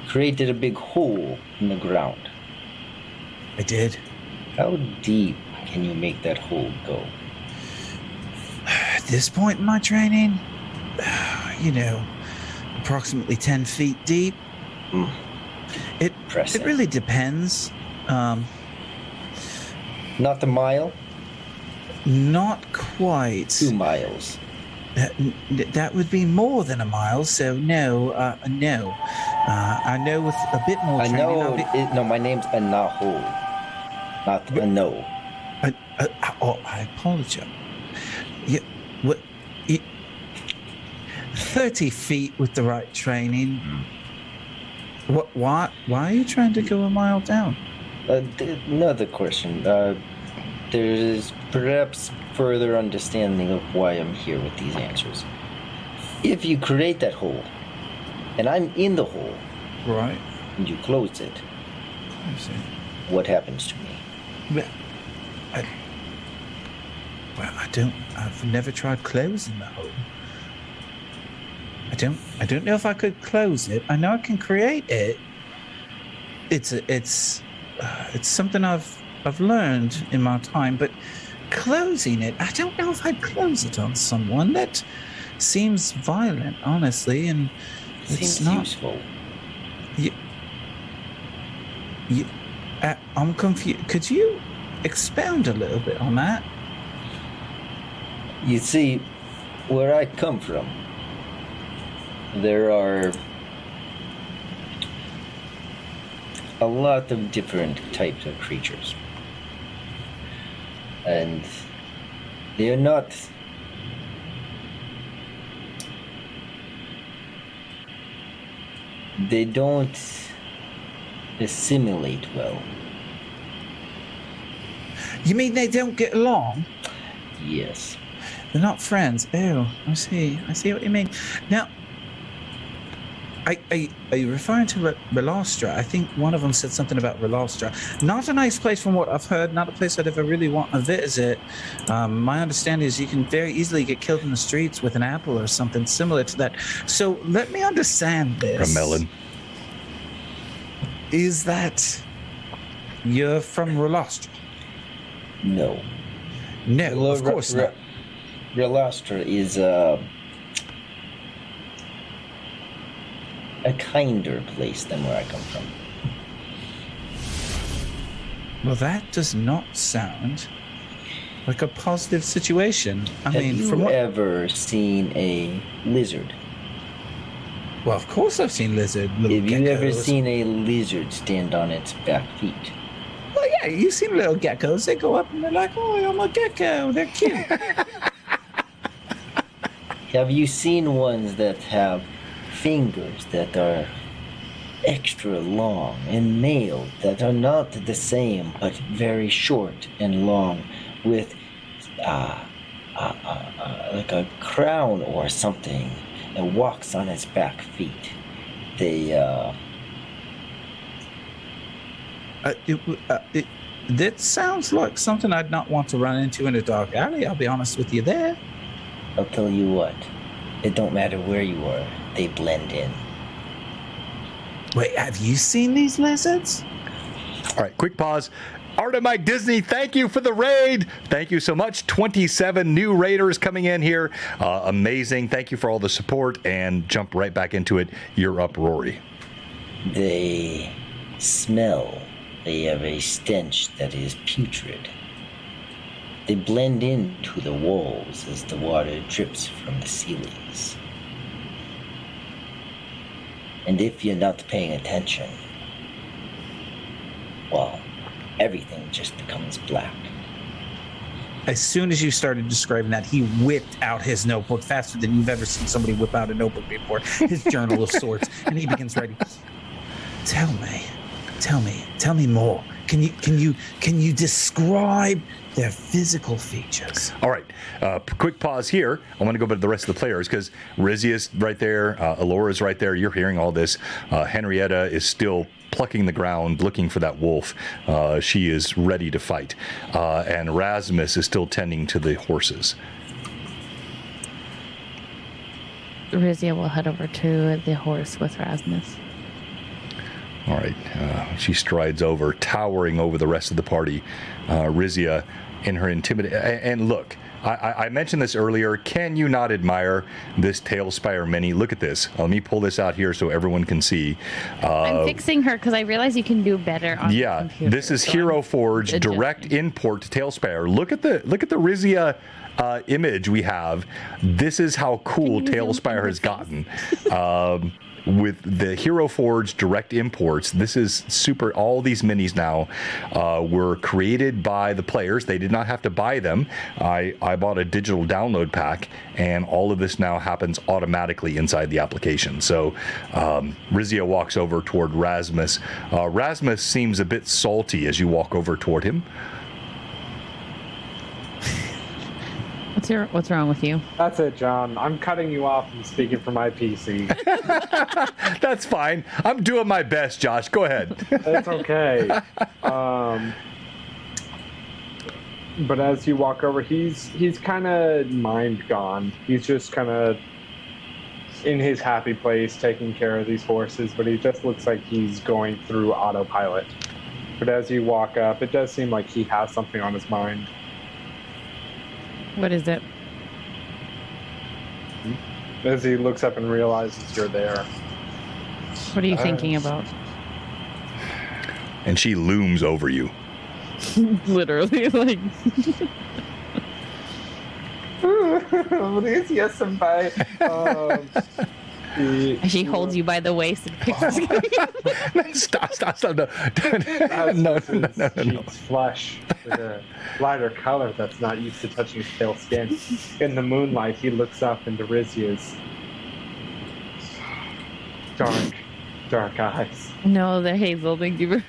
Speaker 4: created a big hole in the ground.
Speaker 2: I did.
Speaker 4: How deep can you make that hole go?
Speaker 2: At this point in my training, approximately 10 feet deep. It really depends.
Speaker 4: Not a mile?
Speaker 2: Not quite.
Speaker 4: 2 miles.
Speaker 2: That would be more than a mile, so no. I know with a bit more
Speaker 4: I
Speaker 2: training.
Speaker 4: know. My name's Anaho, not Ano.
Speaker 2: I apologize. 30 feet with the right training. Why are you trying to go a mile down?
Speaker 4: Another question. There is perhaps further understanding of why I'm here with these answers. If you create that hole, and I'm in the hole,
Speaker 2: right,
Speaker 4: and you close it,
Speaker 2: I see.
Speaker 4: What happens to me?
Speaker 2: I've never tried closing the hole. I don't know if I could close it. I know I can create it. It's something I've learned in my time, but closing it, I don't know if I'd close it on someone. That seems violent, honestly, and
Speaker 4: Seems
Speaker 2: not
Speaker 4: useful.
Speaker 2: I'm confused. Could you expound a little bit on that?
Speaker 4: You see, where I come from, there are a lot of different types of creatures. And they're not they don't assimilate well.
Speaker 2: You mean they don't get along?
Speaker 4: Yes.
Speaker 2: They're not friends. Oh, I see what you mean. Now, are you referring to Relastra? I think one of them said something about Relastra. Not a nice place from what I've heard, not a place I'd ever really want to visit. My understanding is you can very easily get killed in the streets with an apple or something similar to that. So let me understand this.
Speaker 3: A melon.
Speaker 2: Is that you're from Relastra?
Speaker 4: No.
Speaker 2: No, of course not.
Speaker 4: Relastra is a kinder place than where I come from.
Speaker 2: Well, that does not sound like a positive situation.
Speaker 4: Have you ever seen a lizard?
Speaker 2: Well, of course I've seen lizard.
Speaker 4: Have you ever seen a lizard stand on its back feet?
Speaker 2: Well, yeah, you've seen little geckos. They go up and they're like, "Oh, I'm a gecko." They're cute.
Speaker 4: Have you seen ones that have fingers that are extra long and nails that are not the same but very short and long with like a crown or something that walks on its back feet? They
Speaker 2: that sounds like something I'd not want to run into in a dark alley. I'll be honest with you there.
Speaker 4: I'll tell you what, it don't matter where you are, they blend in.
Speaker 2: Wait, have you seen these lizards?
Speaker 3: All right, quick pause. Art of Mike Disney, thank you for the raid. Thank you so much. 27 new raiders coming in here. Amazing. Thank you for all the support, and jump right back into it. You're up, Rory.
Speaker 4: They smell. They have a stench that is putrid. They blend into the walls as the water drips from the ceilings. And if you're not paying attention, well, everything just becomes black.
Speaker 2: As soon as you started describing that, he whipped out his notebook faster than you've ever seen somebody whip out a notebook before, his journal of sorts, and he begins writing. Tell me more. Can you describe their physical features?
Speaker 3: All right, quick pause here. I want to go back to the rest of the players because Rizia's right there, Alora's right there. You're hearing all this. Henrietta is still plucking the ground, looking for that wolf. She is ready to fight. And Rasmus is still tending to the horses.
Speaker 1: Rizia will head over to the horse with Rasmus.
Speaker 3: All right. She strides over, towering over the rest of the party. Rizia, in her and look, I mentioned this earlier. Can you not admire this Tailspire Mini? Look at this. Let me pull this out here so everyone can see.
Speaker 1: I'm fixing her because I realize you can do better on the computer.
Speaker 3: This is Hero Forge direct import to Tailspire. Look at the Rizia image we have. This is how cool Tailspire has gotten. With the Hero Forge direct imports, this is super. All these minis now were created by the players. They did not have to buy them. I bought a digital download pack, and all of this now happens automatically inside the application. So Rizia walks over toward Rasmus. Rasmus seems a bit salty as you walk over toward him.
Speaker 1: What's wrong with you?
Speaker 6: That's it, John. I'm cutting you off and speaking for my PC.
Speaker 3: That's fine. I'm doing my best, Josh. Go ahead.
Speaker 6: It's okay. But as you walk over, he's kind of mind gone. He's just kind of in his happy place, taking care of these horses. But he just looks like he's going through autopilot. But as you walk up, it does seem like he has something on his mind.
Speaker 1: What is it?
Speaker 6: As he looks up and realizes you're there.
Speaker 1: What are you thinking about?
Speaker 3: And she looms over you.
Speaker 1: Literally, like.
Speaker 6: Yes, senpai.
Speaker 1: She holds you by the waist and picks us.
Speaker 3: Stop. No. No.
Speaker 6: Flush with a lighter color that's not used to touching his pale skin. In the moonlight, he looks up into Rizia's dark eyes.
Speaker 1: No, they're hazel. Thank you.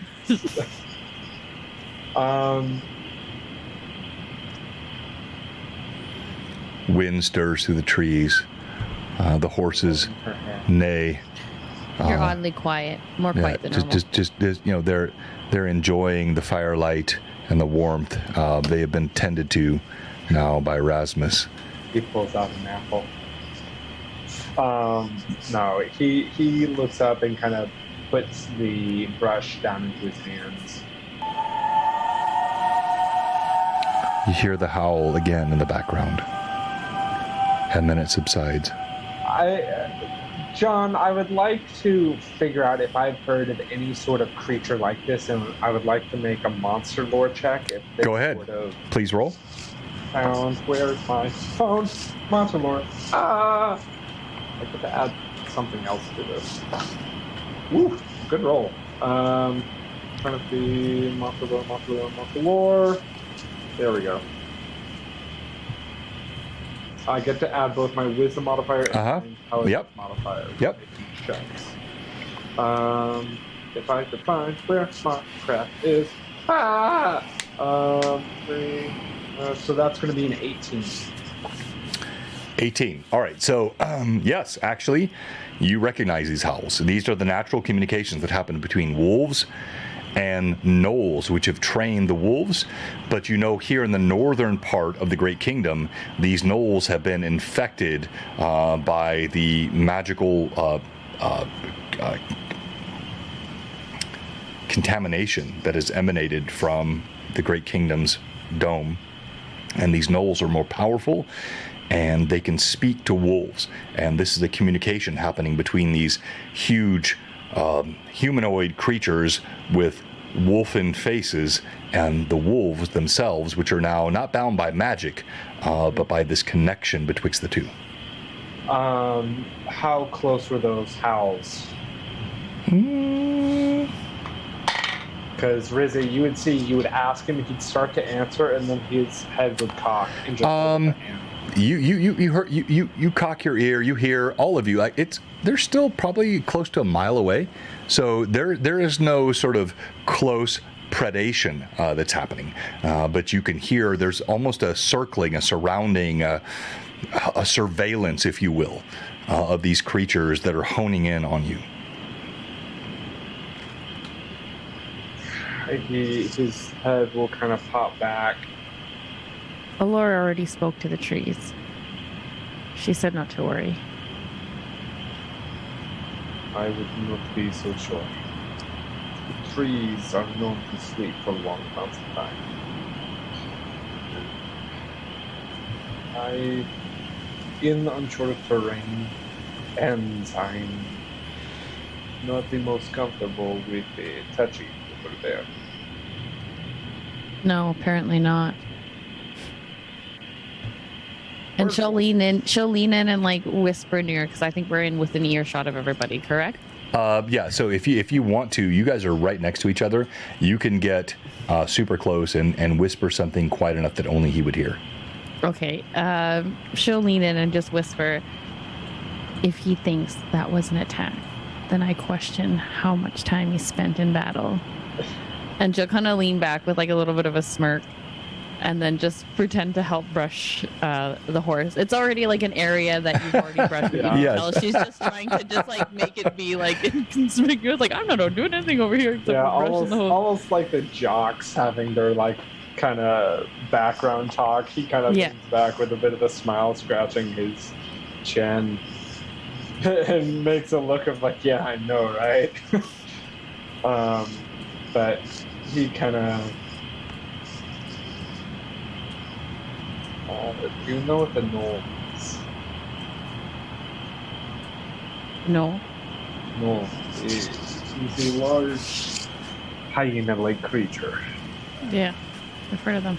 Speaker 3: Wind stirs through the trees. The horses neigh.
Speaker 1: You're oddly quiet, more quiet than normal.
Speaker 3: Just they're enjoying the firelight and the warmth. They have been tended to now by Rasmus.
Speaker 6: He pulls out an apple. No, he looks up and kind of puts the brush down into his hands.
Speaker 3: You hear the howl again in the background, and then it subsides.
Speaker 6: John, I would like to figure out if I've heard of any sort of creature like this, and I would like to make a monster lore check.
Speaker 3: Go ahead. Please roll.
Speaker 6: Where's my phone? Monster lore. I get to add something else to this. Woo, good roll. Trying to be monster lore. There we go. I get to add both my wisdom modifier and my intelligence modifier.
Speaker 3: Yep.
Speaker 6: Checks. If I could find where my crap is. So that's going to be an 18.
Speaker 3: 18. All right. So, yes, actually, you recognize these howls. These are the natural communications that happen between wolves and gnolls, which have trained the wolves. But here in the northern part of the Great Kingdom, these gnolls have been infected by the magical contamination that has emanated from the Great Kingdom's dome. And these gnolls are more powerful, and they can speak to wolves. And this is a communication happening between these huge humanoid creatures with wolfen faces and the wolves themselves, which are now not bound by magic, but by this connection betwixt the two.
Speaker 6: How close were those howls? Because Rizzi, you would ask him, he'd start to answer, and then his head would cock and just hold the hand.
Speaker 3: You cock your ear, you hear, all of you, they're still probably close to a mile away, so there is no sort of close predation that's happening. But you can hear there's almost a circling, a surrounding, a surveillance, if you will, of these creatures that are honing in on you.
Speaker 6: His head will kind of pop back.
Speaker 1: Allura already spoke to the trees. She said not to worry.
Speaker 6: I would not be so sure. The trees are known to sleep for long amounts of time. In uncharted terrain, and I'm not the most comfortable with the touching over there.
Speaker 1: No, apparently not. And she'll lean in and like whisper near, because I think we're in within earshot of everybody, correct?
Speaker 3: Yeah, so if you want to, you guys are right next to each other. You can get super close and whisper something quiet enough that only he would hear.
Speaker 1: Okay. She'll lean in and just whisper, if he thinks that was an attack, then I question how much time he spent in battle. And she'll kind of lean back with like a little bit of a smirk and then just pretend to help brush the horse. It's already like an area that you've already brushed.
Speaker 3: Yeah. Yes.
Speaker 1: Tell. She's just trying to just like make it be like inconspicuous. Like, I'm not doing anything over here except for brushing the horse.
Speaker 6: Almost like the jocks having their like kind of background talk. He kind of leans back with a bit of a smile, scratching his chin, and makes a look of like, yeah, I know, right? But he kind of. Do you know what the gnoll is?
Speaker 1: No.
Speaker 6: No, he's a large hyena-like creature.
Speaker 1: Yeah, I've heard of them.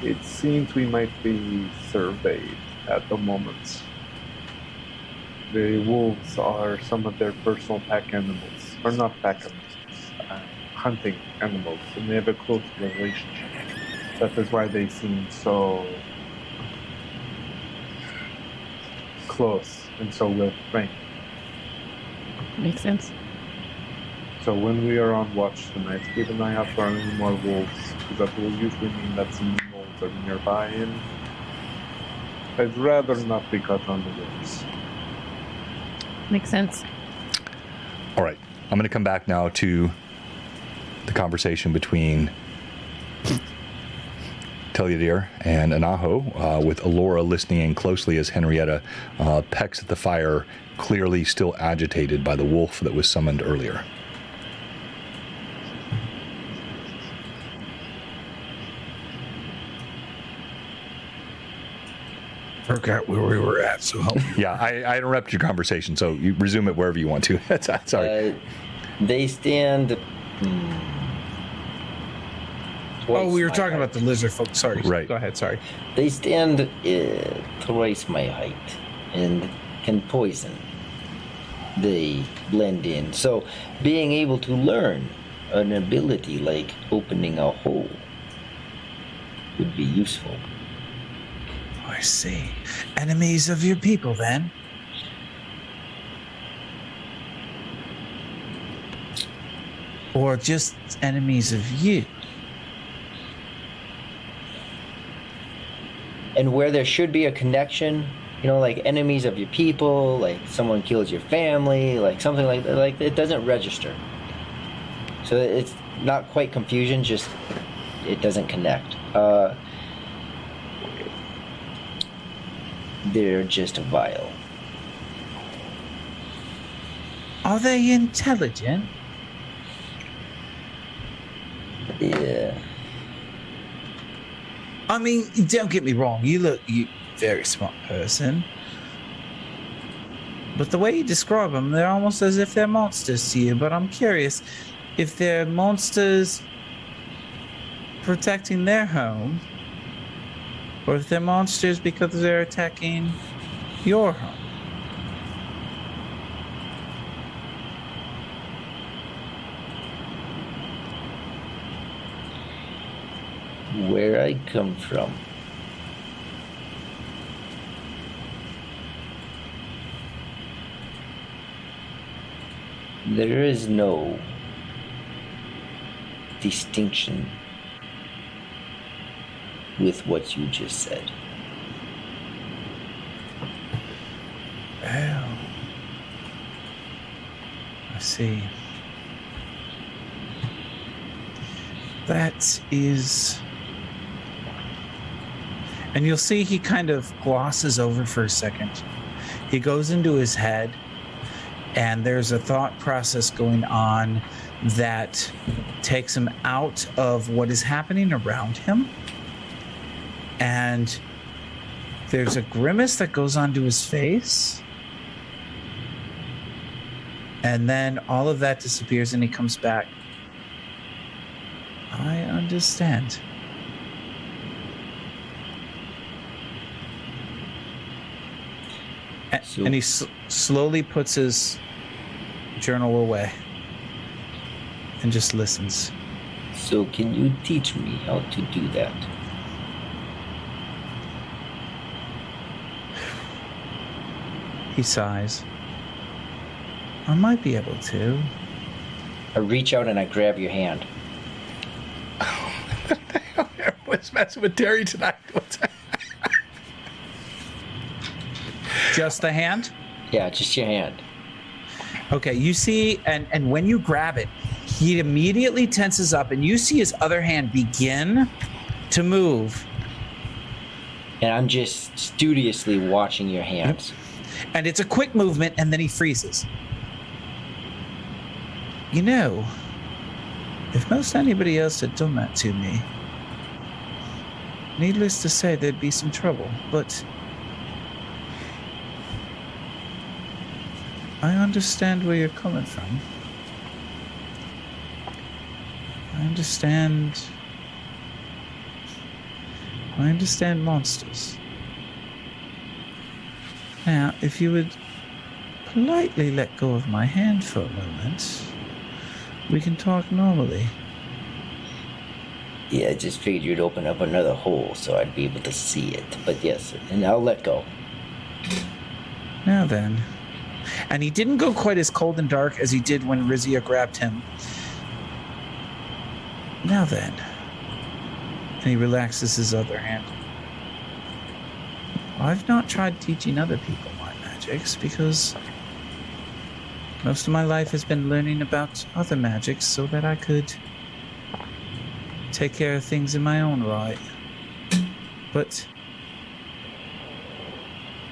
Speaker 6: It seems we might be surveyed at the moment. The wolves are some of their personal pack animals. Or not pack animals, hunting animals, and they have a close relationship. That is why they seem so close and so well trained.
Speaker 1: Makes sense.
Speaker 6: So when we are on watch tonight, keep an eye out for any more wolves, because that will usually mean that some wolves are nearby, and I'd rather not be caught on the ropes.
Speaker 1: Makes sense.
Speaker 3: All right, I'm going to come back now to the conversation between Telyadir and Anaho, with Allura listening in closely as Henrietta pecks at the fire, clearly still agitated by the wolf that was summoned earlier.
Speaker 2: Forgot where we were at, so help me.
Speaker 3: Yeah, I interrupted your conversation, so you resume it wherever you want to. Sorry.
Speaker 4: They stand.
Speaker 2: Oh, we were talking about the lizard folk. Sorry.
Speaker 3: Right.
Speaker 2: Go ahead. Sorry.
Speaker 4: They stand twice my height and can poison. They blend in. So being able to learn an ability like opening a hole would be useful.
Speaker 2: I see. Enemies of your people, then? Or just enemies of you?
Speaker 4: And where there should be a connection, you know, like enemies of your people, like someone kills your family, like something like that, like it doesn't register. So it's not quite confusion, just it doesn't connect. They're just vile.
Speaker 2: Are they intelligent?
Speaker 4: Yeah.
Speaker 2: I mean, don't get me wrong. You very smart person. But the way you describe them, they're almost as if they're monsters to you. But I'm curious if they're monsters protecting their home, or if they're monsters because they're attacking your home.
Speaker 4: Where I come from, there is no distinction with what you just said?
Speaker 2: Well, I see. That is... And you'll see he kind of glosses over for a second. He goes into his head, and there's a thought process going on that takes him out of what is happening around him. And there's a grimace that goes onto his face. And then all of that disappears and he comes back. I understand. And he slowly puts his journal away and just listens.
Speaker 4: So can you teach me how to do that?
Speaker 2: He sighs. I might be able to.
Speaker 4: I reach out and I grab your hand.
Speaker 3: Everyone's messing with Terry tonight.
Speaker 2: Just the hand?
Speaker 4: Yeah, just your hand.
Speaker 2: Okay, you see, and when you grab it, he immediately tenses up, and you see his other hand begin to move.
Speaker 4: And I'm just studiously watching your hands.
Speaker 2: And it's a quick movement, and then he freezes. You know, if most anybody else had done that to me, needless to say, there'd be some trouble, but I understand where you're coming from. I understand monsters. Now, if you would politely let go of my hand for a moment, we can talk normally.
Speaker 4: Yeah, I just figured you'd open up another hole so I'd be able to see it. But yes, and I'll let go.
Speaker 2: Now then. And he didn't go quite as cold and dark as he did when Rizia grabbed him. Now then. And he relaxes his other hand. I've not tried teaching other people my magics because most of my life has been learning about other magics so that I could take care of things in my own right. But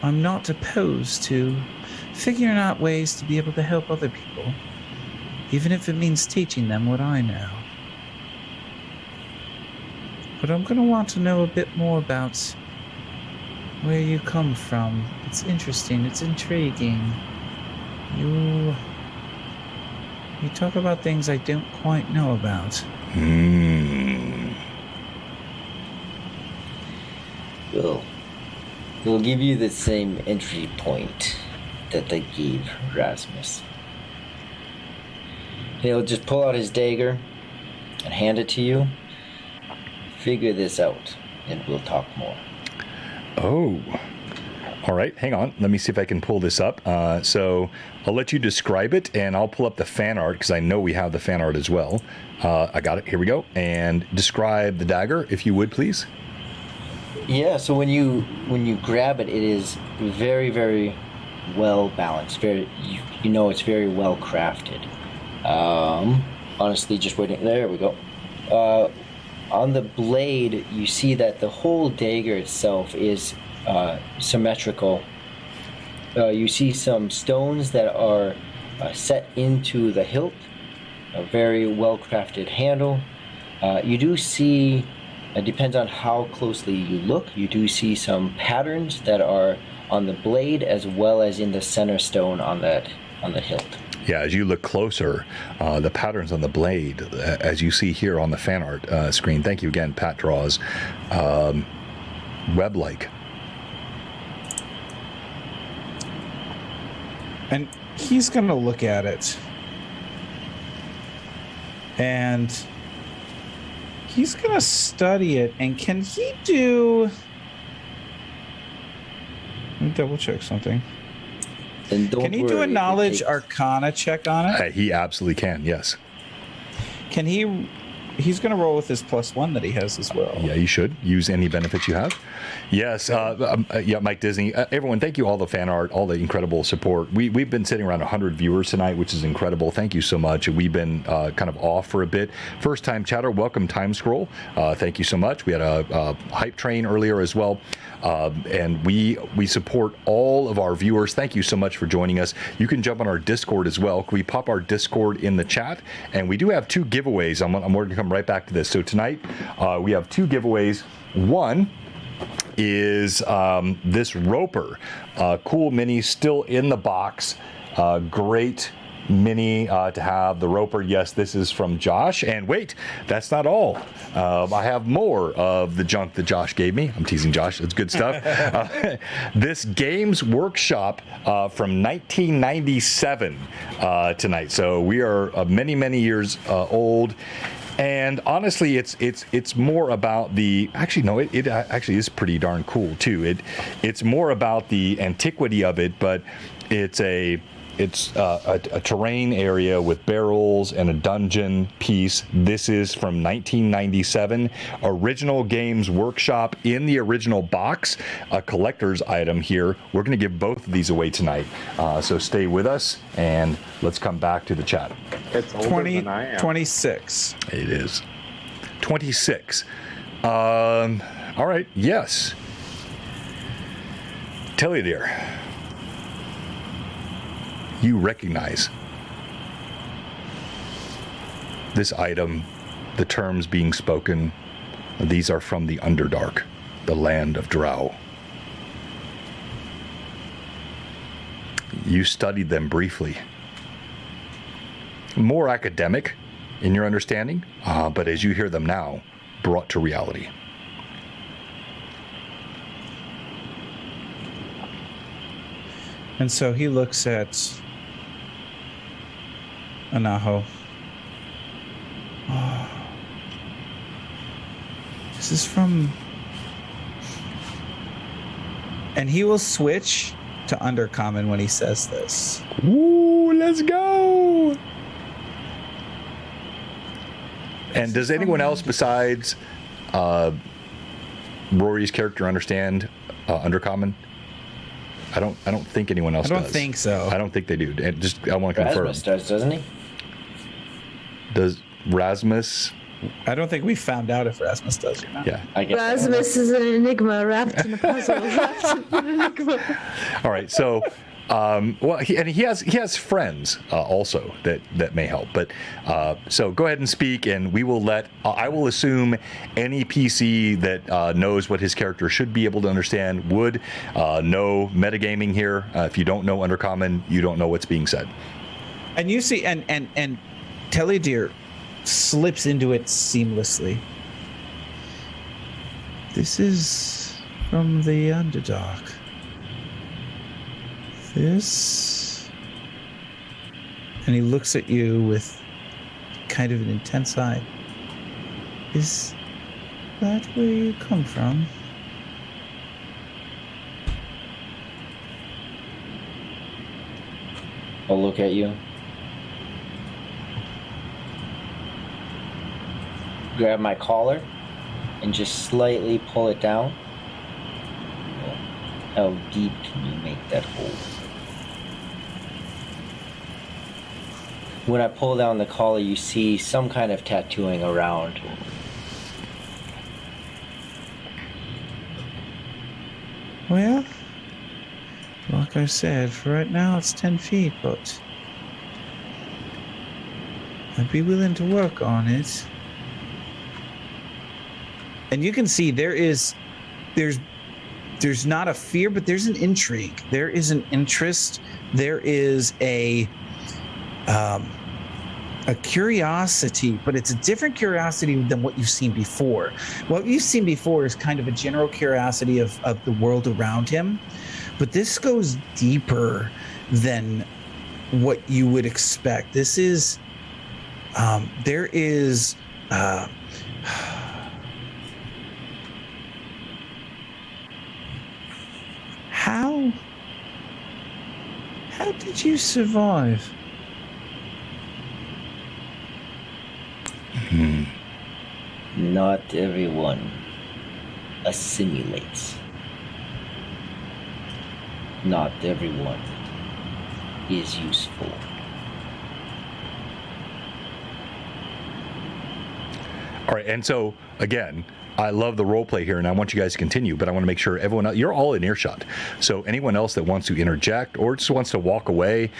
Speaker 2: I'm not opposed to figuring out ways to be able to help other people, even if it means teaching them what I know. But I'm going to want to know a bit more about where you come from. It's interesting, it's intriguing. You talk about things I don't quite know about.
Speaker 4: We'll give you the same entry point that they gave Rasmus. He'll just pull out his dagger and hand it to you. Figure this out, and we'll talk more.
Speaker 3: Oh. All right, hang on. Let me see if I can pull this up. So I'll let you describe it, and I'll pull up the fan art, because I know we have the fan art as well. I got it. Here we go. And describe the dagger, if you would, please.
Speaker 4: Yeah, so when you grab it, it is very, very well balanced. Very, you know, it's very well crafted. Honestly, just waiting. There we go. On the blade, you see that the whole dagger itself is symmetrical. You see some stones that are set into the hilt. A very well crafted handle. You do see. It depends on how closely you look. You do see some patterns that are on the blade as well as in the center stone on the hilt.
Speaker 3: Yeah, as you look closer, the patterns on the blade, as you see here on the fan art screen. Thank you again, Pat Draws. Web-like.
Speaker 2: And he's going to look at it. And he's going to study it. And can he do... Let me double check something. Can he do a knowledge arcana check on it?
Speaker 3: He absolutely can, yes.
Speaker 2: Can he he's going to roll with his +1 that he has as well.
Speaker 3: Yeah, you should use any benefits you have. Yes, yeah, Mike Disney. Everyone, thank you, all the fan art, all the incredible support. We've been sitting around 100 viewers tonight, which is incredible. Thank you so much. We've been kind of off for a bit. First time chatter, welcome Time Scroll. Thank you so much. We had a hype train earlier as well. And we support all of our viewers. Thank you so much for joining us. You can jump on our Discord as well. Can we pop our Discord in the chat? And we do have 2 giveaways. I'm going to come right back to this. So tonight we have 2 giveaways. One is this roper, cool mini, still in the box. Great mini to have the roper. Yes, this is from Josh. And wait, that's not all. I have more of the junk that Josh gave me. I'm teasing Josh. It's good stuff. This Games Workshop from 1997 tonight. So we are many years old. And honestly, it's more about the, actually no, it actually is pretty darn cool too. It's more about the antiquity of it, but it's a terrain area with barrels and a dungeon piece. This is from 1997. Original Games Workshop in the original box. A collector's item here. We're going to give both of these away tonight. So stay with us and let's come back to the chat.
Speaker 6: It's older than I am.
Speaker 2: 26.
Speaker 3: It is 26. All right. Yes. Tell you, dear. You recognize this item, the terms being spoken. These are from the Underdark, the land of Drow. You studied them briefly. More academic in your understanding, but as you hear them now, brought to reality.
Speaker 2: And so he looks at Anaho. Oh, this is from... And he will switch to Undercommon when he says this.
Speaker 3: Woo, let's go! And does anyone else besides Rory's character understand Undercommon? I don't think anyone else does.
Speaker 2: I don't think so.
Speaker 3: I don't think they do. And just I want to confirm.
Speaker 4: Rasmus does, doesn't he?
Speaker 3: Does Rasmus?
Speaker 2: I don't think we found out if Rasmus does or not.
Speaker 3: Yeah.
Speaker 4: I guess
Speaker 5: Rasmus is an enigma wrapped in a puzzle. Wrapped in an enigma.
Speaker 3: All right. So, well, he has friends also that may help. But so go ahead and speak, and we will let. I will assume any PC that knows what his character should be able to understand would know metagaming here. If you don't know Undercommon, you don't know what's being said.
Speaker 2: And you see, and Teledeer slips into it seamlessly. This is from the Underdark. This, and he looks at you with kind of an intense eye. Is that where you come from?
Speaker 4: I'll look at you. Grab my collar and just slightly pull it down. How deep can you make that hole? When I pull down the collar, you see some kind of tattooing around.
Speaker 2: Well, like I said, for right now it's 10 feet, but I'd be willing to work on it. And you can see there's not a fear, but there's an intrigue. There is an interest. There is a curiosity, but it's a different curiosity than what you've seen before. What you've seen before is kind of a general curiosity of the world around him, but this goes deeper than what you would expect. This is, there is, how did you survive?
Speaker 4: Not everyone assimilates. Not everyone is useful.
Speaker 3: All right, and so again, I love the role play here, and I want you guys to continue, but I want to make sure everyone else, you're all in earshot. So anyone else that wants to interject or just wants to walk away,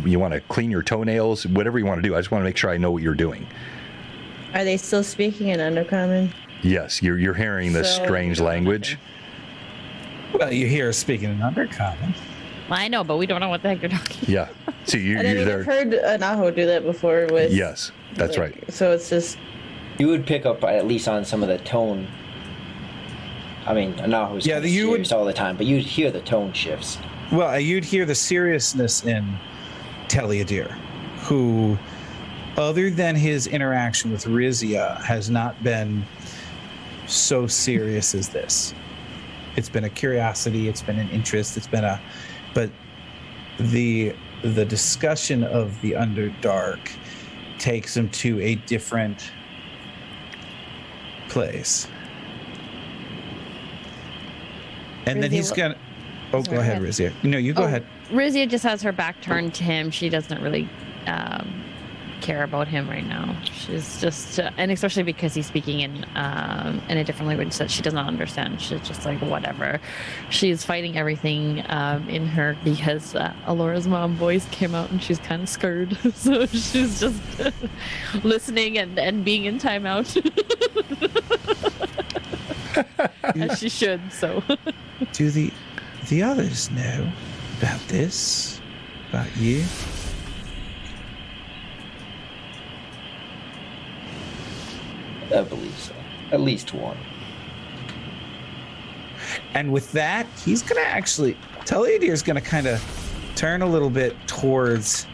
Speaker 3: you want to clean your toenails, whatever you want to do, I just want to make sure I know what you're doing.
Speaker 5: Are they still speaking in Undercommon?
Speaker 3: Yes, you're hearing this strange language.
Speaker 2: Well, you hear us speaking in Undercommon.
Speaker 1: Well, I know, but we don't know what the heck you're talking.
Speaker 3: Yeah. So you're
Speaker 5: I've
Speaker 3: there.
Speaker 5: heard Anaho do that before with.
Speaker 3: Yes, that's
Speaker 5: like,
Speaker 3: right.
Speaker 5: So it's just.
Speaker 4: You would pick up at least on some of the tone. I mean, Anaho's serious all the time, but you'd hear the tone shifts.
Speaker 2: Well, you'd hear the seriousness in Teliadir, who, other than his interaction with Rizia, has not been so serious as this. It's been a curiosity, it's been an interest, but the discussion of the Underdark takes him to a different place. And then he's gonna go ahead, Rizia. No, you go ahead.
Speaker 1: Rizia just has her back turned to him. She doesn't really care about him right now. She's just, and especially because he's speaking in a different language that she doesn't understand. She's just like, whatever. She's fighting everything in her because Alora's mom voice came out and she's kind of scared. So she's just listening and being in timeout. As she should, so.
Speaker 2: Do the others know about this? About you?
Speaker 4: I believe so. At least one.
Speaker 2: And with that, he's going to actually... Teliadir's going to kind of turn a little bit towards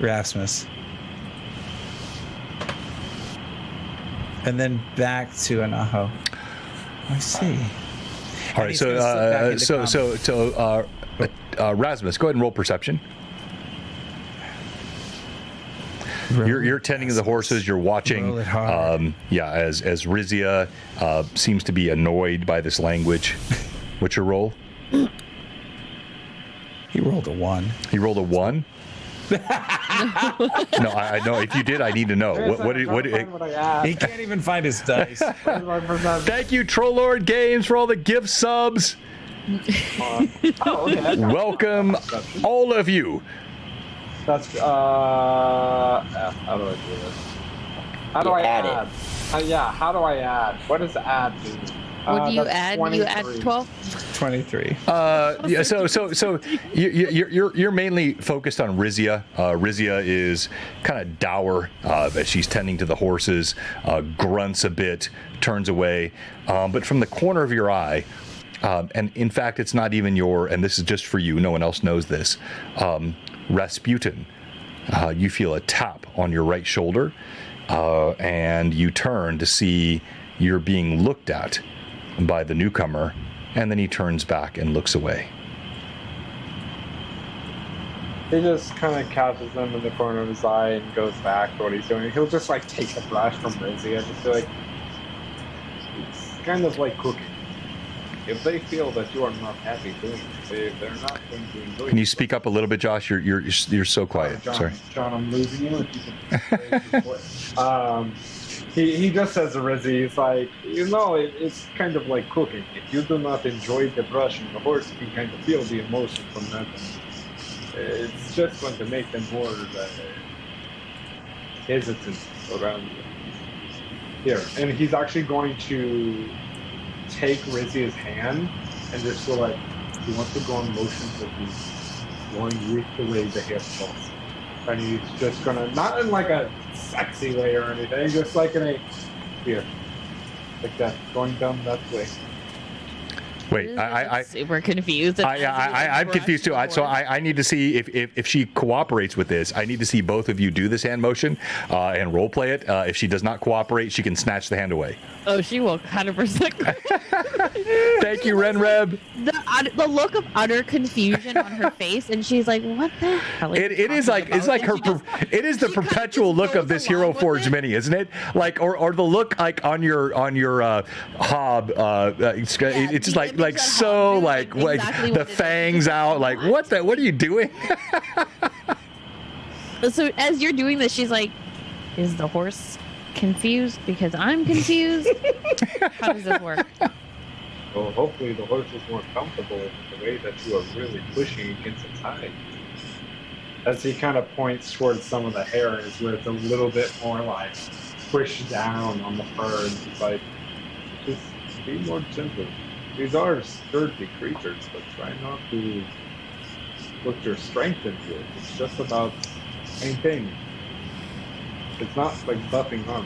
Speaker 2: Rasmus. And then back to Anaho. I see.
Speaker 3: All right, Rasmus, go ahead and roll perception. You're tending to the horses. You're watching. As Rizia seems to be annoyed by this language. What's your roll?
Speaker 2: He rolled a 1.
Speaker 3: He rolled a 1. No, I know. If you did, I need to know. What
Speaker 2: he can't even find his dice.
Speaker 3: Thank you, Trollord Games, for all the gift subs. Welcome, all of you.
Speaker 6: That's how do I do this? How do I add it? How do I add? What does add do?
Speaker 1: What do you add? 23. You add 12?
Speaker 2: 23.
Speaker 3: Yeah. So you're mainly focused on Rizia. Rizia is kind of dour as she's tending to the horses, grunts a bit, turns away. But from the corner of your eye, and in fact, it's not even and this is just for you, no one else knows this, Rasputin. You feel a tap on your right shoulder, and you turn to see you're being looked at by the newcomer, and then he turns back and looks away.
Speaker 6: He just kind of catches them in the corner of his eye and goes back to what he's doing. He'll just like take the brush from Rizzy and just be like, it's kind of like cooking. If they feel that you are not happy doing it, they're not going to enjoy it.
Speaker 3: Can you speak up a little bit, Josh? You're so quiet. Sorry.
Speaker 6: John, I'm losing you. If you can he just says to Rizzy, he's like, it's kind of like cooking. If you do not enjoy the brush and the horse, you can kind of feel the emotion from that. It's just going to make them more hesitant around you. Here, and he's actually going to take Rizzy's hand and just go like, he wants to go on motions of he's going with the way the hair falls. And he's just gonna, not in like a sexy way or anything, just like in a, here, like that, going down that way.
Speaker 3: Wait, I
Speaker 1: super confused.
Speaker 3: I'm confused too. So I need to see if she cooperates with this. I need to see both of you do this hand motion and role play it. If she does not cooperate, she can snatch the hand away.
Speaker 1: Oh, she will 100%.
Speaker 3: Thank you, Renreb.
Speaker 1: The look of utter confusion on her face, and she's like, "What the hell?"
Speaker 3: It is like it's like her. It is the perpetual look of this Hero Forge mini, isn't it? Like or the look like on your hob. It's just like so like exactly the fangs out. Like what are you doing?
Speaker 1: So as you're doing this, she's like, "Is the horse confused because I'm confused? How does this work?"
Speaker 6: Well, hopefully the horse is more comfortable with the way that you are really pushing against its hide. As he kind of points towards some of the hairs where it's a little bit more like pushed down on the fur, and he's like, just be more gentle. These are sturdy creatures, but try not to put your strength into it. It's just about maintaining. It's not like buffing armor.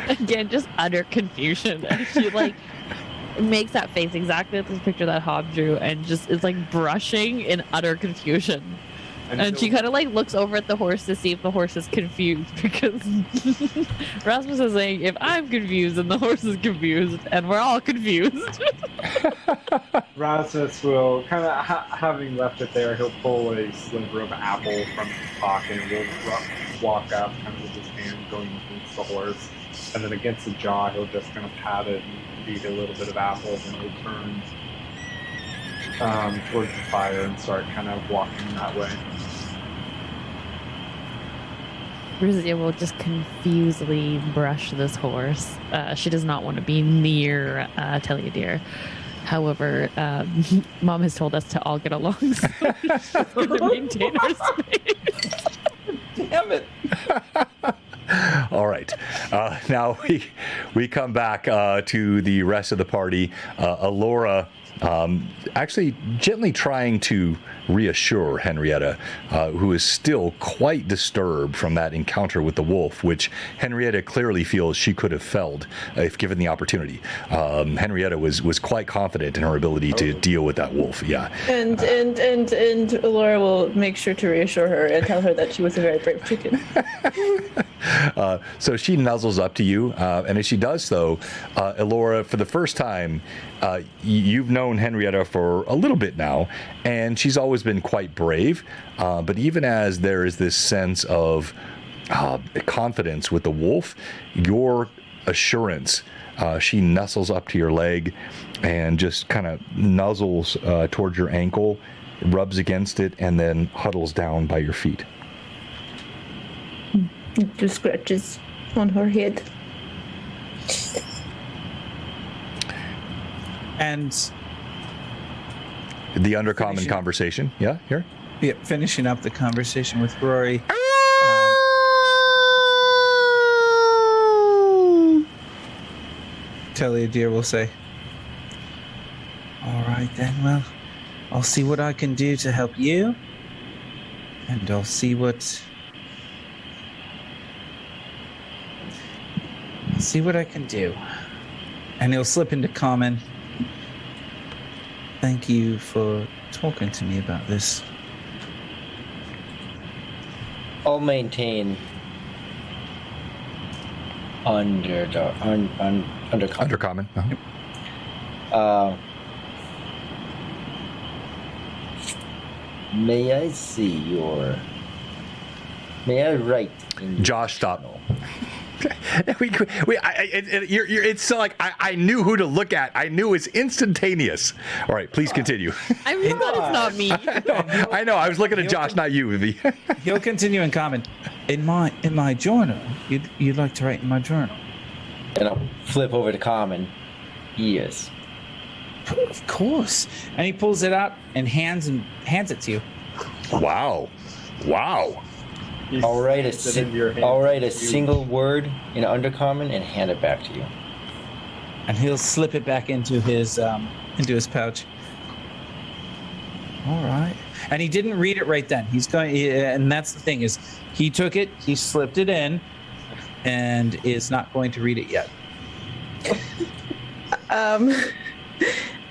Speaker 1: Again, just utter confusion. And she like makes that face exactly like this picture that Hob drew, and just is like brushing in utter confusion. And she kind of like looks over at the horse to see if the horse is confused, because Rasmus is saying, if I'm confused and the horse is confused and we're all confused.
Speaker 6: Rasmus will kind of, having left it there, he'll pull a sliver of apple from his pocket and will walk up kind of with his hand going against the horse. And then against the jaw, he'll just kind of pat it and eat a little bit of apple, and he'll turn towards the fire and start kind of walking that way.
Speaker 1: Brizia will just confusedly brush this horse. She does not want to be near Teleadir. However, Mom has told us to all get along, so she's going to maintain her space.
Speaker 4: Damn it.
Speaker 3: All right. Now we come back to the rest of the party. Alora actually gently trying to reassure Henrietta, who is still quite disturbed from that encounter with the wolf, which Henrietta clearly feels she could have felled if given the opportunity. Henrietta was quite confident in her ability to deal with that wolf. Yeah.
Speaker 5: And Laura will make sure to reassure her and tell her that she was a very brave chicken.
Speaker 3: So she nuzzles up to you, and as she does so, Elora, for the first time, you've known Henrietta for a little bit now, and she's always been quite brave, but even as there is this sense of confidence with the wolf, your assurance, she nuzzles up to your leg and just kind of nuzzles towards your ankle, rubs against it, and then huddles down by your feet.
Speaker 5: Just scratches on her head.
Speaker 2: And
Speaker 3: the undercommon conversation. Yeah, here.
Speaker 2: Yeah, finishing up the conversation with Rory. Teleadir will say, all right then, well, I'll see what I can do to help you. And I'll see what I can do. And he'll slip into common. Thank you for talking to me about this.
Speaker 4: I'll maintain
Speaker 3: Undercommon.
Speaker 4: Uh-huh. May I see your? May I write?
Speaker 3: Josh, stop. It's so like I knew who to look at. I knew it's instantaneous. All right, please continue.
Speaker 1: I'm glad it's not me.
Speaker 3: I know. I was looking at Josh, not you, Vivi.
Speaker 2: He'll continue in common. In my journal, you'd like to write in my journal.
Speaker 4: And I'll flip over to common. Yes.
Speaker 2: Of course. And he pulls it out and hands it to you.
Speaker 3: Wow.
Speaker 4: I'll write a single word in undercommon and hand it back to you.
Speaker 2: And he'll slip it back into his pouch. All right. And he didn't read it right then. And that's the thing is, he took it, he slipped it in, and is not going to read it yet.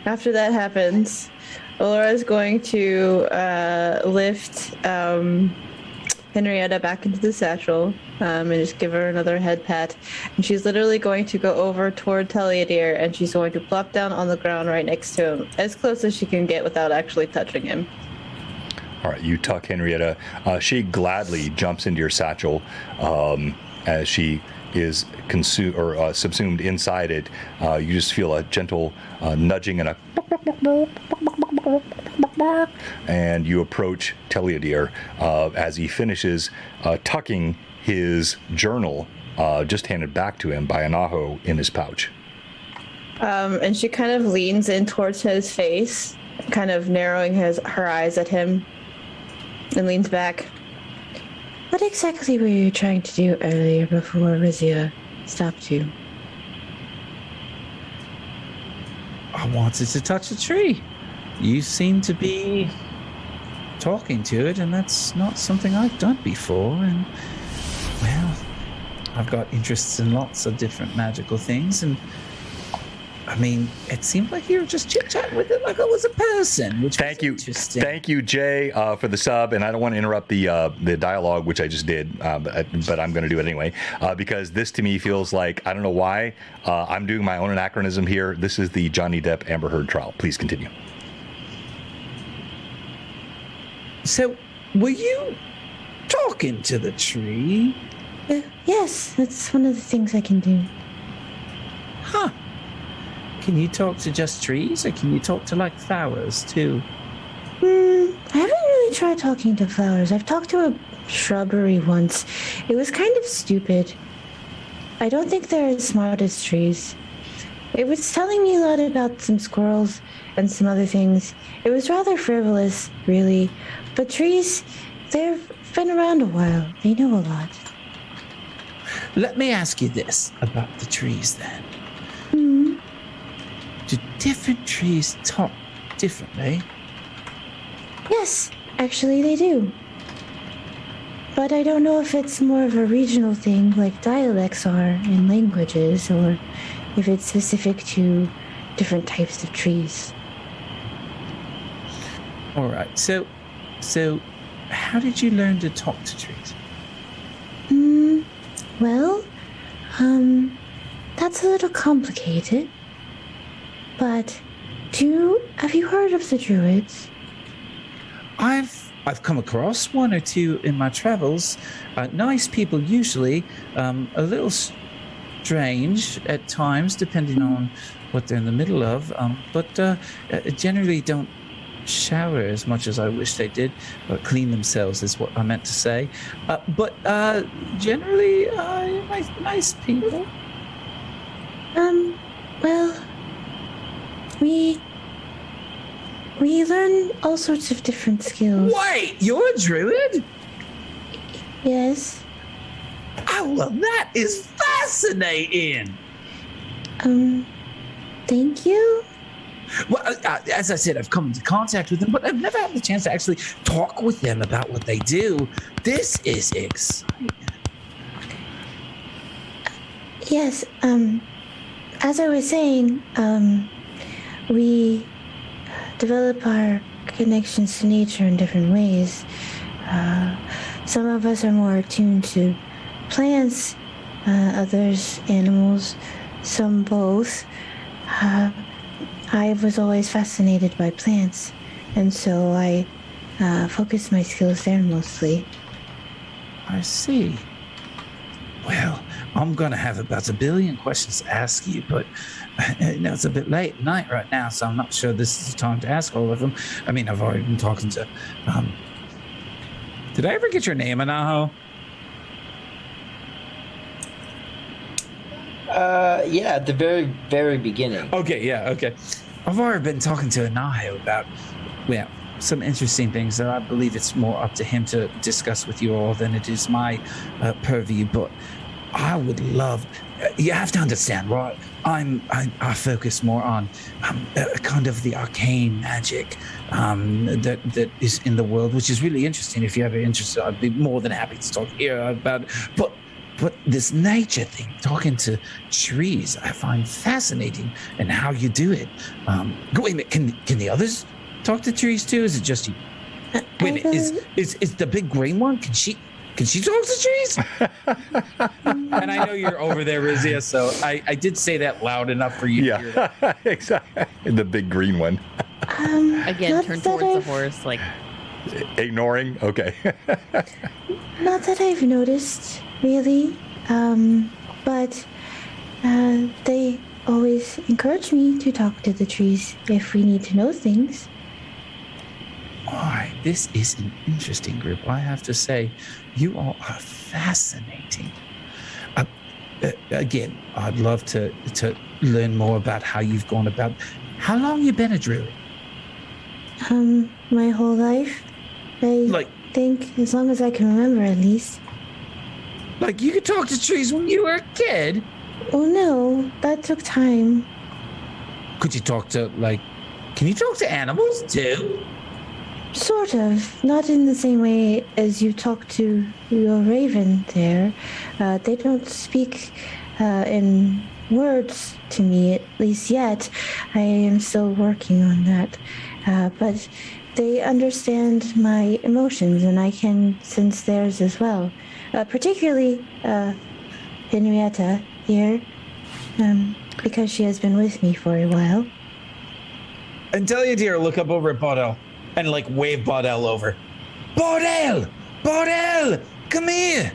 Speaker 5: After that happens, Laura is going to lift Henrietta back into the satchel and just give her another head pat. And she's literally going to go over toward Taliadir, and she's going to plop down on the ground right next to him, as close as she can get without actually touching him.
Speaker 3: All right, you tuck Henrietta. She gladly jumps into your satchel as she is subsumed inside it. You just feel a gentle nudging and and you approach Teliadir as he finishes tucking his journal just handed back to him by Anaho in his pouch.
Speaker 5: And she kind of leans in towards his face, kind of narrowing her eyes at him, and leans back.
Speaker 7: What exactly were you trying to do earlier before Rizia stopped you?
Speaker 2: I wanted to touch a tree. You seem to be talking to it, and that's not something I've done before. And, well, I've got interests in lots of different magical things, and I mean, it seemed like you were just chit-chatting with it like I was a person, which was interesting.
Speaker 3: Thank you, Jay, for the sub. And I don't want to interrupt the dialogue, which I just did, but I'm going to do it anyway, because this to me feels like, I don't know why, I'm doing my own anachronism here. This is the Johnny Depp Amber Heard trial. Please continue.
Speaker 2: So, were you talking to the tree?
Speaker 7: Yes, that's one of the things I can do.
Speaker 2: Huh. Can you talk to just trees, or can you talk to, like, flowers, too?
Speaker 7: I haven't really tried talking to flowers. I've talked to a shrubbery once. It was kind of stupid. I don't think they're as smart as trees. It was telling me a lot about some squirrels and some other things. It was rather frivolous, really. But trees, they've been around a while. They know a lot.
Speaker 2: Let me ask you this about the trees, then. Do different trees talk differently?
Speaker 7: Yes, actually they do. But I don't know if it's more of a regional thing like dialects are in languages, or if it's specific to different types of trees.
Speaker 2: All right, so how did you learn to talk to trees?
Speaker 7: Well, that's a little complicated. But have you heard of the Druids?
Speaker 2: I've come across one or two in my travels. Nice people usually, a little strange at times depending on what they're in the middle of, but generally don't shower as much as I wish they did, or clean themselves is what I meant to say. But generally, nice people.
Speaker 7: Well, we learn all sorts of different skills.
Speaker 2: Wait, you're a druid?
Speaker 7: Yes.
Speaker 2: Oh, well, that is fascinating.
Speaker 7: Thank you.
Speaker 2: Well, as I said, I've come into contact with them, but I've never had the chance to actually talk with them about what they do. This is exciting.
Speaker 7: Yes, as I was saying, we develop our connections to nature in different ways. Some of us are more attuned to plants, others animals, some both. I was always fascinated by plants, and so I focused my skills there mostly.
Speaker 2: I see. Well, I'm going to have about 1 billion questions to ask you, but it's a bit late at night right now, so I'm not sure this is the time to ask all of them. I mean, I've already been talking to... Did I ever get your name, Anaho?
Speaker 4: Yeah, at the very, very beginning.
Speaker 2: Okay, yeah, okay. I've already been talking to Anaho about, well, some interesting things that I believe it's more up to him to discuss with you all than it is my purview, but I would love... you have to understand, right? I focus more on kind of the arcane magic that is in the world, which is really interesting. If you're ever interested, I'd be more than happy to talk here about it. But But this nature thing, talking to trees, I find fascinating, and how you do it. Wait a minute, can the others talk to trees too? Is it just you? Wait a minute, is the big green one? Can she talk to trees? And I know you're over there, Rizia, so I did say that loud enough for you to hear that.
Speaker 3: Exactly. The big green one.
Speaker 1: Again, turn towards the horse, like
Speaker 3: Ignoring? Okay.
Speaker 7: Not that I've noticed, really. But they always encourage me to talk to the trees if we need to know things.
Speaker 2: All right, this is an interesting group. I have to say, you all are fascinating. Again, I'd love to learn more about how you've gone about. How long you been a druid?
Speaker 7: My whole life. I think as long as I can remember, at least.
Speaker 2: Like you could talk to trees when you were a kid?
Speaker 7: Oh no, that took time.
Speaker 2: Could you talk to can you talk to animals too?
Speaker 7: Sort of. Not in the same way as you talk to your raven there. They don't speak in words to me, at least yet. I am still working on that. But they understand my emotions, and I can sense theirs as well. Particularly Henrietta here, because she has been with me for a while.
Speaker 2: And tell your dear, look up over at Baudel and wave Baudel over. Baudel! Baudel! Come here!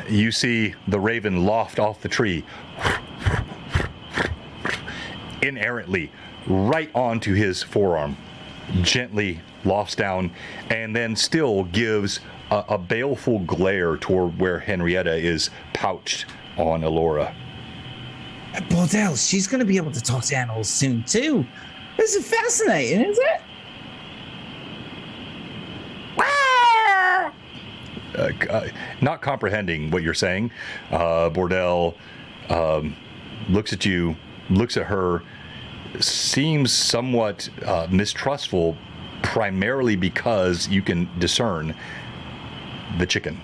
Speaker 3: You see the raven loft off the tree inerrantly right onto his forearm, gently lofts down, and then still gives a baleful glare toward where Henrietta is pouched on Alora.
Speaker 2: Baudel, she's going to be able to talk to animals soon, too. This is fascinating, isn't it?
Speaker 3: Not comprehending what you're saying, Bordell looks at you, looks at her, seems somewhat mistrustful, primarily because you can discern the chicken.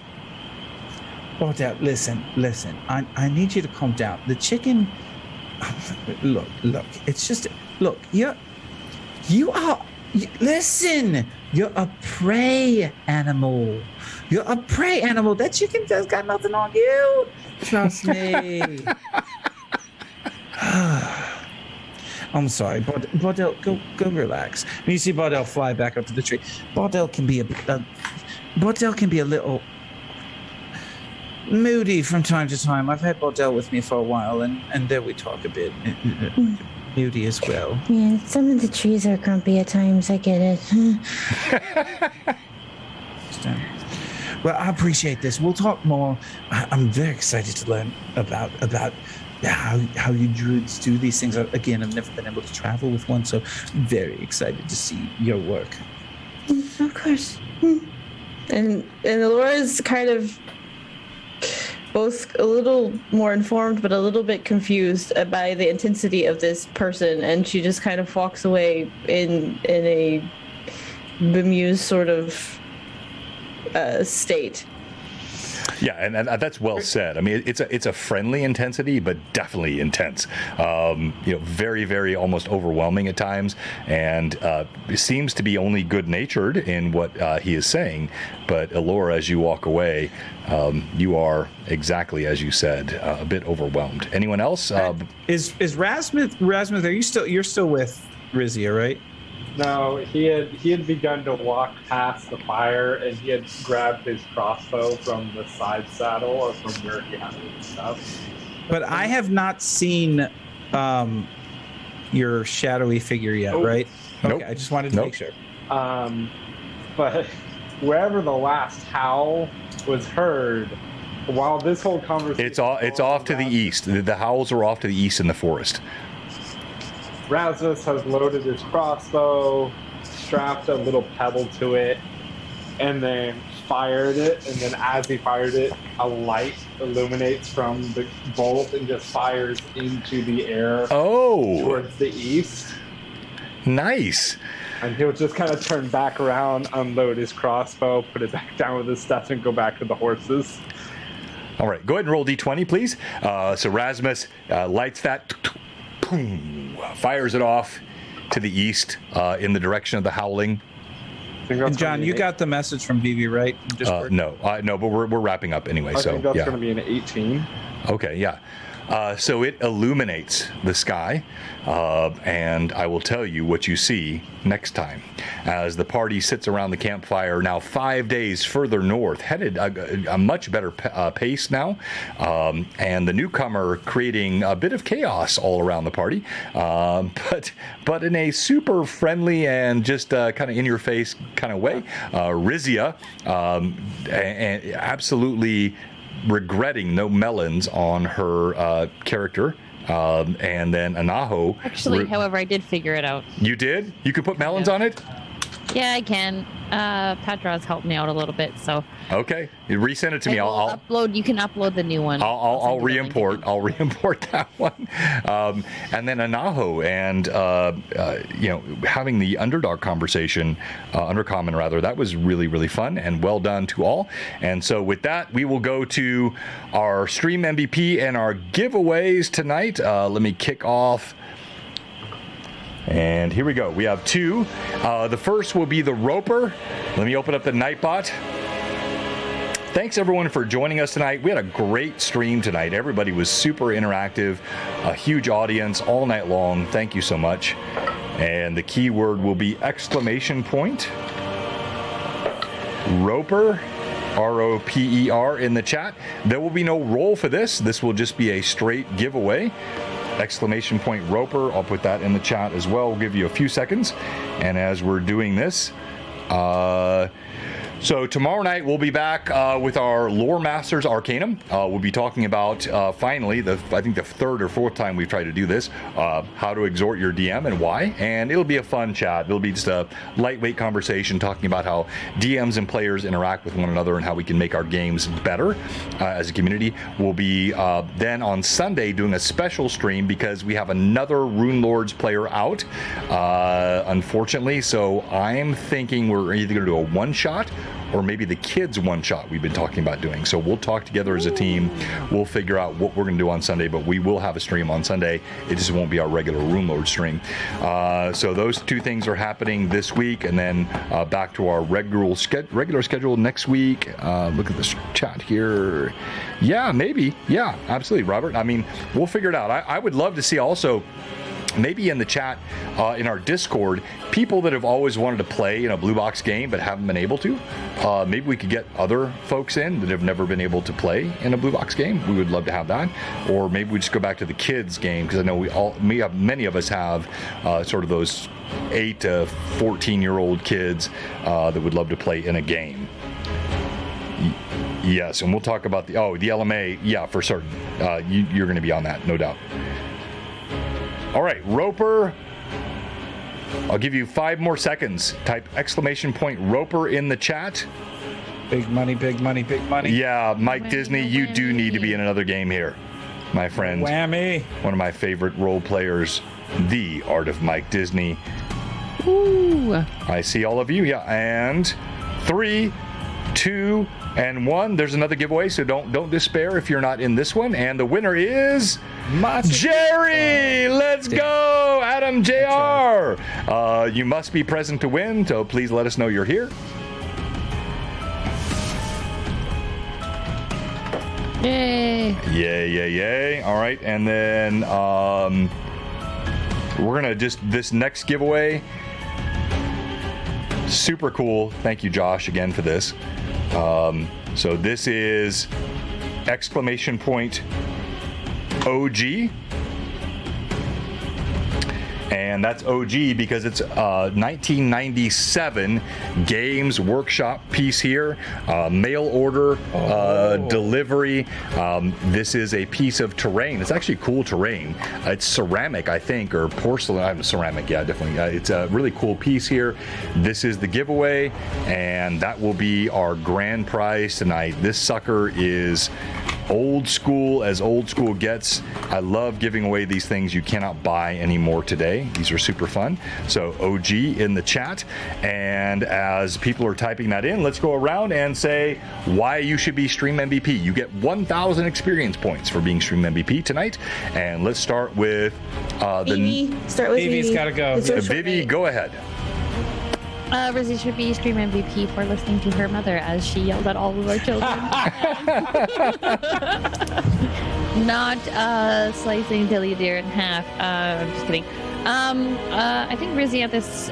Speaker 2: Bordell, listen. I need you to calm down. The chicken. Look. It's just. Look, listen. You're a prey animal. You're a prey animal. That chicken has got nothing on you. Trust me. I'm sorry, Baudel, go relax. And you see Baudel fly back up to the tree. Baudel can be a little moody from time to time. I've had Baudel with me for a while, and there we talk a bit. Moody as well.
Speaker 7: Yeah, some of the trees are grumpy at times. I get it.
Speaker 2: Well, I appreciate this. We'll talk more. I'm very excited to learn about how you druids do these things. Again, I've never been able to travel with one, so I'm very excited to see your work.
Speaker 5: Of course. And Laura's kind of both a little more informed but a little bit confused by the intensity of this person, and she just kind of walks away in a bemused sort of state.
Speaker 3: Yeah, and that's well said. I mean, it's a friendly intensity, but definitely intense. Very, very almost overwhelming at times, and seems to be only good-natured in what he is saying. But Alora, as you walk away, you are exactly as you said, a bit overwhelmed. Anyone else?
Speaker 2: Is Rasmus? You're still with Rizia, right?
Speaker 6: No, he had begun to walk past the fire, and he had grabbed his crossbow from the side saddle or from where he had his stuff.
Speaker 2: But I have not seen your shadowy figure yet, right?
Speaker 3: Nope.
Speaker 2: Okay, I just wanted to make sure.
Speaker 6: But wherever the last howl was heard, while this whole conversation...
Speaker 3: It's off to the east. The howls are off to the east in the forest.
Speaker 6: Rasmus has loaded his crossbow, strapped a little pebble to it, and then fired it. And then as he fired it, a light illuminates from the bolt and just fires into the air towards the east.
Speaker 3: Nice.
Speaker 6: And he'll just kind of turn back around, unload his crossbow, put it back down with his stuff, and go back to the horses.
Speaker 3: All right, go ahead and roll d20, please. So Rasmus lights that, boom, fires it off to the east in the direction of the howling.
Speaker 2: And John, you got the message from Vivi, right?
Speaker 3: No, but we're wrapping up anyway.
Speaker 6: I
Speaker 3: so
Speaker 6: think that's
Speaker 3: yeah.
Speaker 6: going to be an 18.
Speaker 3: Okay, yeah. So it illuminates the sky, and I will tell you what you see next time. As the party sits around the campfire, now 5 days further north, headed a much better pace now, and the newcomer creating a bit of chaos all around the party, but in a super friendly and just kind of in-your-face kind of way. Rizia, and absolutely regretting no melons on her character, and then Anaho.
Speaker 1: Actually, however, I did figure it out.
Speaker 3: You did? You could put melons on it?
Speaker 1: Yeah, I can. Patra's helped me out a little bit, so.
Speaker 3: Okay, you resend it to me.
Speaker 1: I'll upload. You can upload the new one.
Speaker 3: I'll re-import. I'll re-import that one. And then Anaho, and having the underdog conversation, undercommon rather. That was really fun and well done to all. And so with that, we will go to our stream MVP and our giveaways tonight. Let me kick off. And here we go. We have two. The first will be the Roper. Let me open up the Nightbot. Thanks everyone for joining us tonight. We had a great stream tonight. Everybody was super interactive, a huge audience all night long. Thank you so much. And the keyword will be exclamation point. Roper, R-O-P-E-R in the chat. There will be no roll for this. This will just be a straight giveaway. Exclamation point Roper. I'll put that in the chat as well. We'll give you a few seconds. And as we're doing this, so tomorrow night we'll be back with our Lore Masters Arcanum. We'll be talking about finally, I think the third or fourth time we've tried to do this, how to exhort your DM and why. And it'll be a fun chat. It'll be just a lightweight conversation talking about how DMs and players interact with one another and how we can make our games better as a community. We'll be then on Sunday doing a special stream because we have another Rune Lords player out, unfortunately. So I'm thinking we're either going to do a one-shot or maybe the kids one-shot we've been talking about doing. So we'll talk together as a team. We'll figure out what we're going to do on Sunday, but we will have a stream on Sunday. It just won't be our regular Rune Lord stream. So those two things are happening this week, and then back to our regular schedule next week. Look at this chat here. Yeah, maybe. Yeah, absolutely, Robert. I mean, we'll figure it out. I would love to see also maybe in the chat, in our Discord, people that have always wanted to play in a Blue Box game but haven't been able to. Maybe we could get other folks in that have never been able to play in a Blue Box game. We would love to have that. Or maybe we just go back to the kids game, because I know many of us have sort of those 8 to 14-year-old kids that would love to play in a game. Yes, and we'll talk about the LMA. Yeah, for certain. You're going to be on that, no doubt. All right, Roper. I'll give you 5 more seconds. Type exclamation point Roper in the chat.
Speaker 2: Big money, big money, big money.
Speaker 3: Yeah, Mike Disney, you do need to be in another game here, my friend.
Speaker 2: Whammy.
Speaker 3: One of my favorite role players, the Art of Mike Disney.
Speaker 1: Ooh.
Speaker 3: I see all of you. Yeah, and 3, 2, and 1. There's another giveaway, so don't despair if you're not in this one. And the winner is Jerry. Let's go, Adam Jr. You must be present to win, so please let us know you're here.
Speaker 1: Yay.
Speaker 3: Yay. All right, and then we're gonna this next giveaway, super cool. Thank you, Josh, again for this. So this is exclamation point OG. And that's OG because it's 1997 Games Workshop piece here. Mail order delivery. This is a piece of terrain. It's actually cool terrain. It's ceramic, I think, or porcelain. Ceramic, yeah, definitely. It's a really cool piece here. This is the giveaway, and that will be our grand prize tonight. This sucker is old school as old school gets. I love giving away these things you cannot buy anymore today. These are super fun. So OG in the chat. And as people are typing that in, let's go around and say why you should be Stream MVP. You get 1,000 experience points for being Stream MVP tonight. And let's start with
Speaker 5: Vivi. Start with
Speaker 2: Vivi's
Speaker 5: Vivi.
Speaker 2: got to go.
Speaker 5: It's your
Speaker 3: Vivi,
Speaker 5: short
Speaker 3: go ahead.
Speaker 1: Rizzy should be Stream MVP for listening to her mother as she yelled at all of our children. Not slicing Dilly Deer in half. I'm just kidding. I think Rizzy at this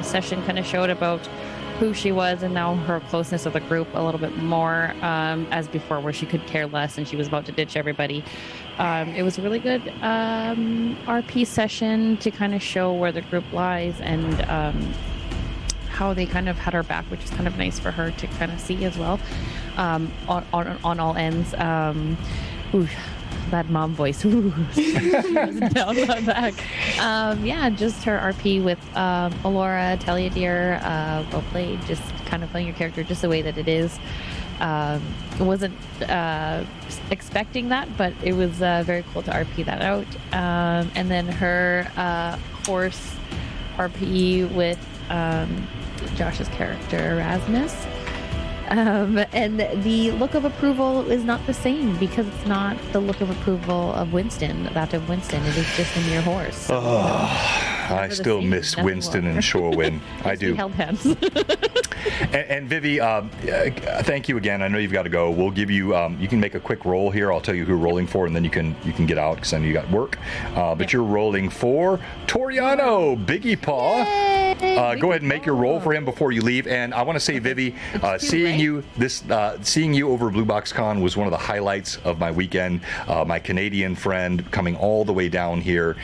Speaker 1: session kind of showed about who she was and now her closeness with the group a little bit more as before, where she could care less and she was about to ditch everybody. It was a really good RP session to kind of show where the group lies and how they kind of had her back, which is kind of nice for her to kind of see as well on all ends. That mom voice. Ooh, down my back. Yeah, just her RP with Alora, Taliadir, well played, just kind of playing your character just the way that it is. Wasn't expecting that, but it was very cool to RP that out. And then her horse RP with Josh's character Erasmus. And the look of approval is not the same because it's not the look of approval of Winston, that of Winston. It is just a mere horse.
Speaker 3: I still miss Winston and Shorewin. I do.
Speaker 1: We held hands.
Speaker 3: And Vivi, thank you again. I know you've got to go. We'll give you. You can make a quick roll here. I'll tell you who you're rolling for, and then you can get out because I know you got work. But you're rolling for Toriano, Biggie Paw. Go ahead and make your roll for him before you leave. And I want to say, Vivi, seeing you over Blue Box Con was one of the highlights of my weekend. My Canadian friend coming all the way down here.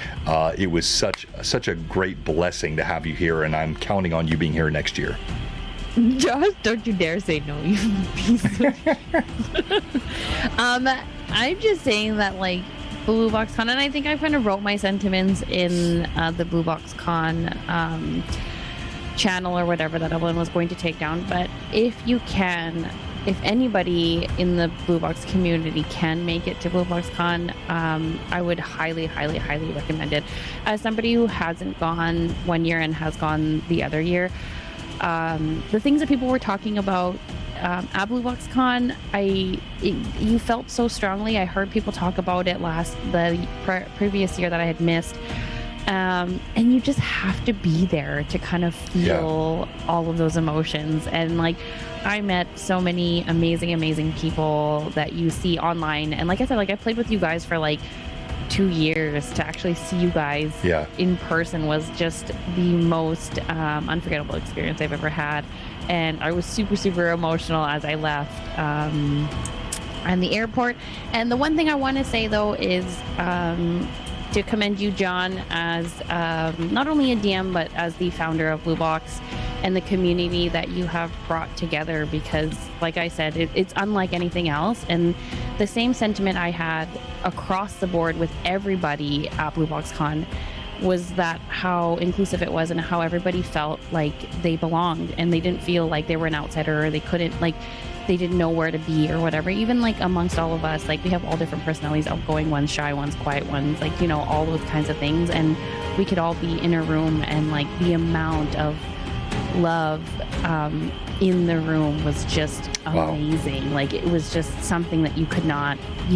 Speaker 3: It was such a great blessing to have you here, and I'm counting on you being here next year.
Speaker 1: Josh, don't you dare say no, you piece of I'm just saying that, like, Blue Box Con, and I think I kind of wrote my sentiments in the Blue Box Con channel or whatever that Evelyn was going to take down. But if anybody in the Blue Box community can make it to Blue Box Con, I would highly, highly, highly recommend it. As somebody who hasn't gone one year and has gone the other year, the things that people were talking about at Blue Box Con, you felt so strongly. I heard people talk about it the previous year that I had missed. And you just have to be there to kind of feel all of those emotions. And like, I met so many amazing people that you see online. And like I said, like I played with you guys for like 2 years. To actually see you guys in person was just the most unforgettable experience I've ever had. And I was super emotional as I left on the airport. And the one thing I want to say though is to commend you, John, as not only a DM, but as the founder of Blue Box and the community that you have brought together, because like I said, it's unlike anything else. And the same sentiment I had across the board with everybody at Blue Box Con was that how inclusive it was and how everybody felt like they belonged and they didn't feel like they were an outsider or they couldn't, like, they didn't know where to be or whatever. Even like amongst all of us, like we have all different personalities, outgoing ones, shy ones, quiet ones, like, you know, all those kinds of things. And we could all be in a room and like the amount of love in the room was just amazing. Wow. Like it was just something that you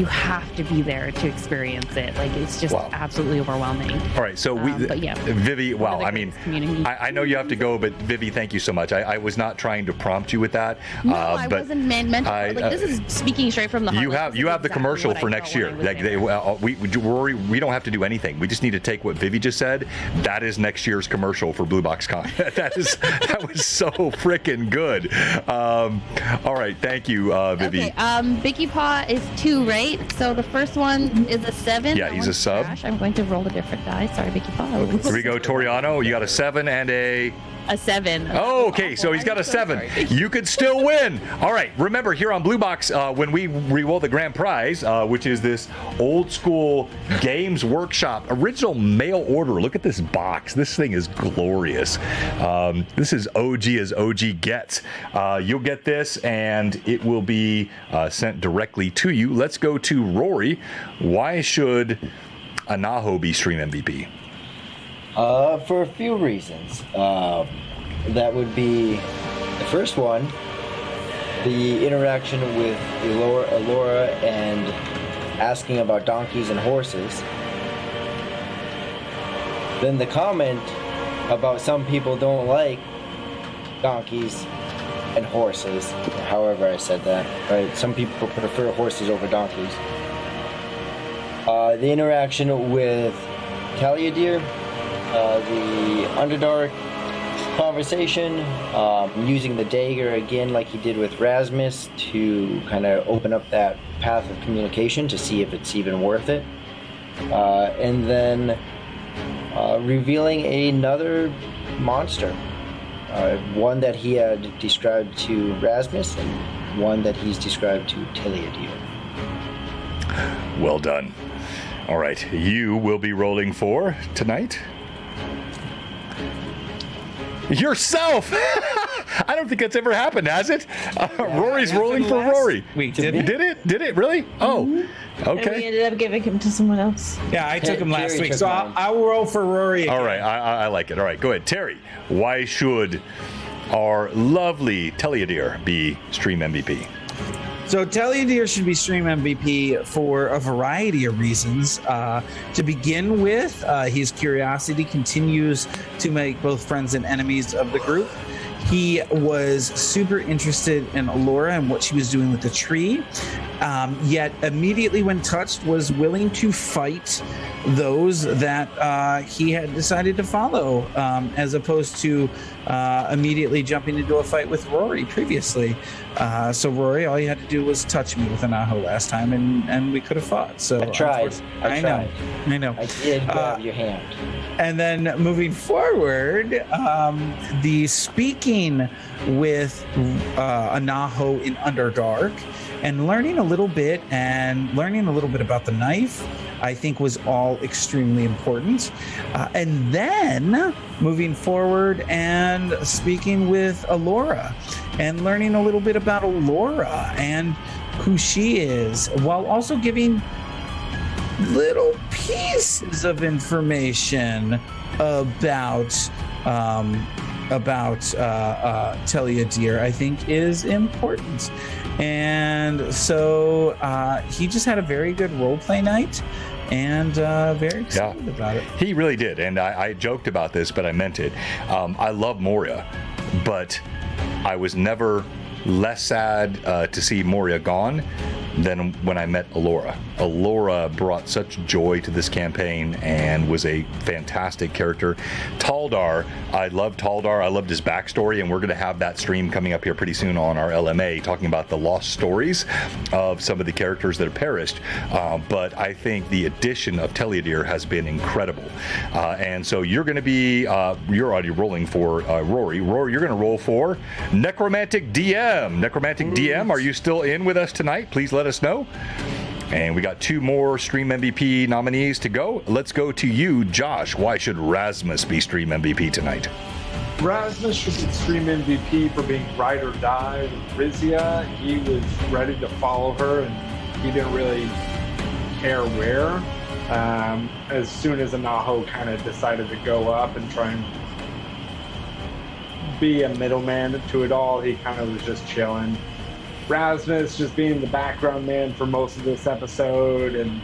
Speaker 1: have to be there to experience it. Like it's just absolutely overwhelming.
Speaker 3: All right, so Vivi, wow, I mean, I know you have to go, but Vivi, thank you so much. I was not trying to prompt you with that.
Speaker 1: No, I wasn't meant to. Like this is speaking straight from the heart.
Speaker 3: You have the commercial for next year. Like we don't have to do anything. We just need to take what Vivi just said. That is next year's commercial for Blue Box Con. That was so freaking good. All right, thank you, Vivi.
Speaker 1: Okay, Biggie Paw is 2, right? So the first one is a 7.
Speaker 3: Yeah, he's a sub.
Speaker 1: I'm going to roll a different die. Sorry, Biggie Paw.
Speaker 3: Here we go, Toriano. You got a 7 and a
Speaker 1: a 7.
Speaker 3: Oh, okay, so he's got a 7. You could still win. All right, remember here on Blue Box, when we re-roll the grand prize, which is this old school Games Workshop original mail order. Look at this box. This thing is glorious. This is OG as OG gets. You'll get this, and it will be sent directly to you. Let's go to Rory. Why should Anaho be Stream MVP?
Speaker 4: For a few reasons. That would be the first one, the interaction with Elora and asking about donkeys and horses. Then the comment about some people don't like donkeys and horses, however I said that, right? Some people prefer horses over donkeys. The interaction with Taliadir, the Underdark conversation, using the dagger again like he did with Rasmus to kind of open up that path of communication to see if it's even worth it. And then revealing another monster. One that he had described to Rasmus and one that he's described to Taliadir.
Speaker 3: Well done. All right, you will be rolling for tonight. Yourself! I don't think that's ever happened, has it? Rory's rolling for Rory.
Speaker 2: Wait, did
Speaker 3: it? Did it really? Oh,
Speaker 5: And we
Speaker 3: okay.
Speaker 5: ended up giving him to someone else.
Speaker 2: Yeah, I took him last
Speaker 4: Terry
Speaker 2: week,
Speaker 4: took
Speaker 2: so
Speaker 4: mine.
Speaker 2: I will roll for Rory again.
Speaker 3: All right, I like it. All right, go ahead. Terry, why should our lovely Taliadir be Stream MVP?
Speaker 2: So Taliadir should be Stream MVP for a variety of reasons. To begin with, his curiosity continues to make both friends and enemies of the group. He was super interested in Elora and what she was doing with the tree, yet immediately when touched was willing to fight those that he had decided to follow, as opposed to immediately jumping into a fight with Rory previously. So Rory, all you had to do was touch me with an Aho last time, and we could have fought. So
Speaker 4: I tried.
Speaker 2: I know.
Speaker 4: I did grab your hand.
Speaker 2: And then moving forward, the speaking with Anaho in Underdark and learning a little bit about the knife, I think was all extremely important. And then moving forward and speaking with Elora and learning a little bit about Elora and who she is, while also giving little pieces of information about Taliadir, I think is important. And so he just had a very good roleplay night and very excited about it.
Speaker 3: He really did, and I joked about this, but I meant it. I love Moria, but I was never less sad to see Moria gone than when I met Elora. Elora brought such joy to this campaign and was a fantastic character. Taldar, I love Taldar. I loved his backstory, and we're going to have that stream coming up here pretty soon on our LMA, talking about the lost stories of some of the characters that have perished. But I think the addition of Taliadir has been incredible. And so you're going to be, you're already rolling for Rory. Rory, you're going to roll for Necromantic DM. Necromantic DM, are you still in with us tonight? Please let us know. And we got 2 more Stream MVP nominees to go. Let's go to you, Josh. Why should Rasmus be Stream MVP tonight?
Speaker 6: Rasmus should be Stream MVP for being ride or die with Rizia. He was ready to follow her, and he didn't really care where. As soon as Anaho kind of decided to go up and try and be a middleman to it all, he kind of was just chilling. Rasmus just being the background man for most of this episode and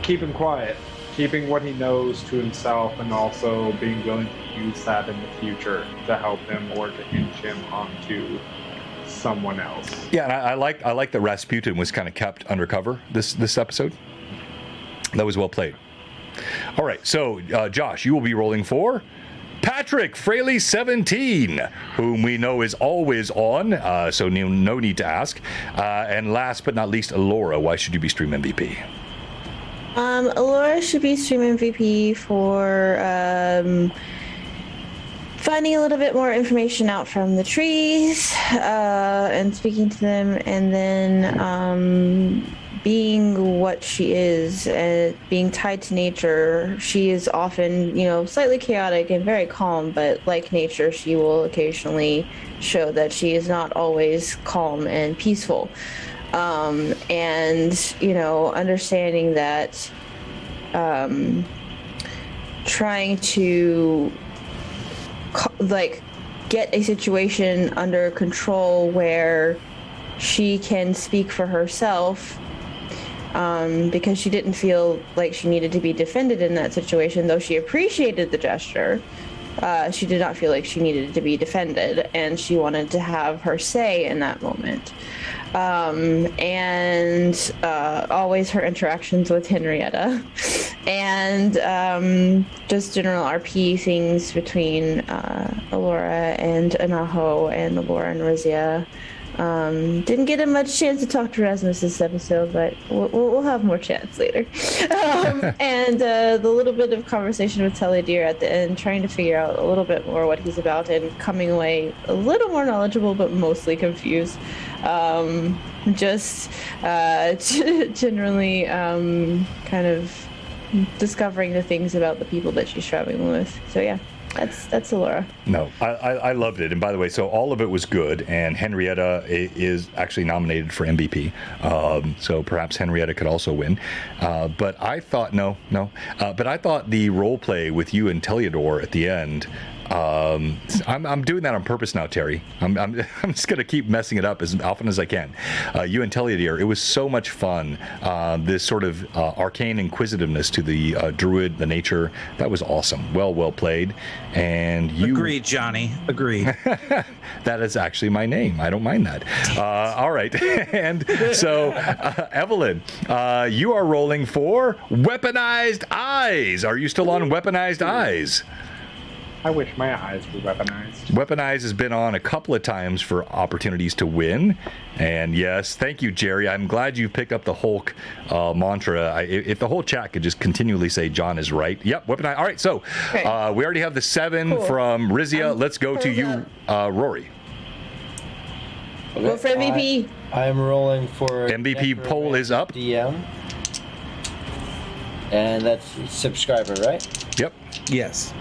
Speaker 6: keeping quiet, keeping what he knows to himself, and also being willing to use that in the future to help him or to hinge him onto someone else.
Speaker 3: Yeah, and I like that Rasputin was kind of kept undercover this episode. That was well played. All right, so Josh, you will be rolling for Patrick Fraley 17, whom we know is always on, so no need to ask. And last but not least, Elora. Why should you be Stream MVP?
Speaker 5: Elora should be Stream MVP finding a little bit more information out from the trees and speaking to them, and then being what she is, being tied to nature. She is often, slightly chaotic and very calm, but like nature, she will occasionally show that she is not always calm and peaceful. And understanding that trying to get a situation under control where she can speak for herself, because she didn't feel like she needed to be defended in that situation, though she appreciated the gesture. She did not feel like she needed to be defended, and she wanted to have her say in that moment. And always her interactions with Henrietta, and just general RP things between Alora and Anaho and Alora and Rizia. Didn't get a much chance to talk to Erasmus this episode, but we'll have more chance later. And the little bit of conversation with Teledier at the end, trying to figure out a little bit more what he's about, and coming away a little more knowledgeable, but mostly confused. Just generally kind of discovering the things about the people that she's traveling with. So yeah. That's Alora.
Speaker 3: No, I loved it. And by the way, so all of it was good, and Henrietta is actually nominated for MVP. So perhaps Henrietta could also win. But I thought, but I thought the role play with you and Teleador at the end, I'm doing that on purpose now, Terry. I'm just going to keep messing it up as often as I can. You and Teleador, it was so much fun. This sort of arcane inquisitiveness to the druid, the nature, that was awesome. Well played. And you...
Speaker 2: Agreed, Johnny. Agreed.
Speaker 3: That is actually my name. I don't mind that. All right. And so, Evelyn, you are rolling for Weaponized Eyes. Are you still on Weaponized Eyes?
Speaker 6: I wish my eyes were weaponized.
Speaker 3: Weaponized has been on a couple of times for opportunities to win. And yes, thank you, Jerry. I'm glad you picked up the Hulk mantra. If the whole chat could just continually say John is right. Yep, weaponized. All right, so we already have the 7 from Rizia. Let's go to you, Rory.
Speaker 4: Okay.
Speaker 5: Go for MVP.
Speaker 4: I'm rolling for
Speaker 3: MVP poll is up.
Speaker 4: DM. And that's subscriber, right?
Speaker 3: Yep.
Speaker 2: Yes.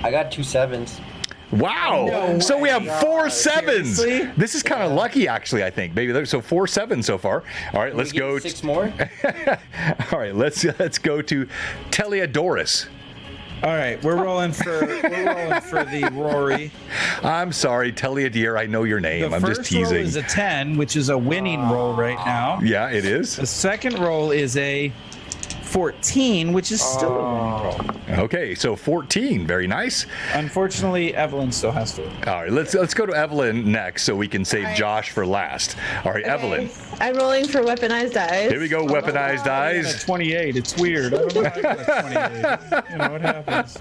Speaker 4: I got 2 7s.
Speaker 3: Wow!
Speaker 2: No
Speaker 3: so we have
Speaker 2: way.
Speaker 3: 4 7s.
Speaker 2: Seriously?
Speaker 3: This is kind of lucky, actually. I think maybe so 4 7s so far. All right, let's go.
Speaker 4: 6 more.
Speaker 3: All right, let's go to Teleodoris.
Speaker 2: All right, we're rolling for the Rory.
Speaker 3: I'm sorry, Teleadir. I know your name.
Speaker 2: The
Speaker 3: I'm just teasing.
Speaker 2: first roll is a 10, which is a winning roll right now.
Speaker 3: Yeah, it is.
Speaker 2: The second roll is a 14, which is still a winning roll.
Speaker 3: Okay, so 14. Very nice.
Speaker 2: Unfortunately, Evelyn still has to.
Speaker 3: All right, let's go to Evelyn next, so we can save Josh for last. All right, Evelyn.
Speaker 5: I'm rolling for Weaponized Eyes.
Speaker 3: Here we go. Weaponized
Speaker 2: I
Speaker 3: eyes.
Speaker 2: got a 28. It's weird. I don't know how I got a 28. You know what happens.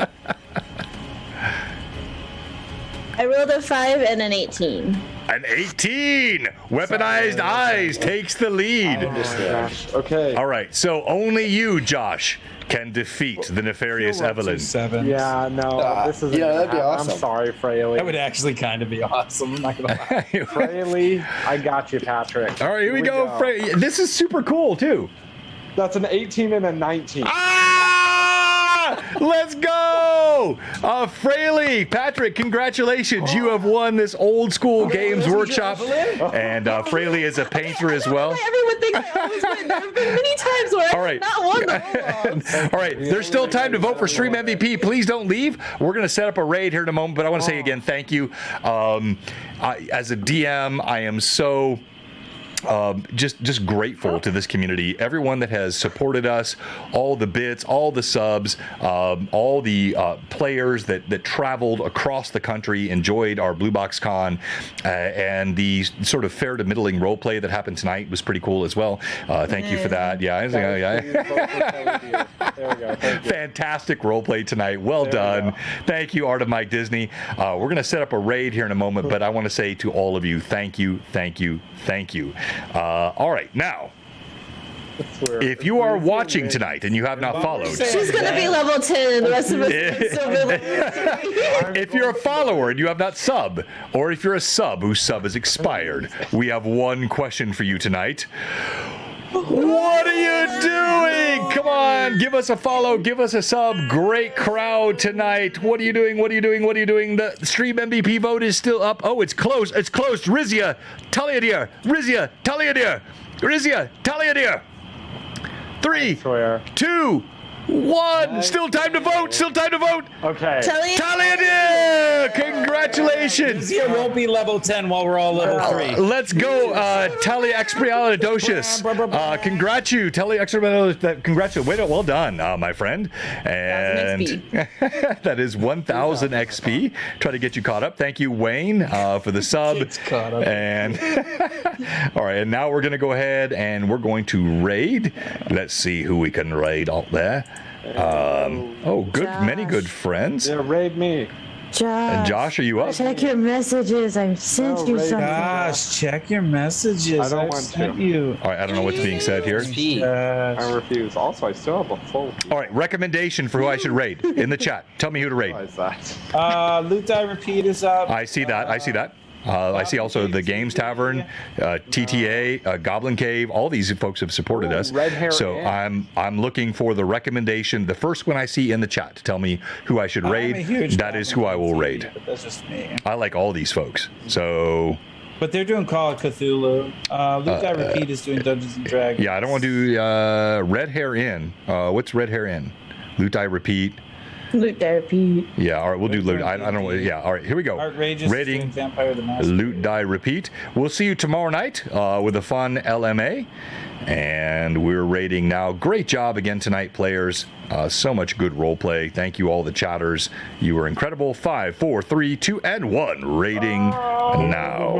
Speaker 5: I rolled a 5 and an 18.
Speaker 3: An 18. Weaponized eyes takes the lead.
Speaker 6: Gosh. Okay.
Speaker 3: All right, so only you, Josh, can defeat the nefarious Evelyn.
Speaker 2: 7.
Speaker 6: Yeah, no, this is.
Speaker 4: that'd be awesome.
Speaker 6: I'm sorry, Fraley.
Speaker 2: That would actually kind of be awesome. I'm not gonna lie.
Speaker 6: Fraley, I got you, Patrick.
Speaker 3: All right, here we go. This is super cool too.
Speaker 6: That's an 18 and a 19.
Speaker 3: Let's go! Fraley, Patrick, congratulations. You have won this old school Games Workshop. And Fraley is a painter as well.
Speaker 5: Everyone thinks I always win. There have been many times where
Speaker 3: All right.
Speaker 5: I've not won them.
Speaker 3: All right, there's still time to vote for Stream MVP. Please don't leave. We're going to set up a raid here in a moment, but I want to say again, thank you. As a DM, I am so... just grateful to this community, everyone that has supported us, all the bits, all the subs, all the players that traveled across the country, enjoyed our Blue Box Con, and the sort of fair to middling role play that happened tonight was pretty cool as well. Thank you for that. Yeah.
Speaker 6: There we go. Thank you.
Speaker 3: Fantastic role play tonight. Well done. Thank you, Art of Mike Disney. We're going to set up a raid here in a moment, but I want to say to all of you, thank you, thank you, thank you. All right, now, If you are watching tonight and you have not followed,
Speaker 5: She's gonna be level 10 and the rest of us can still be level 3.
Speaker 3: if you're a follower and you have not sub, or if you're a sub whose sub has expired, we have one question for you tonight. What are you doing? Come on, give us a follow, give us a sub. Great crowd tonight. What are you doing? What are you doing? What are you doing? The stream MVP vote is still up. Oh, it's closed. It's closed. Rizia, Taliadir. Rizia, Taliadir. Rizia, Taliadir. 3, 2, 1. Still time to vote. Still time to vote.
Speaker 6: Okay.
Speaker 3: Taliadir! Congratulations.
Speaker 2: Rizia won't be level 10 while we're all level 3.
Speaker 3: Let's go, Tali Expialidocious. Congratulations. Well done, my friend. And that is 1,000 XP. Try to get you caught up. Thank you, Wayne, for the sub. And all right, and now we're going to go ahead and we're going to raid. Let's see who we can raid out there. Many good friends.
Speaker 6: Yeah, raid me.
Speaker 3: Josh, are you up?
Speaker 7: Check your messages. I sent you something.
Speaker 2: Gosh, check your messages.
Speaker 6: I don't want to.
Speaker 2: You.
Speaker 3: All right, I don't know what's being said here.
Speaker 6: I refuse. Also, I still have a full.
Speaker 3: All right, recommendation for who I should raid in the chat. Tell me who to raid.
Speaker 6: What is that?
Speaker 2: Loot Die Repeat is up.
Speaker 3: I see that. I see that. I see also the Games Tavern, TTA, Goblin Cave. All these folks have supported us.
Speaker 6: Red Hair
Speaker 3: So
Speaker 6: Ant.
Speaker 3: I'm looking for the recommendation. The first one I see in the chat to tell me who I should raid. That is who I will raid.
Speaker 2: But that's just me.
Speaker 3: I like all these folks. So.
Speaker 2: But they're doing Call of Cthulhu. Loot Die Repeat is doing Dungeons and Dragons.
Speaker 3: Yeah, I don't want to do Red Hair Inn. What's Red Hair Inn? Loot Die Repeat.
Speaker 5: Loot Die Repeat.
Speaker 3: Yeah, all right, we'll do loot. I don't know. Yeah, all right, here we go.
Speaker 2: Outrageous
Speaker 3: Rating
Speaker 2: Vampire the Masquerade.
Speaker 3: Loot Die Repeat. We'll see you tomorrow night with a fun LMA. And we're rating now. Great job again tonight, players. So much good role play. Thank you, all the chatters. You were incredible. 5, 4, 3, 2, and 1. Rating now.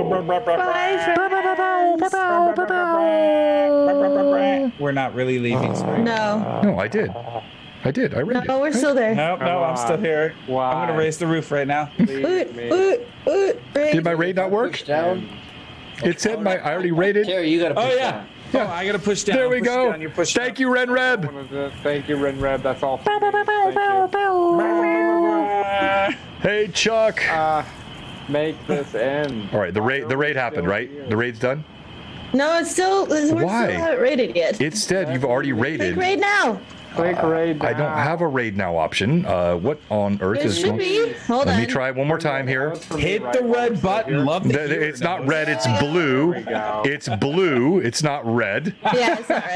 Speaker 2: We're not really leaving. Sorry.
Speaker 5: No.
Speaker 3: No, I did. I read it.
Speaker 5: No, we're still there.
Speaker 2: No, I'm still here.
Speaker 6: Why?
Speaker 2: I'm gonna raise the roof right now.
Speaker 3: Did my raid not work?
Speaker 4: Down.
Speaker 3: It said I already raided.
Speaker 4: Terry, you gotta push
Speaker 2: Oh yeah.
Speaker 4: down.
Speaker 2: Oh, I gotta push down.
Speaker 3: There we
Speaker 2: Push
Speaker 3: go.
Speaker 2: down, you push
Speaker 3: Thank
Speaker 2: down.
Speaker 3: you, Renreb.
Speaker 6: Thank you, Renreb. That's all. For me. Thank you.
Speaker 3: Hey, Chuck.
Speaker 6: Make this end.
Speaker 3: All right, the raid happened, right? The raid's done.
Speaker 5: No, it's still. We
Speaker 3: Why?
Speaker 5: still haven't raided yet.
Speaker 3: It said you've already raided.
Speaker 5: Raid now.
Speaker 6: Click raid.
Speaker 3: I don't have a raid now option. What on earth
Speaker 5: It
Speaker 3: is
Speaker 5: should
Speaker 3: going?
Speaker 5: be. Hold
Speaker 3: Let
Speaker 5: on.
Speaker 3: me try one more time here.
Speaker 2: Hit the red button. Love the
Speaker 3: It's not red. It's blue.
Speaker 6: There we go.
Speaker 3: It's blue. It's not red.
Speaker 5: Yeah, it's not right.